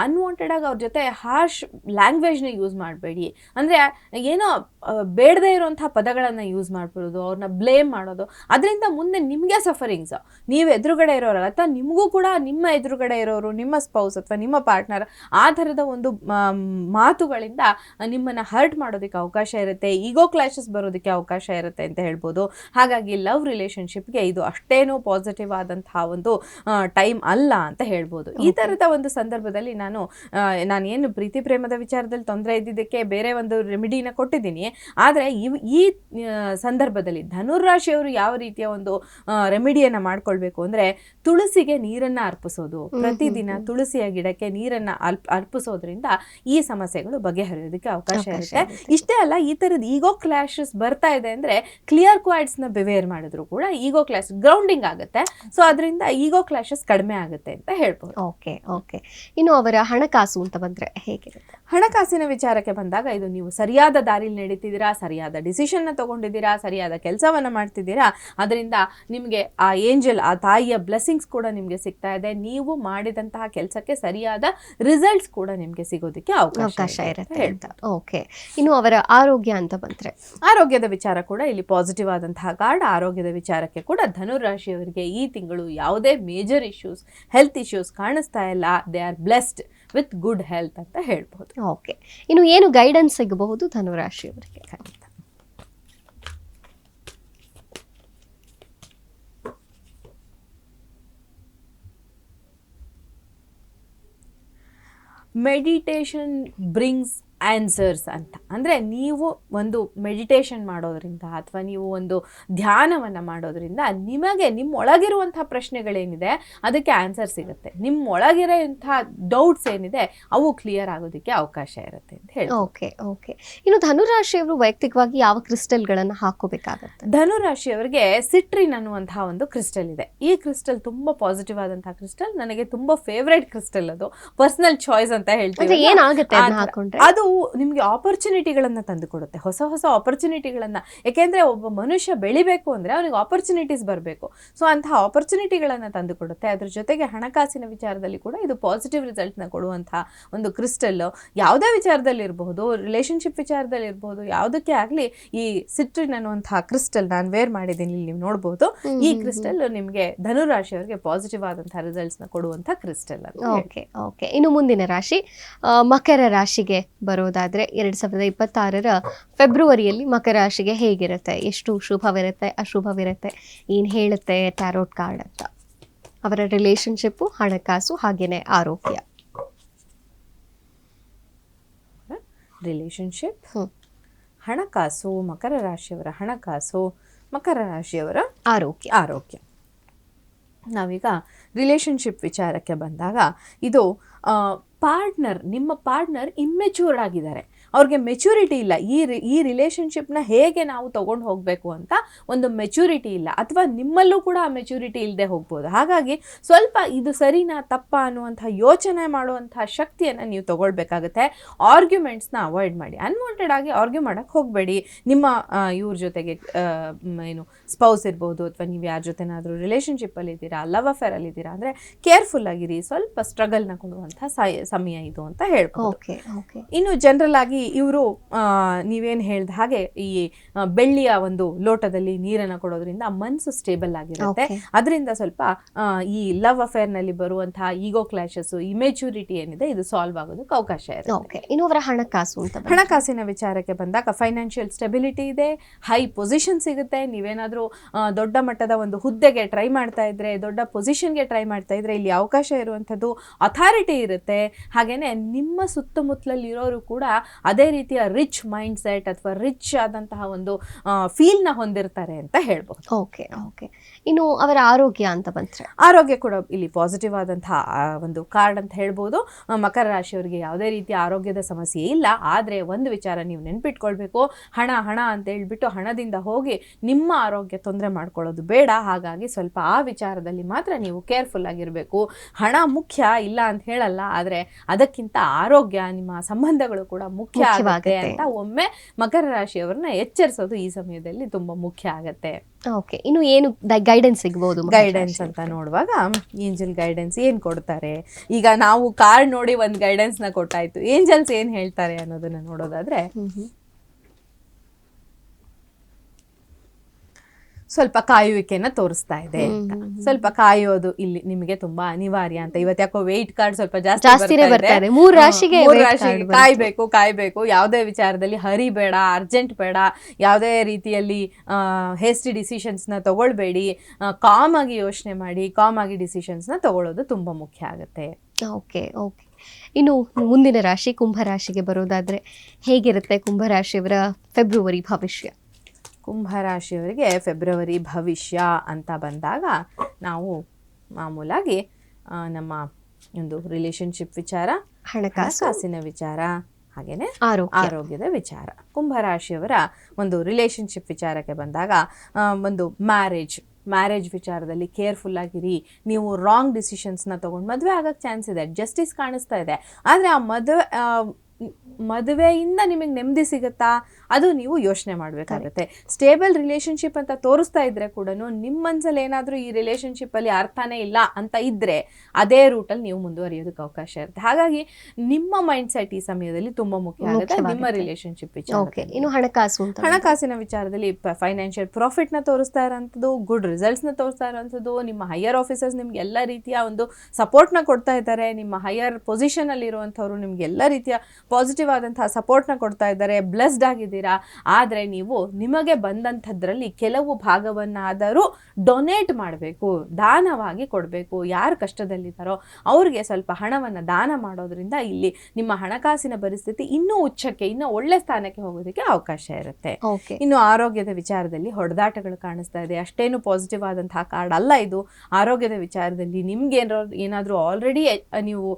ಅನ್ವಾಂಟೆಡ್ ಆಗಿ ಅವ್ರ ಜೊತೆ ಹಾರ್ಶ್ ಲ್ಯಾಂಗ್ವೇಜ್ನ ಯೂಸ್ ಮಾಡಬೇಡಿ. ಅಂದರೆ ಏನೋ ಬೇಡದೇ ಇರೋಂಥ ಪದಗಳನ್ನು ಯೂಸ್ ಮಾಡ್ಬಿಡೋದು, ಅವ್ರನ್ನ ಬ್ಲೇಮ್ ಮಾಡೋದು. ಅದರಿಂದ ಮುಂದೆ ನಿಮಗೆ ಸಫರಿಂಗ್ಸ್. ನೀವು ಎದುರುಗಡೆ ಇರೋರು ಅಥವಾ ನಿಮಗೂ ಕೂಡ ನಿಮ್ಮ ಎದುರುಗಡೆ ಇರೋರು, ನಿಮ್ಮ ಸ್ಪೌಸ್ ಅಥವಾ ನಿಮ್ಮ ಪಾರ್ಟ್ನರ್ ಆ ಥರದ ಒಂದು ಮಾತುಗಳಿಂದ ನಿಮ್ಮನ್ನು ಹರ್ಟ್ ಮಾಡೋದಕ್ಕೆ ಅವಕಾಶ ಇರುತ್ತೆ. ಈಗೋ ಕ್ಲಾಶಸ್ ಬರೋದಕ್ಕೆ ಅವಕಾಶ ಇರುತ್ತೆ ಅಂತ ಹೇಳ್ಬೋದು. ಹಾಗಾಗಿ ಲವ್ ರಿಲೇಶನ್ಶಿಪ್ಗೆ ಇದು ಅಷ್ಟೇನೂ ಪಾಸಿಟಿವ್ ಆದಂತಹ ಒಂದು ಟೈಮ್ ಅಲ್ಲ ಅಂತ ಹೇಳ್ಬೋದು. ಈ ಥರದ ಒಂದು ಸಂದರ್ಭದಲ್ಲಿ ನಾನು ಏನು ಪ್ರೀತಿ ಪ್ರೇಮದ ವಿಚಾರದಲ್ಲಿ ತೊಂದರೆ ಇದ್ದಿದ್ದಕ್ಕೆ ಬೇರೆ ಒಂದು ರೆಮಿಡಿನ ಕೊಟ್ಟಿದ್ದೀನಿ. ಆದರೆ ಈ ಸಂದರ್ಭದಲ್ಲಿ ಧನುರಾಶಿಯವರು ಯಾವ ರೀತಿಯ ಒಂದು ರೆಮಿಡಿಯನ್ನು ಮಾಡ್ಕೊಳ್ಬೇಕು ಅಂದರೆ, ತುಳಸಿಗೆ ನೀರನ್ನು ಅರ್ಪಿಸೋದು. ಪ್ರತಿದಿನ ತುಳಸಿಯ ಗಿಡಕ್ಕೆ ನೀರನ್ನು ಅರ್ಪಿಸೋದ್ರಿಂದ ಈ ಸಮಸ್ಯೆಗಳು ಬಗೆಹರಿಯೋದಕ್ಕೆ ಅವಕಾಶ ಇರುತ್ತೆ. ಇಷ್ಟೇ ಅಲ್ಲ, ಈ ಥರದ ಈಗೋ ಕ್ಲಾಶಸ್ ಬರ್ತಾ ಇದೆ ಅಂದರೆ ಕ್ಲಿಯರ್ ಕ್ವಾಡ್ಸ್ನ ಬಿವೇರ್ ಮಾಡಿದ್ರು ಕೂಡ ಈಗೋ ಕ್ಲಾಶ್ ಗ್ರೌಂಡಿಂಗ್ ಆಗುತ್ತೆ. ಸೊ ಅದರಿಂದ ಈಗೋ ಕ್ಲಾಶಸ್ ಕಡಿಮೆ ಆಗುತ್ತೆ ಅಂತ ಹೇಳ್ಬೋದು. Okay okay. ಇನ್ನು ಅವರ ಹಣಕಾಸು ಅಂತ ಬಂದರೆ ಹೇಗಿರುತ್ತೆ? ಹಣಕಾಸಿನ ವಿಚಾರಕ್ಕೆ ಬಂದಾಗ ಇದು ನೀವು ಸರಿಯಾದ ದಾರಿಲಿ ನಡೀತಿದ್ದೀರಾ, ಸರಿಯಾದ ಡಿಸಿಷನ್ನ ತಗೊಂಡಿದ್ದೀರಾ, ಸರಿಯಾದ ಕೆಲಸವನ್ನು ಮಾಡ್ತಿದ್ದೀರಾ. ಅದರಿಂದ ನಿಮಗೆ ಆ ಏಂಜಲ್, ಆ ತಾಯಿಯ ಬ್ಲೆಸ್ಸಿಂಗ್ಸ್ ಕೂಡ ನಿಮಗೆ ಸಿಗ್ತಾ ಇದೆ. ನೀವು ಮಾಡಿದಂತಹ ಕೆಲಸಕ್ಕೆ ಸರಿಯಾದ ರಿಸಲ್ಟ್ಸ್ ಕೂಡ ನಿಮಗೆ ಸಿಗೋದಕ್ಕೆ ಅವಕಾಶ ಇರುತ್ತೆ. ಓಕೆ. ಇನ್ನು ಅವರ ಆರೋಗ್ಯ ಅಂತ ಬಂದರೆ, ಆರೋಗ್ಯದ ವಿಚಾರ ಕೂಡ ಇಲ್ಲಿ ಪಾಸಿಟಿವ್ ಆದಂತಹ ಕಾರ್ಡ್. ಆರೋಗ್ಯದ ವಿಚಾರಕ್ಕೆ ಕೂಡ ಧನುರಾಶಿಯವರಿಗೆ ಈ ತಿಂಗಳು ಯಾವುದೇ ಮೇಜರ್ ಇಶ್ಯೂಸ್, ಹೆಲ್ತ್ ಇಶ್ಯೂಸ್ ಕಾಣಿಸ್ತಾ ಇಲ್ಲ. They are blessed with good health ಅಂತ ಹೇಳ್ಬೋದು. ಓಕೆ. ಇನ್ನು ಏನು ಗೈಡೆನ್ಸ್ ಸಿಗಬಹುದು ಧನುರಾಶಿಯವರಿಗೆ? ಖಂಡಿತ ಮೆಡಿಟೇಷನ್ ಬ್ರಿಂಗ್ಸ್ ಆನ್ಸರ್ಸ್ ಅಂತ. ಅಂದರೆ ನೀವು ಒಂದು ಮೆಡಿಟೇಷನ್ ಮಾಡೋದ್ರಿಂದ ಅಥವಾ ನೀವು ಒಂದು ಧ್ಯಾನವನ್ನು ಮಾಡೋದ್ರಿಂದ ನಿಮಗೆ ನಿಮ್ಮೊಳಗಿರುವಂಥ ಪ್ರಶ್ನೆಗಳೇನಿದೆ ಅದಕ್ಕೆ ಆನ್ಸರ್ ಸಿಗುತ್ತೆ. ನಿಮ್ಮೊಳಗಿರೋಂಥ ಡೌಟ್ಸ್ ಏನಿದೆ ಅವು ಕ್ಲಿಯರ್ ಆಗೋದಕ್ಕೆ ಅವಕಾಶ ಇರುತ್ತೆ ಅಂತ ಹೇಳಿ. Okay okay. ಇನ್ನು ಧನುರಾಶಿಯವರು ವೈಯಕ್ತಿಕವಾಗಿ ಯಾವ ಕ್ರಿಸ್ಟಲ್ಗಳನ್ನು ಹಾಕೋಬೇಕಾಗತ್ತೆ? ಧನುರಾಶಿಯವರಿಗೆ ಸಿಟ್ರಿನ್ ಅನ್ನುವಂತಹ ಒಂದು ಕ್ರಿಸ್ಟಲ್ ಇದೆ. ಈ ಕ್ರಿಸ್ಟಲ್ ತುಂಬ ಪಾಸಿಟಿವ್ ಆದಂತಹ ಕ್ರಿಸ್ಟಲ್. ನನಗೆ ತುಂಬ ಫೇವ್ರೇಟ್ ಕ್ರಿಸ್ಟಲ್. ಅದು ಪರ್ಸನಲ್ ಚಾಯ್ಸ್ ಅಂತ ಹೇಳ್ತೀವಿ. ಏನಾಗುತ್ತೆ ಅದು ನಿಮಗೆ ಆಪರ್ಚುನಿಟಿಗಳನ್ನು ತಂದು ಕೊಡುತ್ತೆ, ಹೊಸ ಹೊಸ ಆಪರ್ಚುನಿಟಿಗಳನ್ನು. ಯಾಕೆಂದರೆ ಒಬ್ಬ ಮನುಷ್ಯ ಬೆಳಿಬೇಕು ಅಂದರೆ ಅವನಿಗೆ ಆಪರ್ಚುನಿಟೀಸ್ ಬರಬೇಕು. ಸೊ ಅಂತಹ ಆಪರ್ಚುನಿಟಿಗಳನ್ನು ತಂದು ಕೊಡುತ್ತೆ. ಅದ್ರ ಜೊತೆಗೆ ಹಣಕಾಸಿನ ವಿಚಾರದಲ್ಲಿ ಕೂಡ ಇದು ಪಾಸಿಟಿವ್ ರಿಸಲ್ಟ್ನ ಕೊಡುವಂತಹ ಒಂದು ಕ್ರಿಸ್ಟಲ್ಲು. ಯಾವುದೇ ವಿಚಾರದಲ್ಲಿ ಇರಬಹುದು, ರಿಲೇಷನ್ಶಿಪ್ ವಿಚಾರದಲ್ಲಿ ಇರಬಹುದು, ಯಾವುದಕ್ಕೆ ಆಗಲಿ ಈ ಸಿಟ್ರಿನ್ ಅನ್ನುವಂತಹ ಕ್ರಿಸ್ಟಲ್ ನಾನು ವೇರ್ ಮಾಡಿದ್ದೀನಿ, ಇಲ್ಲಿ ನೀವು ನೋಡ್ಬೋದು. ಈ ಕ್ರಿಸ್ಟಲ್ ನಿಮಗೆ ಧನುರಾಶಿಯವರಿಗೆ ಪಾಸಿಟಿವ್ ಆದಂತಹ ರಿಸಲ್ಟ್ಸ್ನ ಕೊಡುವಂತಹ ಕ್ರಿಸ್ಟಲ್. Okay okay. ಇನ್ನು ಮುಂದಿನ ರಾಶಿ ಮಕರ ರಾಶಿಗೆ ಬರೋದಾದ್ರೆ 2026 ಫೆಬ್ರವರಿಯಲ್ಲಿ ಮಕರ ರಾಶಿಗೆ ಹೇಗಿರುತ್ತೆ? ಎಷ್ಟು ಶುಭವಿರುತ್ತೆ, ಅಶುಭವಿರುತ್ತೆ, ಏನು ಹೇಳುತ್ತೆ ಟ್ಯಾರೋಟ್ ಕಾರ್ಡ್ ಅಂತ? ಅವರ ರಿಲೇಶನ್ಶಿಪ್ಪು, ಹಣಕಾಸು, ಹಾಗೇನೆ ಆರೋಗ್ಯ. ರಿಲೇಶನ್ಶಿಪ್, ಹಣಕಾಸು, ಮಕರ ರಾಶಿಯವರ ಹಣಕಾಸು, ಮಕರ ರಾಶಿಯವರ ಆರೋಗ್ಯ. ನಾವೀಗ ರಿಲೇಶನ್ಶಿಪ್ ವಿಚಾರಕ್ಕೆ ಬಂದಾಗ ಇದು ನಿಮ್ಮ ಪಾರ್ಟ್ನರ್ ಇಮ್ಮೆಚ್ಯೂರ್ಡ್ ಆಗಿದ್ದಾರೆ, ಅವ್ರಿಗೆ ಮೆಚುರಿಟಿ ಇಲ್ಲ. ಈ ರಿಲೇಷನ್ಶಿಪ್ನ ಹೇಗೆ ನಾವು ತಗೊಂಡು ಹೋಗಬೇಕು ಅಂತ ಒಂದು ಮೆಚುರಿಟಿ ಇಲ್ಲ, ಅಥವಾ ನಿಮ್ಮಲ್ಲೂ ಕೂಡ ಆ ಮೆಚುರಿಟಿ ಇಲ್ಲದೆ ಹೋಗ್ಬೋದು. ಹಾಗಾಗಿ ಸ್ವಲ್ಪ ಇದು ಸರಿನಾ ತಪ್ಪಾ ಅನ್ನುವಂಥ ಯೋಚನೆ ಮಾಡುವಂಥ ಶಕ್ತಿಯನ್ನು ನೀವು ತಗೊಳ್ಬೇಕಾಗುತ್ತೆ. ಆರ್ಗ್ಯುಮೆಂಟ್ಸ್ನ ಅವಾಯ್ಡ್ ಮಾಡಿ, ಅನ್ವಾಂಟೆಡ್ ಆಗಿ ಆರ್ಗ್ಯೂ ಮಾಡೋಕ್ಕೆ ಹೋಗಬೇಡಿ. ನಿಮ್ಮ ಇವ್ರ ಜೊತೆಗೆ ಏನು ಸ್ಪೌಸ್ ಇರ್ಬೋದು, ಅಥವಾ ನೀವು ಯಾರ ಜೊತೆನಾದರೂ ರಿಲೇಷನ್ಶಿಪ್ಪಲ್ಲಿ ಇದ್ದೀರಾ, ಲವ್ ಅಫೇರಲ್ಲಿ ಇದ್ದೀರಾ ಅಂದರೆ ಕೇರ್ಫುಲ್ ಆಗಿರಿ. ಸ್ವಲ್ಪ ಸ್ಟ್ರಗಲ್ನ ಕೊಡುವಂಥ ಸಮಯ ಇದು ಅಂತ ಹೇಳ್ಬೋದು. ಇನ್ನು ಜನರಲ್ ಆಗಿ ಇವರು ನೀವೇನು ಹೇಳ್ದ ಹಾಗೆ ಈ ಬೆಳ್ಳಿಯ ಒಂದು ಲೋಟದಲ್ಲಿ ನೀರನ್ನು ಕೊಡೋದ್ರಿಂದ ಮನಸ್ಸು ಸ್ಟೇಬಲ್ ಆಗಿರುತ್ತೆ. ಅದರಿಂದ ಸ್ವಲ್ಪ ಈ ಲವ್ ಅಫೇರ್ ನಲ್ಲಿ ಬರುವಂತಹ ಈಗೋ ಕ್ಲಾಶಸ್, ಇಮೆಚುರಿಟಿ ಏನಿದೆ ಇದು ಸಾಲ್ವ್ ಆಗೋದಕ್ಕೆ ಅವಕಾಶ ಇರುತ್ತೆ. ಇನ್ನು ಅವರ ಹಣಕಾಸಿನ ವಿಚಾರಕ್ಕೆ ಬಂದಾಗ ಫೈನಾನ್ಷಿಯಲ್ ಸ್ಟೆಬಿಲಿಟಿ ಇದೆ, ಹೈ ಪೊಸಿಷನ್ ಸಿಗುತ್ತೆ. ನೀವೇನಾದ್ರೂ ದೊಡ್ಡ ಮಟ್ಟದ ಒಂದು ಹುದ್ದೆಗೆ ಟ್ರೈ ಮಾಡ್ತಾ ಇದ್ರೆ, ದೊಡ್ಡ ಪೊಸಿಷನ್ಗೆ ಟ್ರೈ ಮಾಡ್ತಾ ಇದ್ರೆ ಇಲ್ಲಿ ಅವಕಾಶ ಇರುವಂಥದ್ದು, ಅಥಾರಿಟಿ ಇರುತ್ತೆ. ಹಾಗೇನೆ ನಿಮ್ಮ ಸುತ್ತಮುತ್ತಲಲ್ಲಿ ಇರೋರು ಕೂಡ ಅದೇ ರೀತಿಯ ರಿಚ್ ಮೈಂಡ್ ಸೆಟ್ ಅಥವಾ ರಿಚ್ ಆದಂತಹ ಒಂದು ಫೀಲ್ನ ಹೊಂದಿರ್ತಾರೆ ಅಂತ ಹೇಳ್ಬೋದು. ಇನ್ನು ಅವರ ಆರೋಗ್ಯ ಅಂತ ಬಂದ್ರೆ, ಆರೋಗ್ಯ ಕೂಡ ಇಲ್ಲಿ ಪಾಸಿಟಿವ್ ಆದಂತಹ ಒಂದು ಕಾರ್ಡ್ ಅಂತ ಹೇಳ್ಬೋದು. ಮಕರ ರಾಶಿಯವರಿಗೆ ಯಾವುದೇ ರೀತಿಯ ಆರೋಗ್ಯದ ಸಮಸ್ಯೆ ಇಲ್ಲ. ಆದರೆ ಒಂದು ವಿಚಾರ ನೀವು ನೆನ್ಪಿಟ್ಕೊಳ್ಬೇಕು, ಹಣ ಅಂತ ಹೇಳ್ಬಿಟ್ಟು ಹಣದಿಂದ ಹೋಗಿ ನಿಮ್ಮ ಆರೋಗ್ಯ ತೊಂದರೆ ಮಾಡ್ಕೊಳ್ಳೋದು ಬೇಡ. ಹಾಗಾಗಿ ಸ್ವಲ್ಪ ಆ ವಿಚಾರದಲ್ಲಿ ಮಾತ್ರ ನೀವು ಕೇರ್ಫುಲ್ ಆಗಿರಬೇಕು. ಹಣ ಮುಖ್ಯ ಇಲ್ಲ ಅಂತ ಹೇಳಲ್ಲ, ಆದರೆ ಅದಕ್ಕಿಂತ ಆರೋಗ್ಯ, ನಿಮ್ಮ ಸಂಬಂಧಗಳು ಕೂಡ ಮುಖ್ಯ ಆಗುತ್ತೆ ಅಂತ ಒಮ್ಮೆ ಮಕರ ರಾಶಿಯವರನ್ನ ಎಚ್ಚರಿಸೋದು ಈ ಸಮಯದಲ್ಲಿ ತುಂಬಾ ಮುಖ್ಯ ಆಗತ್ತೆ. ಇನ್ನು ಏನು ಗೈಡೆನ್ಸ್ ಸಿಗಬಹುದು? ಗೈಡೆನ್ಸ್ ಅಂತ ನೋಡುವಾಗ ಏಂಜಲ್ ಗೈಡೆನ್ಸ್ ಏನ್ ಕೊಡ್ತಾರೆ, ಈಗ ನಾವು ಕಾರ್ಡ್ ನೋಡಿ ಒಂದು ಗೈಡೆನ್ಸ್ ನ ಕೊಟ್ಟಾಯ್ತು, ಏಂಜಲ್ಸ್ ಏನ್ ಹೇಳ್ತಾರೆ ಅನ್ನೋದನ್ನ ನೋಡೋದಾದ್ರೆ ಸ್ವಲ್ಪ ಕಾಯುವಿಕೆನ ತೋರಿಸ್ತಾ ಇದೆ ಅಂತ. ಸ್ವಲ್ಪ ಕಾಯೋದು ಇಲ್ಲಿ ನಿಮಗೆ ತುಂಬಾ ಅನಿವಾರ್ಯ ಅಂತ. ಇವತ್ತು ಯಾಕೋ ವೇಟ್ ಕಾರ್ಡ್ ಸ್ವಲ್ಪ ಜಾಸ್ತಿ ಬರ್ತಾ ಇದೆ. ಮೂರು ರಾಶಿಗೆ ಕಾಯ್ಬೇಕು. ಯಾವುದೇ ವಿಚಾರದಲ್ಲಿ ಹರಿ ಬೇಡ, ಅರ್ಜೆಂಟ್ ಬೇಡ, ಯಾವುದೇ ರೀತಿಯಲ್ಲಿ ಹೇಸ್ಟಿ ಡಿಸಿಷನ್ಸ್ ನ ತಗೊಳ್ಬೇಡಿ. ಕಾಮ್ ಆಗಿ ಯೋಚನೆ ಮಾಡಿ, ಕಾಮ್ ಆಗಿ ಡಿಸಿಷನ್ಸ್ ನ ತಗೊಳ್ಳೋದು ತುಂಬಾ ಮುಖ್ಯ ಆಗುತ್ತೆ. ಇನ್ನು ಮುಂದಿನ ರಾಶಿ ಕುಂಭರಾಶಿಗೆ ಬರೋದಾದ್ರೆ ಹೇಗಿರುತ್ತೆ ಕುಂಭರಾಶಿಯವರ ಫೆಬ್ರವರಿ ಭವಿಷ್ಯ? ಕುಂಭರಾಶಿಯವರಿಗೆ ಫೆಬ್ರವರಿ ಭವಿಷ್ಯ ಅಂತ ಬಂದಾಗ ನಾವು ಮಾಮೂಲಾಗಿ ನಮ್ಮ ಒಂದು ರಿಲೇಶನ್ಶಿಪ್ ವಿಚಾರ, ಹಣಕಾಸಿನ ವಿಚಾರ, ಹಾಗೇನೆ ಆರೋಗ್ಯದ ವಿಚಾರ. ಕುಂಭರಾಶಿಯವರ ಒಂದು ರಿಲೇಶನ್ಶಿಪ್ ವಿಚಾರಕ್ಕೆ ಬಂದಾಗ ಒಂದು ಮ್ಯಾರೇಜ್ ವಿಚಾರದಲ್ಲಿ ಕೇರ್ಫುಲ್ ಆಗಿರಿ. ನೀವು ರಾಂಗ್ ಡಿಸಿಷನ್ಸ್ನ ತೊಗೊಂಡು ಮದುವೆ ಆಗೋಕ್ಕೆ ಚಾನ್ಸ್ ಇದೆ, ಜಸ್ಟಿಸ್ ಕಾಣಿಸ್ತಾ ಇದೆ. ಆದರೆ ಆ ಮದುವೆಯಿಂದ ನಿಮಗೆ ನೆಮ್ಮದಿ ಸಿಗುತ್ತಾ, ಅದು ನೀವು ಯೋಚನೆ ಮಾಡಬೇಕಾಗುತ್ತೆ. ಸ್ಟೇಬಲ್ ರಿಲೇಶನ್ಶಿಪ್ ಅಂತ ತೋರಿಸ್ತಾ ಇದ್ರೆ ಕೂಡ ನಿಮ್ಮ ಮನಸ್ಸಲ್ಲಿ ಏನಾದರೂ ಈ ರಿಲೇಶನ್ಶಿಪ್ಪಲ್ಲಿ ಅರ್ಥನೇ ಇಲ್ಲ ಅಂತ ಇದ್ದರೆ ಅದೇ ರೂಟಲ್ಲಿ ನೀವು ಮುಂದುವರಿಯೋದಕ್ಕೆ ಅವಕಾಶ ಇರುತ್ತೆ. ಹಾಗಾಗಿ ನಿಮ್ಮ ಮೈಂಡ್ ಸೆಟ್ ಈ ಸಮಯದಲ್ಲಿ ತುಂಬ ಮುಖ್ಯ ಆಗುತ್ತೆ ನಿಮ್ಮ ರಿಲೇಶನ್ಶಿಪ್ ವಿಚಾರ. ಇನ್ನು ಹಣಕಾಸಿನ ವಿಚಾರದಲ್ಲಿ ಫೈನಾನ್ಷಿಯಲ್ ಪ್ರಾಫಿಟ್ನ ತೋರಿಸ್ತಾ ಇರೋಂಥದ್ದು, ಗುಡ್ ರಿಸಲ್ಟ್ಸ್ನ ತೋರಿಸ್ತಾ ಇರೋಂಥದ್ದು. ನಿಮ್ಮ ಹೈಯರ್ ಆಫೀಸರ್ಸ್ ನಿಮ್ಗೆ ಎಲ್ಲ ರೀತಿಯ ಒಂದು ಸಪೋರ್ಟ್ನ ಕೊಡ್ತಾ ಇದ್ದಾರೆ. ನಿಮ್ಮ ಹೈಯರ್ ಪೊಸಿಷನಲ್ಲಿ ಇರುವಂಥವ್ರು ನಿಮ್ಗೆ ಎಲ್ಲ ರೀತಿಯ ಪಾಸಿಟಿವ್ ಆದಂತಹ ಸಪೋರ್ಟ್ನ ಕೊಡ್ತಾ ಇದ್ದಾರೆ. ಬ್ಲೆಸ್ಡ್ ಆಗಿದ್ದೀರಾ. ಆದರೆ ನೀವು ನಿಮಗೆ ಬಂದಂಥದ್ರಲ್ಲಿ ಕೆಲವು ಭಾಗವನ್ನಾದರೂ ಡೊನೇಟ್ ಮಾಡಬೇಕು, ದಾನವಾಗಿ ಕೊಡಬೇಕು. ಯಾರು ಕಷ್ಟದಲ್ಲಿದ್ದಾರೋ ಅವ್ರಿಗೆ ಸ್ವಲ್ಪ ಹಣವನ್ನು ದಾನ ಮಾಡೋದ್ರಿಂದ ಇಲ್ಲಿ ನಿಮ್ಮ ಹಣಕಾಸಿನ ಪರಿಸ್ಥಿತಿ ಇನ್ನೂ ಉಚ್ಚಕ್ಕೆ, ಇನ್ನೂ ಒಳ್ಳೆ ಸ್ಥಾನಕ್ಕೆ ಹೋಗೋದಕ್ಕೆ ಅವಕಾಶ ಇರುತ್ತೆ. ಇನ್ನು ಆರೋಗ್ಯದ ವಿಚಾರದಲ್ಲಿ ಹೊಡೆದಾಟಗಳು ಕಾಣಿಸ್ತಾ ಇದೆ. ಅಷ್ಟೇನು ಪಾಸಿಟಿವ್ ಆದಂತಹ ಕಾರ್ಡ್ ಅಲ್ಲ ಇದು. ಆರೋಗ್ಯದ ವಿಚಾರದಲ್ಲಿ ನಿಮ್ಗೆ ಏನಾದರೂ ಆಲ್ರೆಡಿ ನೀವು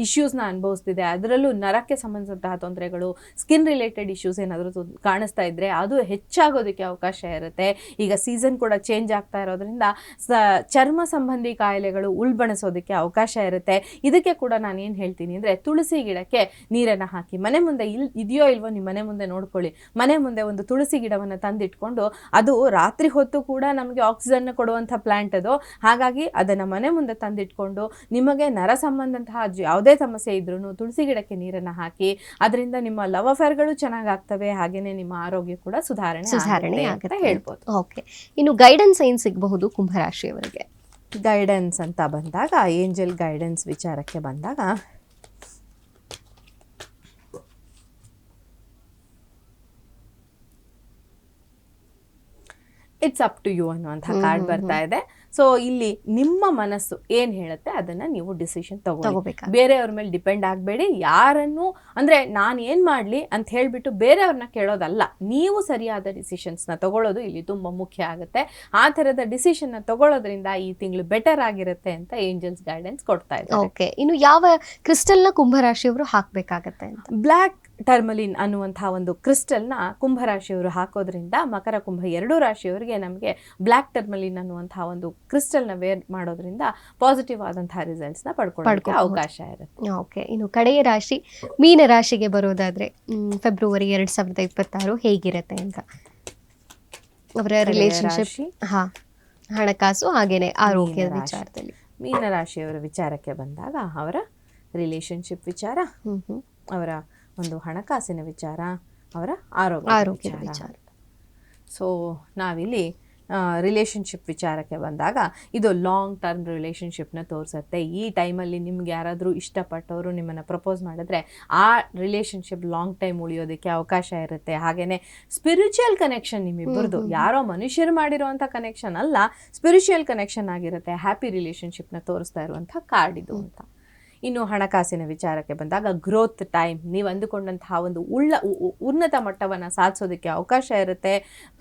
ಇಶ್ಯೂಸ್ನ ಅನುಭವಿಸ್ತಿದೆ, ಅದರಲ್ಲೂ ನರಕ್ಕೆ ಸಂಬಂಧಿಸಿದಂತಹ ತೊಂದರೆಗಳು, ಸ್ಕಿನ್ ರಿಲೇಟೆಡ್ ಇಶ್ಯೂಸ್ ಏನಾದರೂ ಕಾಣಿಸ್ತಾ ಇದ್ರೆ ಅದು ಹೆಚ್ಚಾಗೋದಕ್ಕೆ ಅವಕಾಶ ಇರುತ್ತೆ. ಈಗ ಸೀಸನ್ ಕೂಡ ಚೇಂಜ್ ಆಗ್ತಾ ಇರೋದ್ರಿಂದ ಚರ್ಮ ಸಂಬಂಧಿ ಕಾಯಿಲೆಗಳು ಉಲ್ಬಣಿಸೋದಕ್ಕೆ ಅವಕಾಶ ಇರುತ್ತೆ. ಇದಕ್ಕೆ ಕೂಡ ನಾನು ಏನು ಹೇಳ್ತೀನಿ ಅಂದರೆ, ತುಳಸಿ ಗಿಡಕ್ಕೆ ನೀರನ್ನು ಹಾಕಿ, ಮನೆ ಮುಂದೆ ಇದೆಯೋ ಇಲ್ವೋ ನಿಮ್ಮ ಮನೆ ಮುಂದೆ ನೋಡ್ಕೊಳ್ಳಿ, ಮನೆ ಮುಂದೆ ಒಂದು ತುಳಸಿ ಗಿಡವನ್ನು ತಂದಿಟ್ಕೊಂಡು, ಅದು ರಾತ್ರಿ ಹೊತ್ತು ಕೂಡ ನಮಗೆ ಆಕ್ಸಿಜನ್ ಕೊಡುವಂಥ ಪ್ಲಾಂಟ್ ಅದು. ಹಾಗಾಗಿ ಅದನ್ನು ಮನೆ ಮುಂದೆ ತಂದಿಟ್ಕೊಂಡು ನಿಮಗೆ ನರ ಸಂಬಂಧಂತಹ ಯಾವುದೇ ಸಮಸ್ಯೆ ಇದ್ರೂ ತುಳಸಿ ಗಿಡಕ್ಕೆ ನೀರನ್ನು ಹಾಕಿ, ಅದರಿಂದ ನಿಮ್ಮ ಲವ್ ಅಫೇರ್ಗಳು ಚೆನ್ನಾಗಿ ಆಗ್ತವೆ. ಹಾಗೇನೆ ನಿಮ್ಮ ಆರೋಗ್ಯ ಕೂಡ ಸುಧಾರಣೆ ಅಂತ ಹೇಳ್ಬೋದು. ಇನ್ನು ಗೈಡೆನ್ಸ್ ಏನ್ ಸಿಗಬಹುದು ಕುಂಭರಾಶಿಯವರಿಗೆ? ಗೈಡೆನ್ಸ್ ಅಂತ ಬಂದಾಗ ಏಂಜಲ್ ಗೈಡೆನ್ಸ್ ವಿಚಾರಕ್ಕೆ ಬಂದಾಗ ಇಟ್ಸ್ ಅಪ್ ಟು ಯು ಅನ್ನುವಂಥ ಕಾರ್ಡ್ ಬರ್ತಾ ಇದೆ. ಸೊ ಇಲ್ಲಿ ನಿಮ್ಮ ಮನಸ್ಸು ಏನ್ ಹೇಳುತ್ತೆ ಅದನ್ನ ನೀವು ಡಿಸಿಷನ್ ತಗೊಳ್ಳಿ. ಬೇರೆಯವ್ರ ಮೇಲೆ ಡಿಪೆಂಡ್ ಆಗಬೇಡಿ. ಯಾರನ್ನು ಅಂದ್ರೆ ನಾನು ಏನ್ ಮಾಡ್ಲಿ ಅಂತ ಹೇಳ್ಬಿಟ್ಟು ಬೇರೆಯವ್ರನ್ನ ಕೇಳೋದಲ್ಲ, ನೀವು ಸರಿಯಾದ ಡಿಸಿಷನ್ಸ್ನ ತಗೊಳ್ಳೋದು ಇಲ್ಲಿ ತುಂಬಾ ಮುಖ್ಯ ಆಗುತ್ತೆ. ಆ ಥರದ ಡಿಸಿಷನ್ನ ತಗೊಳ್ಳೋದ್ರಿಂದ ಈ ತಿಂಗಳು ಬೆಟರ್ ಆಗಿರುತ್ತೆ ಅಂತ ಏಂಜಲ್ಸ್ ಗೈಡೆನ್ಸ್ ಕೊಡ್ತಾ ಇದ್ದಾರೆ. ಓಕೆ, ಇನ್ನು ಯಾವ ಕ್ರಿಸ್ಟಲ್ನ ಕುಂಭರಾಶಿಯವರು ಹಾಕ್ಬೇಕಾಗತ್ತೆ ಅಂತ? ಬ್ಲ್ಯಾಕ್ ಟರ್ಮಲಿನ್ ಅನ್ನುವಂತಹ ಒಂದು ಕ್ರಿಸ್ಟಲ್ನ ಕುಂಭರಾಶಿಯವರು ಹಾಕೋದ್ರಿಂದ ಮಕರ ಕುಂಭ ಎರಡೂ ರಾಶಿಯವರಿಗೆ ನಮಗೆ ಬ್ಲ್ಯಾಕ್ ಟರ್ಮಲಿನ್ ಅನ್ನುವಂತಹ ಒಂದು ಕ್ರಿಸ್ಟಲ್ನ ವೇರ್ ಮಾಡೋದ್ರಿಂದ ಪಾಸಿಟಿವ್ ಆದಂತಹ ರಿಸಲ್ಟ್ಸ್ನ ಪಡ್ಕೊಳ್ಳೋಕೆ ಅವಕಾಶ ಇರುತ್ತೆ. ಓಕೆ, ಇನ್ನು ಕಡೆಯ ರಾಶಿ ಮೀನ ರಾಶಿಗೆ ಬರೋದಾದ್ರೆ ಫೆಬ್ರವರಿ 2026 ಹೇಗಿರುತ್ತೆ ಅಂತ? ಅವರ ರಿಲೇಶನ್ಶಿಪ್, ಹಣಕಾಸು ಹಾಗೇನೆ ಆರೋಗ್ಯದ ವಿಚಾರದಲ್ಲಿ. ಮೀನ ರಾಶಿಯವರ ವಿಚಾರಕ್ಕೆ ಬಂದಾಗ ಅವರ ರಿಲೇಶನ್ಶಿಪ್ ವಿಚಾರ, ಅವರ ಒಂದು ಹಣಕಾಸಿನ ವಿಚಾರ, ಅವರ ಆರೋಗ್ಯದ ವಿಚಾರ. ಸೊ ನಾವಿಲ್ಲಿ ರಿಲೇಶನ್ಶಿಪ್ ವಿಚಾರಕ್ಕೆ ಬಂದಾಗ ಇದು ಲಾಂಗ್ ಟರ್ಮ್ ರಿಲೇಶನ್ಶಿಪ್ನ ತೋರಿಸುತ್ತೆ. ಈ ಟೈಮಲ್ಲಿ ನಿಮ್ಗೆ ಯಾರಾದರೂ ಇಷ್ಟಪಟ್ಟವರು ನಿಮ್ಮನ್ನು ಪ್ರಪೋಸ್ ಮಾಡಿದ್ರೆ ಆ ರಿಲೇಶನ್ಶಿಪ್ ಲಾಂಗ್ ಟೈಮ್ ಉಳಿಯೋದಕ್ಕೆ ಅವಕಾಶ ಇರುತ್ತೆ. ಹಾಗೆಯೇ ಸ್ಪಿರಿಚುವಲ್ ಕನೆಕ್ಷನ್ ನಿಮ್ಮಿಬ್ಬರದು ಯಾರೋ ಮನುಷ್ಯರು ಮಾಡಿರುವಂಥ ಕನೆಕ್ಷನ್ ಅಲ್ಲ, ಸ್ಪಿರಿಚುವಲ್ ಕನೆಕ್ಷನ್ ಆಗಿರುತ್ತೆ. ಹ್ಯಾಪಿ ರಿಲೇಶನ್ಶಿಪ್ನ ತೋರಿಸ್ತಾ ಇರುವಂಥ ಕಾರ್ಡ್ ಇದು ಅಂತ. ಇನ್ನು ಹಣಕಾಸಿನ ವಿಚಾರಕ್ಕೆ ಬಂದಾಗ ಗ್ರೋತ್ ಟೈಮ್, ನೀವು ಅಂದುಕೊಂಡಂತಹ ಒಂದು ಉನ್ನತ ಮಟ್ಟವನ್ನು ಸಾಧಿಸೋದಕ್ಕೆ ಅವಕಾಶ ಇರುತ್ತೆ.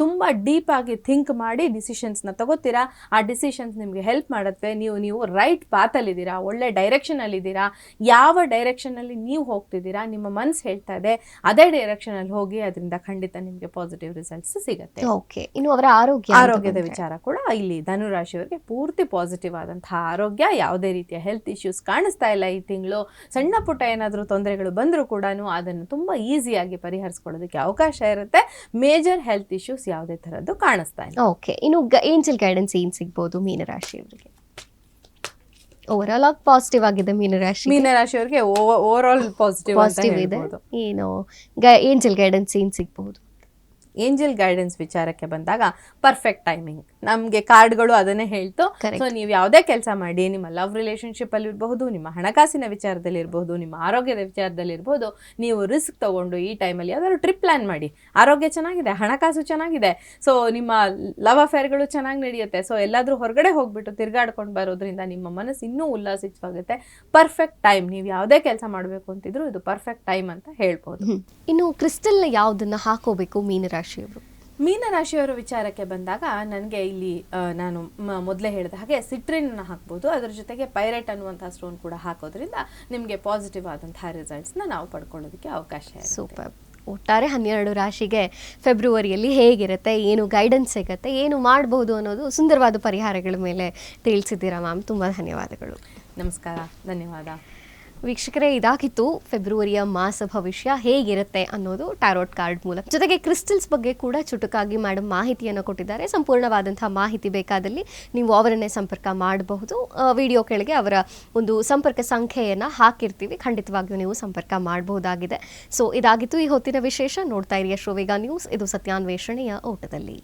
ತುಂಬ ಡೀಪಾಗಿ ಥಿಂಕ್ ಮಾಡಿ ಡಿಸಿಷನ್ಸ್ನ ತಗೋತೀರಾ. ಆ ಡಿಸಿಷನ್ಸ್ ನಿಮಗೆ ಹೆಲ್ಪ್ ಮಾಡುತ್ತೆ. ನೀವು ರೈಟ್ ಪಾತಲ್ಲಿದ್ದೀರಾ, ಒಳ್ಳೆ ಡೈರೆಕ್ಷನಲ್ಲಿದ್ದೀರಾ. ಯಾವ ಡೈರೆಕ್ಷನಲ್ಲಿ ನೀವು ಹೋಗ್ತಿದ್ದೀರಾ, ನಿಮ್ಮ ಮನಸ್ಸು ಹೇಳ್ತಾ ಇದೆ ಅದೇ ಡೈರೆಕ್ಷನಲ್ಲಿ ಹೋಗಿ, ಅದರಿಂದ ಖಂಡಿತ ನಿಮಗೆ ಪಾಸಿಟಿವ್ ರಿಸಲ್ಟ್ಸ್ ಸಿಗುತ್ತೆ. ಓಕೆ, ಇನ್ನು ಅವರ ಆರೋಗ್ಯದ ವಿಚಾರ ಕೂಡ ಇಲ್ಲಿ ಧನುರಾಶಿಯವರಿಗೆ ಪೂರ್ತಿ ಪಾಸಿಟಿವ್ ಆದಂತಹ ಆರೋಗ್ಯ. ಯಾವುದೇ ರೀತಿಯ ಹೆಲ್ತ್ ಇಶ್ಯೂಸ್ ಕಾಣಿಸ್ತಾ ಇಲ್ಲ ಈ ತಿಂಗಳು. ಸಣ್ಣ ಪುಟ್ಟ ಏನಾದರೂ ತೊಂದರೆಗಳು ಬಂದರೂ ಕೂಡ ಅದನ್ನು ತುಂಬ ಈಸಿಯಾಗಿ ಪರಿಹರಿಸ್ಕೊಳ್ಳೋದಕ್ಕೆ ಅವಕಾಶ ಇರುತ್ತೆ. ಮೇಜರ್ ಹೆಲ್ತ್ ಇಶ್ಯೂಸ್ ಯಾವುದೇ ಥರದ್ದು ಕಾಣಿಸ್ತಾ ಇಲ್ಲ. ಓಕೆ, ಇನ್ನು ಏಂಜಲ್ ಗೈಡೆನ್ಸ್ ಏನು ಸಿಗ್ಬೋದು ಮೀನರಾಶಿಯವರಿಗೆ? ಓವರ್ ಆಲ್ ಪಾಸಿಟಿವ್ ಆಗಿದೆ ಮೀನರಾಶಿಯವರಿಗೆ ಓವರ್ ಆಲ್ ಪಾಸಿಟಿವ್ ಇದೆ. ಏನು ಏಂಜಲ್ ಗೈಡೆನ್ಸ್ ಏನು ಸಿಗ್ಬೋದು? ಏಂಜಲ್ ಗೈಡೆನ್ಸ್ ವಿಚಾರಕ್ಕೆ ಬಂದಾಗ ಪರ್ಫೆಕ್ಟ್ ಟೈಮಿಂಗ್, ನಮಗೆ ಕಾರ್ಡ್ಗಳು ಅದನ್ನೇ ಹೇಳ್ತು. ಸೊ ನೀವು ಯಾವುದೇ ಕೆಲಸ ಮಾಡಿ, ನಿಮ್ಮ ಲವ್ ರಿಲೇಶನ್ಶಿಪ್ ಅಲ್ಲಿ ಇರಬಹುದು, ನಿಮ್ಮ ಹಣಕಾಸಿನ ವಿಚಾರದಲ್ಲಿ ಇರಬಹುದು, ನಿಮ್ಮ ಆರೋಗ್ಯದ ವಿಚಾರದಲ್ಲಿ ಇರಬಹುದು, ನೀವು ರಿಸ್ಕ್ ತಗೊಂಡು ಈ ಟೈಮಲ್ಲಿ ಯಾವ್ದಾದ್ರು ಟ್ರಿಪ್ ಪ್ಲಾನ್ ಮಾಡಿ. ಆರೋಗ್ಯ ಚೆನ್ನಾಗಿದೆ, ಹಣಕಾಸು ಚೆನ್ನಾಗಿದೆ, ಸೊ ನಿಮ್ಮ ಲವ್ ಅಫೇರ್ಗಳು ಚೆನ್ನಾಗಿ ನಡೆಯುತ್ತೆ. ಸೊ ಎಲ್ಲಾದ್ರೂ ಹೊರಗಡೆ ಹೋಗ್ಬಿಟ್ಟು ತಿರ್ಗಾಡ್ಕೊಂಡು ಬರೋದ್ರಿಂದ ನಿಮ್ಮ ಮನಸ್ಸು ಇನ್ನೂ ಉಲ್ಲಾಸಿತವಾಗುತ್ತೆ. ಪರ್ಫೆಕ್ಟ್ ಟೈಮ್, ನೀವು ಯಾವುದೇ ಕೆಲಸ ಮಾಡಬೇಕು ಅಂತಿದ್ರು ಇದು ಪರ್ಫೆಕ್ಟ್ ಟೈಮ್ ಅಂತ ಹೇಳ್ಬೋದು. ಇನ್ನು ಕ್ರಿಸ್ಟಲ್ ಯಾವುದನ್ನ ಹಾಕೋಬೇಕು ಮೀನರಾಶಿಯವರು? ಮೀನರಾಶಿಯವರ ವಿಚಾರಕ್ಕೆ ಬಂದಾಗ ನನಗೆ ಇಲ್ಲಿ ನಾನು ಮೊದಲೇ ಹೇಳಿದ ಹಾಗೆ ಸಿಟ್ರಿನ್ನ ಹಾಕ್ಬೋದು. ಅದರ ಜೊತೆಗೆ ಪೈರೇಟ್ ಅನ್ನುವಂಥ ಸ್ಟೋನ್ ಕೂಡ ಹಾಕೋದ್ರಿಂದ ನಿಮಗೆ ಪಾಸಿಟಿವ್ ಆದಂತಹ ರಿಸಲ್ಟ್ಸ್ನ ನಾವು ಪಡ್ಕೊಳ್ಳೋದಕ್ಕೆ ಅವಕಾಶ ಇದೆ. ಸೂಪರ್. ಒಟ್ಟಾರೆ 12 ರಾಶಿಗೆ ಫೆಬ್ರವರಿಯಲ್ಲಿ ಹೇಗಿರುತ್ತೆ, ಏನು ಗೈಡೆನ್ಸ್ ಸಿಗುತ್ತೆ, ಏನು ಮಾಡಬಹುದು ಅನ್ನೋದು ಸುಂದರವಾದ ಪರಿಹಾರಗಳ ಮೇಲೆ ತಿಳಿಸಿದ್ದೀರಾ ಮ್ಯಾಮ್. ತುಂಬ ಧನ್ಯವಾದಗಳು. ನಮಸ್ಕಾರ, ಧನ್ಯವಾದ. ವೀಕ್ಷಕರೇ, ಇದಾಗಿತ್ತು ಫೆಬ್ರವರಿಯ ಮಾಸ ಭವಿಷ್ಯ ಹೇಗಿರುತ್ತೆ ಅನ್ನೋದು ಟ್ಯಾರೋಟ್ ಕಾರ್ಡ್ ಮೂಲಕ. ಜೊತೆಗೆ ಕ್ರಿಸ್ಟಲ್ಸ್ ಬಗ್ಗೆ ಕೂಡ ಚುಟುಕಾಗಿ ಮೇಡಮ್ ಮಾಹಿತಿಯನ್ನು ಕೊಟ್ಟಿದ್ದಾರೆ. ಸಂಪೂರ್ಣವಾದಂತಹ ಮಾಹಿತಿ ಬೇಕಾದಲ್ಲಿ ನೀವು ಅವರನ್ನೇ ಸಂಪರ್ಕ ಮಾಡಬಹುದು. ವಿಡಿಯೋ ಕೆಳಗೆ ಅವರ ಒಂದು ಸಂಪರ್ಕ ಸಂಖ್ಯೆಯನ್ನು ಹಾಕಿರ್ತೀವಿ, ಖಂಡಿತವಾಗಿಯೂ ನೀವು ಸಂಪರ್ಕ ಮಾಡಬಹುದಾಗಿದೆ. ಸೊ ಇದಾಗಿತ್ತು ಈ ಹೊತ್ತಿನ ವಿಶೇಷ. ನೋಡ್ತಾ ಇರಿ ಅಶ್ವವೇಗ ನ್ಯೂಸ್. ಇದು ಸತ್ಯಾನ್ವೇಷಣೆಯ ಓಟದಲ್ಲಿ.